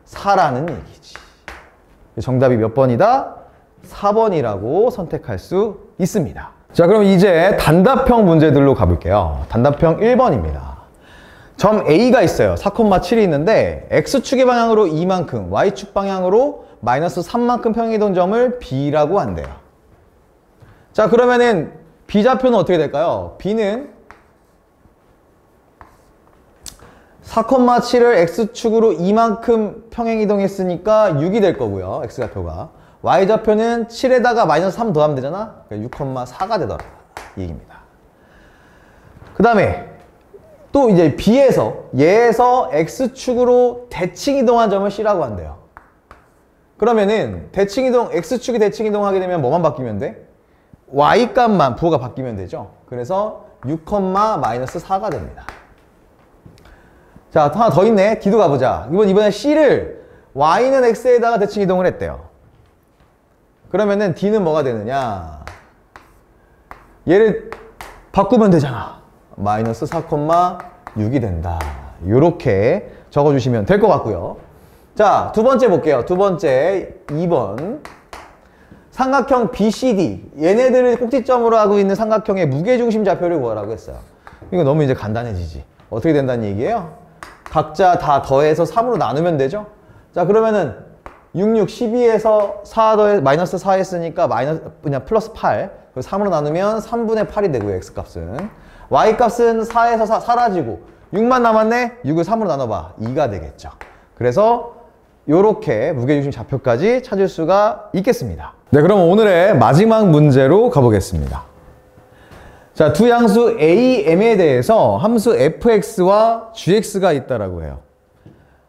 Speaker 1: 4라는 얘기지. 정답이 몇 번이다? 4번이라고 선택할 수 있습니다. 자, 그럼 이제 단답형 문제들로 가볼게요. 단답형 1번입니다. 점 A가 있어요. 4,7이 있는데 X축의 방향으로 2만큼, Y축 방향으로 마이너스 3만큼 평행이동 점을 B라고 한대요. 자, 그러면은 B좌표는 어떻게 될까요? B는 4,7을 X축으로 2만큼 평행이동했으니까 6이 될 거고요. X좌표가. Y좌표는 7에다가 마이너스 3 더하면 되잖아? 6,4가 되더라. 이 얘기입니다. 그 다음에 또 이제 B에서 얘에서 X축으로 대칭 이동한 점을 C라고 한대요. 그러면은 대칭 이동, X축이 대칭 이동하게 되면 뭐만 바뀌면 돼? Y 값만 부호가 바뀌면 되죠. 그래서 6, 마이너스 4가 됩니다. 자, 하나 더 있네. D도 가보자. 이번에 C를 Y는 X에다가 대칭 이동을 했대요. 그러면은 D는 뭐가 되느냐? 얘를 바꾸면 되잖아. 마이너스 4,6이 된다. 요렇게 적어주시면 될 것 같고요. 자, 두 번째 볼게요. 두 번째 2번. 삼각형 BCD. 얘네들을 꼭지점으로 하고 있는 삼각형의 무게중심 좌표를 구하라고 했어요. 이거 너무 이제 간단해지지. 어떻게 된다는 얘기예요? 각자 다 더해서 3으로 나누면 되죠? 자, 그러면은 6, 12에서 4 더해 마이너스 4 했으니까 그냥 플러스 8. 그래서 3으로 나누면 3분의 8이 되고요. X값은. Y값은 4에서 사라지고 6만 남았네? 6을 3으로 나눠봐. 2가 되겠죠. 그래서 요렇게 무게중심 좌표까지 찾을 수가 있겠습니다. 네, 그럼 오늘의 마지막 문제로 가보겠습니다. 자, 두 양수 a, m에 대해서 함수 fx와 gx가 있다라고 해요.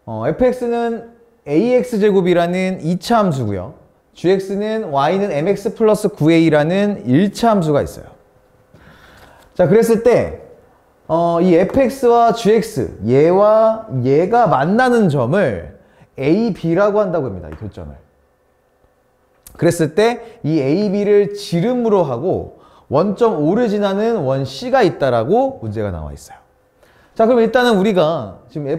Speaker 1: fx는 ax제곱이라는 2차 함수고요. gx는 y는 mx 플러스 9a라는 1차 함수가 있어요. 자, 그랬을 때 이 fx와 gx, 얘와 얘가 만나는 점을 a, b라고 한다고 합니다. 이 교점을. 그랬을 때 이 a, b를 지름으로 하고 원점 O를 지나는 원 C가 있다라고 문제가 나와 있어요. 자, 그럼 일단은 우리가 지금 이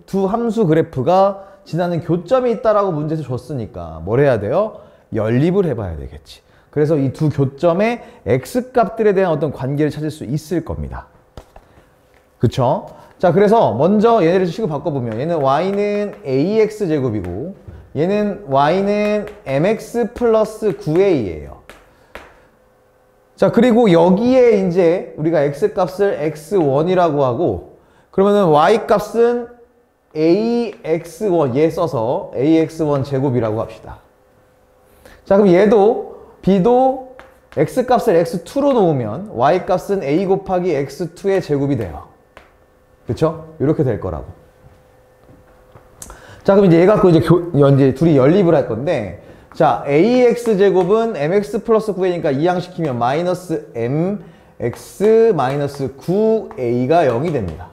Speaker 1: 두 함수 그래프가 지나는 교점이 있다라고 문제에서 줬으니까 뭘 해야 돼요? 연립을 해봐야 되겠지. 그래서 이 두 교점의 X값들에 대한 어떤 관계를 찾을 수 있을 겁니다. 그쵸? 자, 그래서 먼저 얘네를 식을 바꿔보면 얘는 Y는 AX제곱이고 얘는 Y는 MX 플러스 9A예요. 자, 그리고 여기에 이제 우리가 X값을 X1이라고 하고 그러면은 Y값은 AX1 얘 써서 AX1 제곱이라고 합시다. 자, 그럼 얘도 B도 X값을 X2로 놓으면 Y값은 A 곱하기 X2의 제곱이 돼요. 그쵸? 이렇게 될 거라고. 자, 그럼 이제 얘 갖고 이제 둘이 연립을 할 건데 자, AX제곱은 MX 플러스 9A니까 이항시키면 마이너스 MX 마이너스 9A가 0이 됩니다.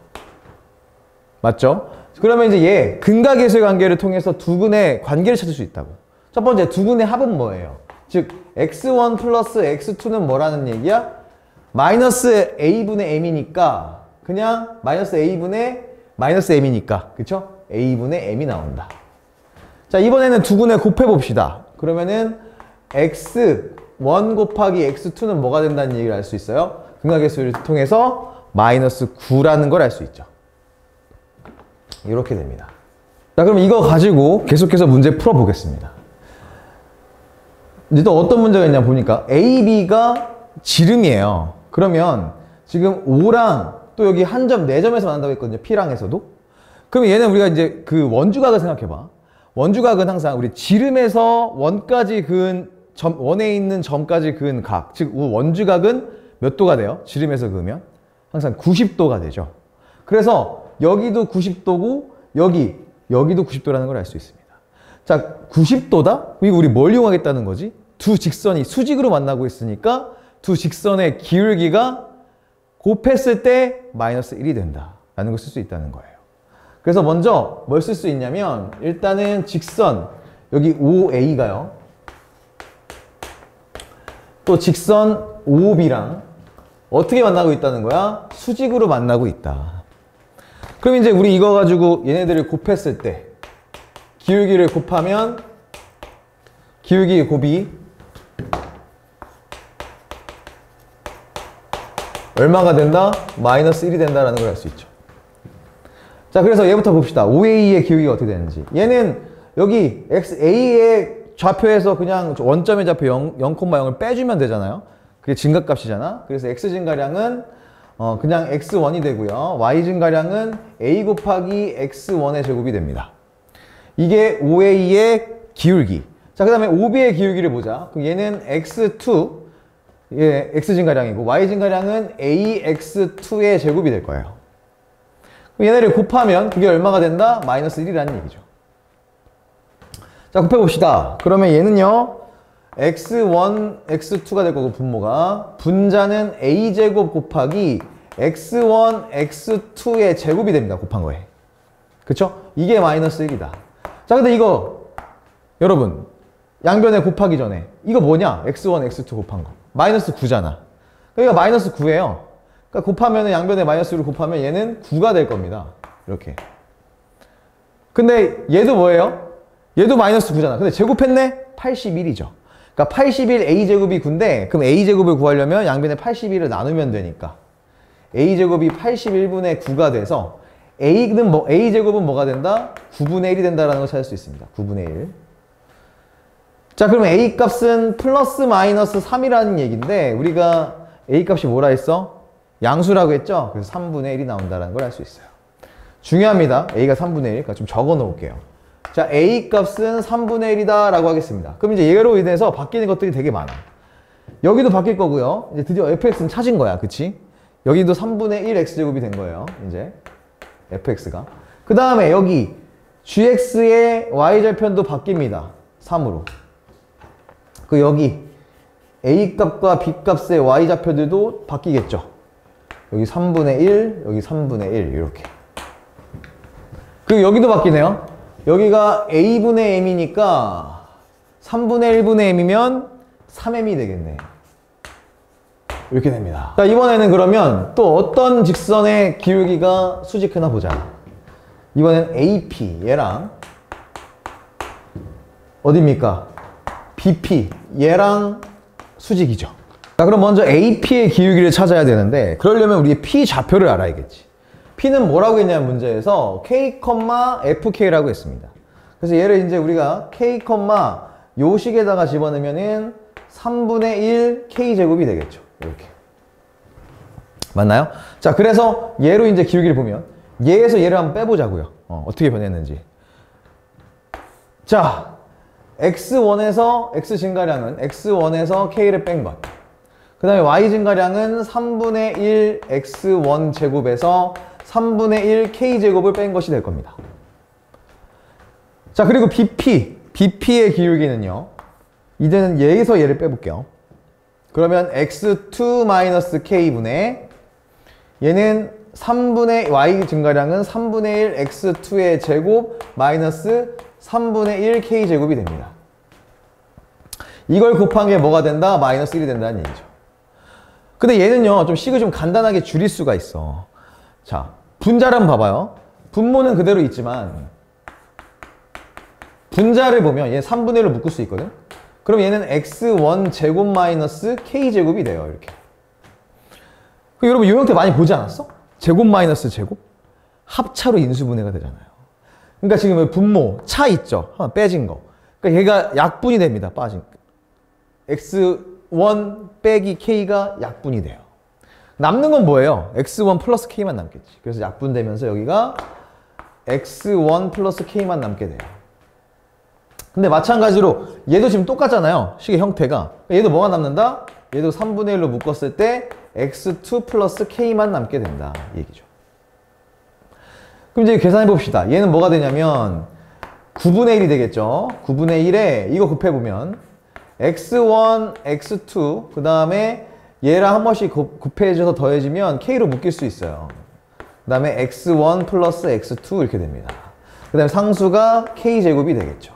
Speaker 1: 맞죠? 그러면 이제 얘 근각계수의 관계를 통해서 두 근의 관계를 찾을 수 있다고. 첫 번째, 두 근의 합은 뭐예요? 즉 x1 플러스 x2는 뭐라는 얘기야? 마이너스 a분의 m이니까 그냥 마이너스 a분의 마이너스 m이니까 그쵸? a분의 m이 나온다. 자, 이번에는 두 군에 곱해 봅시다. 그러면은 x1 곱하기 x2는 뭐가 된다는 얘기를 알 수 있어요? 근각계수를 통해서 마이너스 9라는 걸 알 수 있죠. 이렇게 됩니다. 자, 그럼 이거 가지고 계속해서 문제 풀어보겠습니다. 이제 또 어떤 문제가 있냐 보니까 A, B가 지름이에요. 그러면 지금 O랑 또 여기 한 점, 4점에서 만난다고 했거든요. P랑에서도. 그러면 얘는 우리가 이제 그 원주각을 생각해봐. 원주각은 항상 우리 지름에서 원까지 그은 원에 있는 점까지 그은 각. 즉 원주각은 몇 도가 돼요? 지름에서 그으면? 항상 90도가 되죠. 그래서 여기도 90도고 여기도 90도라는 걸 알 수 있습니다. 자, 90도다? 이거 우리 뭘 이용하겠다는 거지? 두 직선이 수직으로 만나고 있으니까 두 직선의 기울기가 곱했을 때 마이너스 1이 된다 라는 걸 쓸 수 있다는 거예요. 그래서 먼저 뭘 쓸 수 있냐면 일단은 직선 여기 OA가요. 또 직선 OB랑 어떻게 만나고 있다는 거야? 수직으로 만나고 있다. 그럼 이제 우리 이거 가지고 얘네들을 곱했을 때 기울기를 곱하면 기울기 곱이 얼마가 된다? 마이너스 1이 된다라는 걸 알 수 있죠. 자, 그래서 얘부터 봅시다. OA의 기울기가 어떻게 되는지. 얘는 여기 XA의 좌표에서 그냥 원점의 좌표 0,0을 빼주면 되잖아요. 그게 증가값이잖아. 그래서 X 증가량은 그냥 X1이 되고요. Y 증가량은 A 곱하기 X1의 제곱이 됩니다. 이게 OA의 기울기. 자, 그 다음에 OB의 기울기를 보자. 그럼 얘는 X2, 예, X 증가량이고 Y 증가량은 AX2의 제곱이 될 거예요. 그럼 얘네를 곱하면 그게 얼마가 된다? 마이너스 1이라는 얘기죠. 자, 곱해봅시다. 그러면 얘는요, X1, X2가 될 거고, 분모가. 분자는 A제곱 곱하기 X1, X2의 제곱이 됩니다. 곱한 거에. 그쵸? 이게 마이너스 1이다. 자, 근데 이거, 여러분, 양변에 곱하기 전에. 이거 뭐냐? X1, X2 곱한 거. 마이너스 9잖아. 그러니까 마이너스 9예요. 그러니까 곱하면 양변에 마이너스 1을 곱하면 얘는 9가 될 겁니다. 이렇게. 근데 얘도 뭐예요? 얘도 마이너스 9잖아. 근데 제곱했네? 81이죠. 그러니까 81 A제곱이 9인데 그럼 A제곱을 구하려면 양변에 81을 나누면 되니까 A제곱이 81분의 9가 돼서 A제곱은 뭐가 된다? 9분의 1이 된다라는 걸 찾을 수 있습니다. 9분의 1. 자, 그럼 A 값은 플러스 마이너스 3이라는 얘기인데 우리가 A 값이 뭐라 했어? 양수라고 했죠? 그래서 3분의 1이 나온다는 걸 알 수 있어요. 중요합니다. A가 3분의 1. 그러니까 좀 적어 놓을게요. 자, A 값은 3분의 1이다 라고 하겠습니다. 그럼 이제 얘로 인해서 바뀌는 것들이 되게 많아. 여기도 바뀔 거고요. 이제 드디어 fx는 찾은 거야. 그치? 여기도 3분의 1 x제곱이 된 거예요. 이제 fx가. 그 다음에 여기 gx의 y절편도 바뀝니다. 3으로. 그 여기 A 값과 B 값의 y좌표들도 바뀌겠죠. 여기 3분의 1, 여기 3분의 1 이렇게. 그리고 여기도 바뀌네요. 여기가 A분의 M이니까 3분의 1분의 M이면 3M이 되겠네. 이렇게 됩니다. 자, 이번에는 그러면 또 어떤 직선의 기울기가 수직하나 보자. 이번엔 AP, 얘랑 어디입니까? BP, 얘랑 수직이죠. 자, 그럼 먼저 AP의 기울기를 찾아야 되는데 그러려면 우리 P 좌표를 알아야겠지. P는 뭐라고 했냐면 문제에서 K, FK라고 했습니다. 그래서 얘를 이제 우리가 K, 요 식에다가 집어넣으면은 3분의 1 K제곱이 되겠죠. 이렇게. 맞나요? 자, 그래서 얘로 이제 기울기를 보면 얘에서 얘를 한번 빼보자고요. 어떻게 변했는지. 자, X1에서 X 증가량은 X1에서 K를 뺀 것. 그 다음에 Y 증가량은 3분의 1 X1 제곱에서 3분의 1 K제곱을 뺀 것이 될 겁니다. 자, 그리고 BP의 기울기는요. 이제는 얘에서 얘를 빼볼게요. 그러면 X2-K분의 얘는 3분의 Y 증가량은 3분의 1 X2의 제곱 마이너스 3분의 1 K제곱이 됩니다. 이걸 곱한 게 뭐가 된다? 마이너스 1이 된다는 얘기죠. 근데 얘는요, 좀 식을 좀 간단하게 줄일 수가 있어. 자, 분자를 한번 봐봐요. 분모는 그대로 있지만 분자를 보면 얘 3분의 1로 묶을 수 있거든? 그럼 얘는 x1 제곱 마이너스 k제곱이 돼요, 이렇게. 여러분, 이 형태 많이 보지 않았어? 제곱 마이너스 제곱? 합차로 인수분해가 되잖아요. 그러니까 지금 분모, 차 있죠? 하나 빼진 거. 그러니까 얘가 약분이 됩니다, 빠진 거. x1 빼기 k가 약분이 돼요. 남는 건 뭐예요? x1 플러스 k만 남겠지. 그래서 약분되면서 여기가 x1 플러스 k만 남게 돼요. 근데 마찬가지로 얘도 지금 똑같잖아요. 식의 형태가. 얘도 뭐가 남는다? 얘도 3분의 1로 묶었을 때 x2 플러스 k만 남게 된다. 이 얘기죠. 그럼 이제 계산해 봅시다. 얘는 뭐가 되냐면 9분의 1이 되겠죠. 9분의 1에 이거 곱해보면 x1, x2 그 다음에 얘랑 한 번씩 곱해져서 더해지면 k로 묶일 수 있어요. 그 다음에 x1 플러스 x2 이렇게 됩니다. 그 다음에 상수가 k제곱이 되겠죠.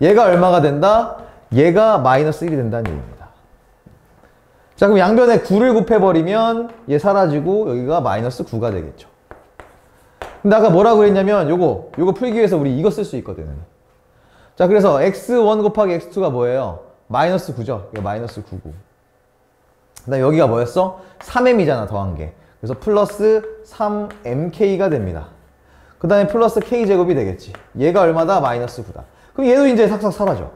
Speaker 1: 얘가 얼마가 된다? 얘가 마이너스 1이 된다는 얘기입니다. 자, 그럼 양변에 9를 곱해버리면 얘 사라지고 여기가 마이너스 9가 되겠죠. 근데 아까 뭐라고 그랬냐면 요거 풀기 위해서 우리 이거 쓸 수 있거든. 자, 그래서 x1 곱하기 x2가 뭐예요? 마이너스 9죠. 이거 마이너스 9고. 그 다음에 여기가 뭐였어? 3m이잖아, 더한 게. 그래서 플러스 3mk가 됩니다. 그 다음에 플러스 k제곱이 되겠지. 얘가 얼마다? 마이너스 9다. 그럼 얘도 이제 삭삭 사라져.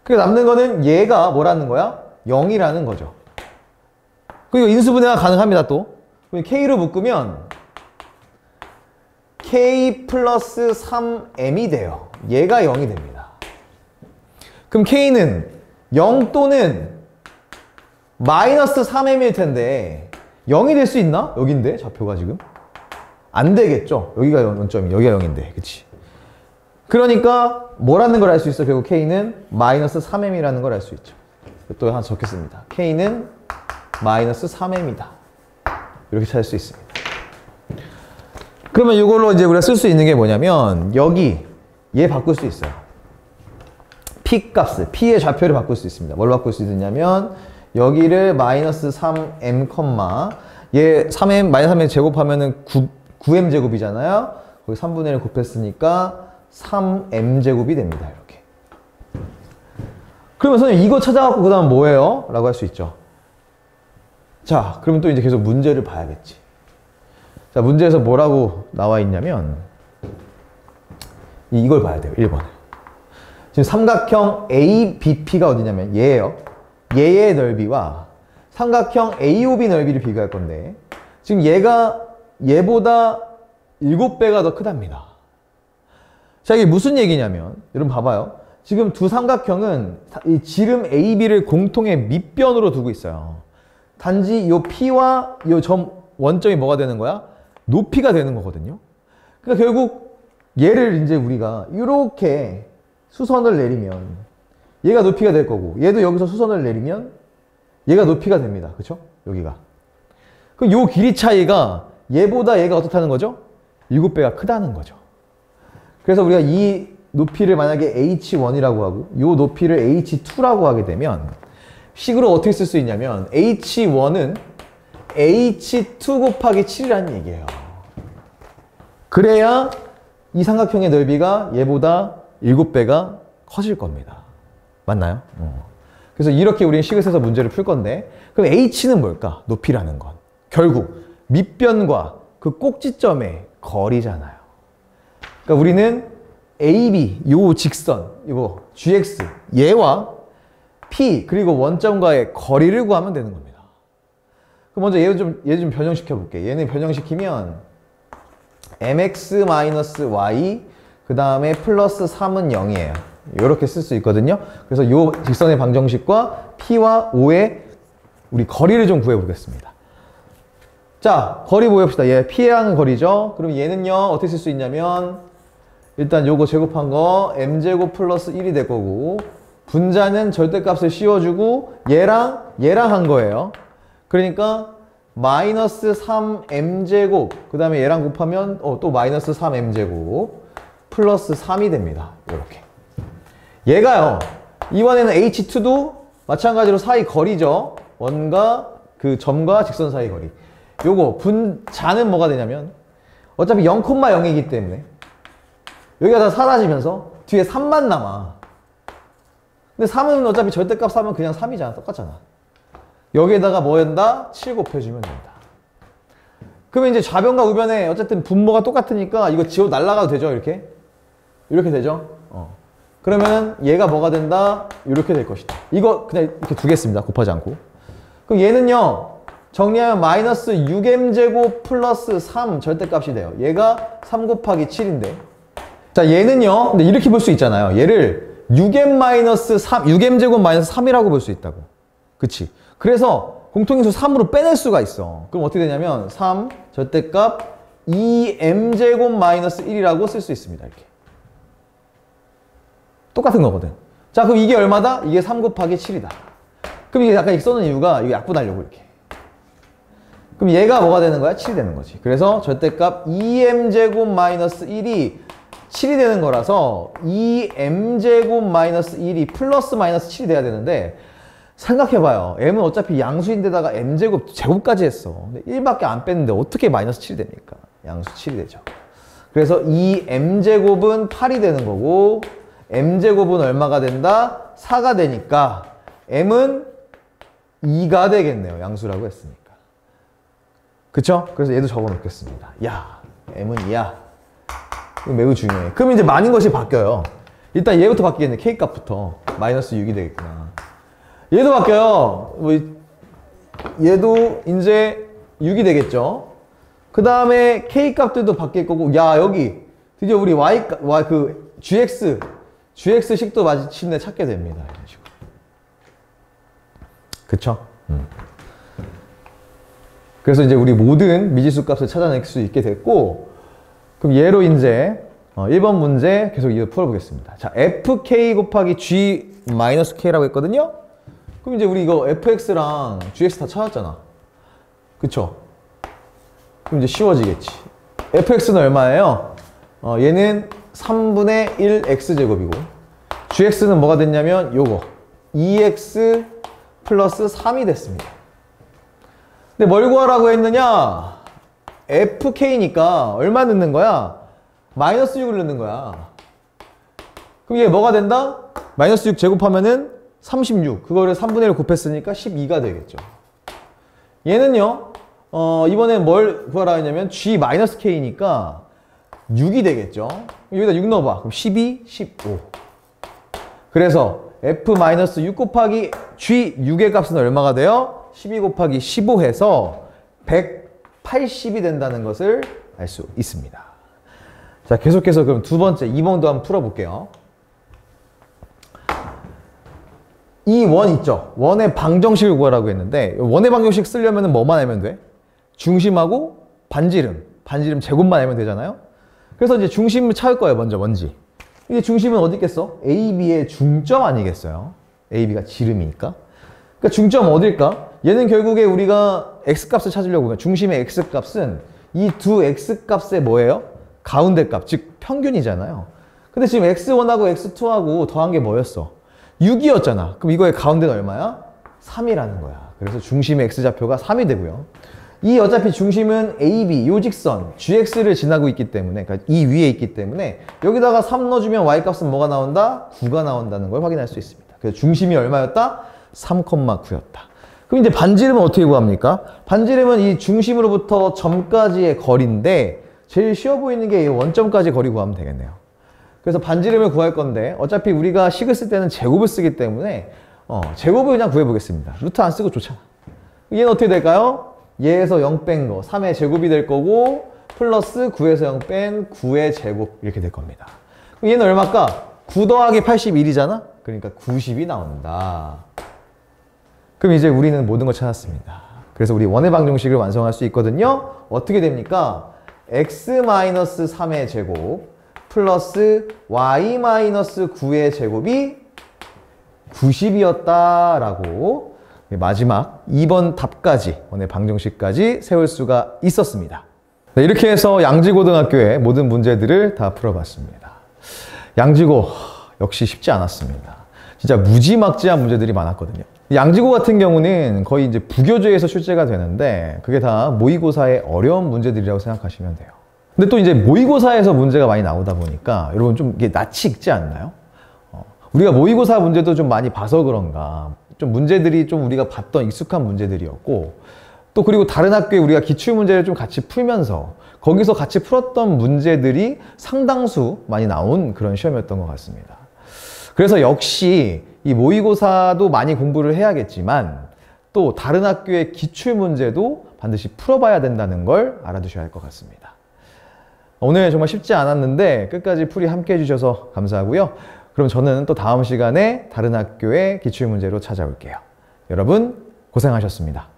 Speaker 1: 그래서 남는 거는 얘가 뭐라는 거야? 0이라는 거죠. 그리고 인수분해가 가능합니다, 또. k로 묶으면 k 플러스 3m이 돼요. 얘가 0이 됩니다. 그럼 k는 0 또는 마이너스 3m일 텐데 0이 될 수 있나? 여긴데 좌표가 지금 안 되겠죠. 여기가 0점이 여기가 0인데, 그치? 그러니까 뭐라는 걸 알 수 있어? 결국 k는 마이너스 3m이라는 걸 알 수 있죠. 또 하나 적겠습니다. k는 마이너스 3m이다. 이렇게 찾을 수 있습니다. 그러면 이걸로 이제 우리가 쓸 수 있는 게 뭐냐면 여기 얘 바꿀 수 있어요. p 값을, p의 좌표를 바꿀 수 있습니다. 뭘 바꿀 수 있느냐면 여기를 마이너스 3m, 얘 3m, 마이너스 3m 제곱하면은 9m 제곱이잖아요. 거기 3분의 1 곱했으니까 3m 제곱이 됩니다. 이렇게. 그러면 선생님 이거 찾아갖고 그 다음 뭐예요? 라고 할 수 있죠. 자, 그러면 또 이제 계속 문제를 봐야겠지. 자, 문제에서 뭐라고 나와 있냐면 이걸 봐야 돼요. 1번. 지금 삼각형 ABP가 어디냐면 얘예요. 얘의 넓이와 삼각형 AOB 넓이를 비교할 건데 지금 얘보다 7배가 더 크답니다. 자, 이게 무슨 얘기냐면 여러분 봐봐요. 지금 두 삼각형은 이 지름 AB를 공통의 밑변으로 두고 있어요. 단지 이 P와 이 점 원점이 뭐가 되는 거야? 높이가 되는 거거든요. 그러니까 결국 얘를 이제 우리가 이렇게 수선을 내리면 얘가 높이가 될 거고 얘도 여기서 수선을 내리면 얘가 높이가 됩니다. 그쵸? 여기가. 그럼 요 길이 차이가 얘보다 얘가 어떻다는 거죠? 7배가 크다는 거죠. 그래서 우리가 이 높이를 만약에 h1이라고 하고 요 높이를 h2라고 하게 되면 식으로 어떻게 쓸 수 있냐면 h1은 h2 곱하기 7이라는 얘기예요. 그래야 이 삼각형의 넓이가 얘보다 7배가 커질 겁니다. 맞나요? 그래서 이렇게 우리는 식을 써서 문제를 풀 건데 그럼 h는 뭘까? 높이라는 건 결국 밑변과 그 꼭지점의 거리잖아요. 그러니까 우리는 AB, 요 직선, 이거 GX, 얘와 P 그리고 원점과의 거리를 구하면 되는 겁니다. 그럼 먼저 얘 좀 변형시켜 볼게. 얘는 변형시키면 mx-y 그 다음에 플러스 3은 0이에요. 이렇게 쓸 수 있거든요. 그래서 요 직선의 방정식과 P와 O의 우리 거리를 좀 구해보겠습니다. 자, 거리 보여봅시다. 얘 P에 하는 거리죠. 그럼 얘는요, 어떻게 쓸 수 있냐면 일단 요거 제곱한 거 m제곱 플러스 1이 될 거고 분자는 절대값을 씌워주고 얘랑 한 거예요. 그러니까 마이너스 3m제곱 그 다음에 얘랑 곱하면 또 마이너스 3m제곱 플러스 3이 됩니다. 이렇게 얘가요 이번에는 H2도 마찬가지로 사이 거리죠. 원과 그 점과 직선 사이 거리. 요거 분자는 뭐가 되냐면 어차피 0,0이기 때문에 여기가 다 사라지면서 뒤에 3만 남아. 근데 3은 어차피 절대값 3은 그냥 3이잖아. 똑같잖아. 여기에다가 뭐 한다? 7 곱해주면 된다. 그러면 이제 좌변과 우변에 어쨌든 분모가 똑같으니까 이거 지워 날라가도 되죠? 이렇게? 이렇게 되죠? 그러면 얘가 뭐가 된다? 이렇게 될 것이다. 이거 그냥 이렇게 두겠습니다. 곱하지 않고. 그럼 얘는요. 정리하면 마이너스 6m제곱 플러스 3 절대값이 돼요. 얘가 3 곱하기 7인데. 자, 얘는요. 근데 이렇게 볼 수 있잖아요. 얘를 6m 마이너스 3, 6m제곱 마이너스 3이라고 볼 수 있다고. 그치? 그래서 공통인수 3으로 빼낼 수가 있어. 그럼 어떻게 되냐면 3 절대값 2m제곱 마이너스 1이라고 쓸 수 있습니다. 이렇게. 똑같은 거거든. 자, 그럼 이게 얼마다? 이게 3 곱하기 7이다. 그럼 이게 약간 써놓은 이유가 이거 약분하려고 이렇게. 그럼 얘가 뭐가 되는 거야? 7이 되는 거지. 그래서 절대값 2m제곱 마이너스 1이 7이 되는 거라서 2m제곱 마이너스 1이 플러스 마이너스 7이 돼야 되는데 생각해봐요. m은 어차피 양수인데다가 m제곱 제곱까지 했어. 근데 1밖에 안 뺐는데 어떻게 마이너스 7이 됩니까? 양수 7이 되죠. 그래서 이 m제곱은 8이 되는 거고 m제곱은 얼마가 된다? 4가 되니까 m은 2가 되겠네요. 양수라고 했으니까. 그쵸? 그래서 얘도 적어 놓겠습니다. 야, m은 2야. 이거 매우 중요해. 그럼 이제 많은 것이 바뀌어요. 일단 얘부터 바뀌겠네. k값부터. 마이너스 6이 되겠구나. 얘도 바뀌어요. 얘도 이제 6이 되겠죠. 그 다음에 k값들도 바뀔 거고, 야, 여기 드디어 우리 gx식도 마침내 찾게 됩니다. 이런 식으로. 그쵸? 그래서 이제 우리 모든 미지수 값을 찾아낼 수 있게 됐고, 그럼 얘로 이제 1번 문제 계속 이어 풀어보겠습니다. 자, fk 곱하기 g-k라고 했거든요? 그럼 이제 우리 이거 fx랑 gx 다 찾았잖아. 그쵸? 그럼 이제 쉬워지겠지. fx는 얼마예요? 얘는 3분의 1 x제곱이고 gx는 뭐가 됐냐면 요거 2x 플러스 3이 됐습니다. 근데 뭘 구하라고 했느냐? fk니까 얼마 넣는 거야? 마이너스 6을 넣는 거야. 그럼 얘 뭐가 된다? 마이너스 6 제곱하면은 36. 그거를 3분의 1 곱했으니까 12가 되겠죠. 얘는요. 이번엔 뭘 구하라 했냐면 g-k니까 6이 되겠죠. 여기다 6 넣어봐. 그럼 12, 15. 그래서 f-6 곱하기 g6의 값은 얼마가 돼요? 12 곱하기 15 해서 180이 된다는 것을 알 수 있습니다. 자, 계속해서 그럼 두 번째 2번도 한번 풀어볼게요. 이 원 있죠? 원의 방정식을 구하라고 했는데 원의 방정식 쓰려면 뭐만 알면 돼? 중심하고 반지름 제곱만 알면 되잖아요? 그래서 이제 중심을 찾을 거예요. 먼저 뭔지. 이게 중심은 어디 있겠어? AB의 중점 아니겠어요? AB가 지름이니까. 그러니까 중점 어딜까? 얘는 결국에 우리가 x값을 찾으려고 하면 중심의 x값은 이 두 x값의 뭐예요? 가운데 값, 즉 평균이잖아요. 근데 지금 x1하고 x2하고 더한 게 뭐였어? 6이었잖아. 그럼 이거의 가운데는 얼마야? 3이라는 거야. 그래서 중심의 x좌표가 3이 되고요. 이 어차피 중심은 AB, 요 직선, gx를 지나고 있기 때문에, 그러니까 이 위에 있기 때문에 여기다가 3 넣어주면 y값은 뭐가 나온다? 9가 나온다는 걸 확인할 수 있습니다. 그래서 중심이 얼마였다? 3,9였다. 그럼 이제 반지름은 어떻게 구합니까? 반지름은 이 중심으로부터 점까지의 거리인데 제일 쉬워 보이는 게 이 원점까지 거리 구하면 되겠네요. 그래서 반지름을 구할 건데 어차피 우리가 식을 쓸 때는 제곱을 쓰기 때문에 제곱을 그냥 구해보겠습니다. 루트 안 쓰고 좋잖아. 얘는 어떻게 될까요? 얘에서 0 뺀 거 3의 제곱이 될 거고 플러스 9에서 0 뺀 9의 제곱 이렇게 될 겁니다. 그럼 얘는 얼마일까? 9 더하기 81이잖아? 그러니까 90이 나온다. 그럼 이제 우리는 모든 걸 찾았습니다. 그래서 우리 원의 방정식을 완성할 수 있거든요. 어떻게 됩니까? x-3의 제곱 플러스 y-9의 제곱이 90이었다라고 마지막 2번 답까지, 원의 방정식까지 세울 수가 있었습니다. 네, 이렇게 해서 양지고등학교의 모든 문제들을 다 풀어봤습니다. 양지고 역시 쉽지 않았습니다. 진짜 무지막지한 문제들이 많았거든요. 양지고 같은 경우는 거의 이제 부교재에서 출제가 되는데 그게 다 모의고사의 어려운 문제들이라고 생각하시면 돼요. 근데 또 이제 모의고사에서 문제가 많이 나오다 보니까 여러분 좀 이게 낯이 익지 않나요? 우리가 모의고사 문제도 좀 많이 봐서 그런가 좀 문제들이 좀 우리가 봤던 익숙한 문제들이었고 또 그리고 다른 학교에 우리가 기출문제를 좀 같이 풀면서 거기서 같이 풀었던 문제들이 상당수 많이 나온 그런 시험이었던 것 같습니다. 그래서 역시 이 모의고사도 많이 공부를 해야겠지만 또 다른 학교의 기출문제도 반드시 풀어봐야 된다는 걸 알아두셔야 할 것 같습니다. 오늘 정말 쉽지 않았는데 끝까지 풀이 함께 해주셔서 감사하고요. 그럼 저는 또 다음 시간에 다른 학교의 기출문제로 찾아올게요. 여러분 고생하셨습니다.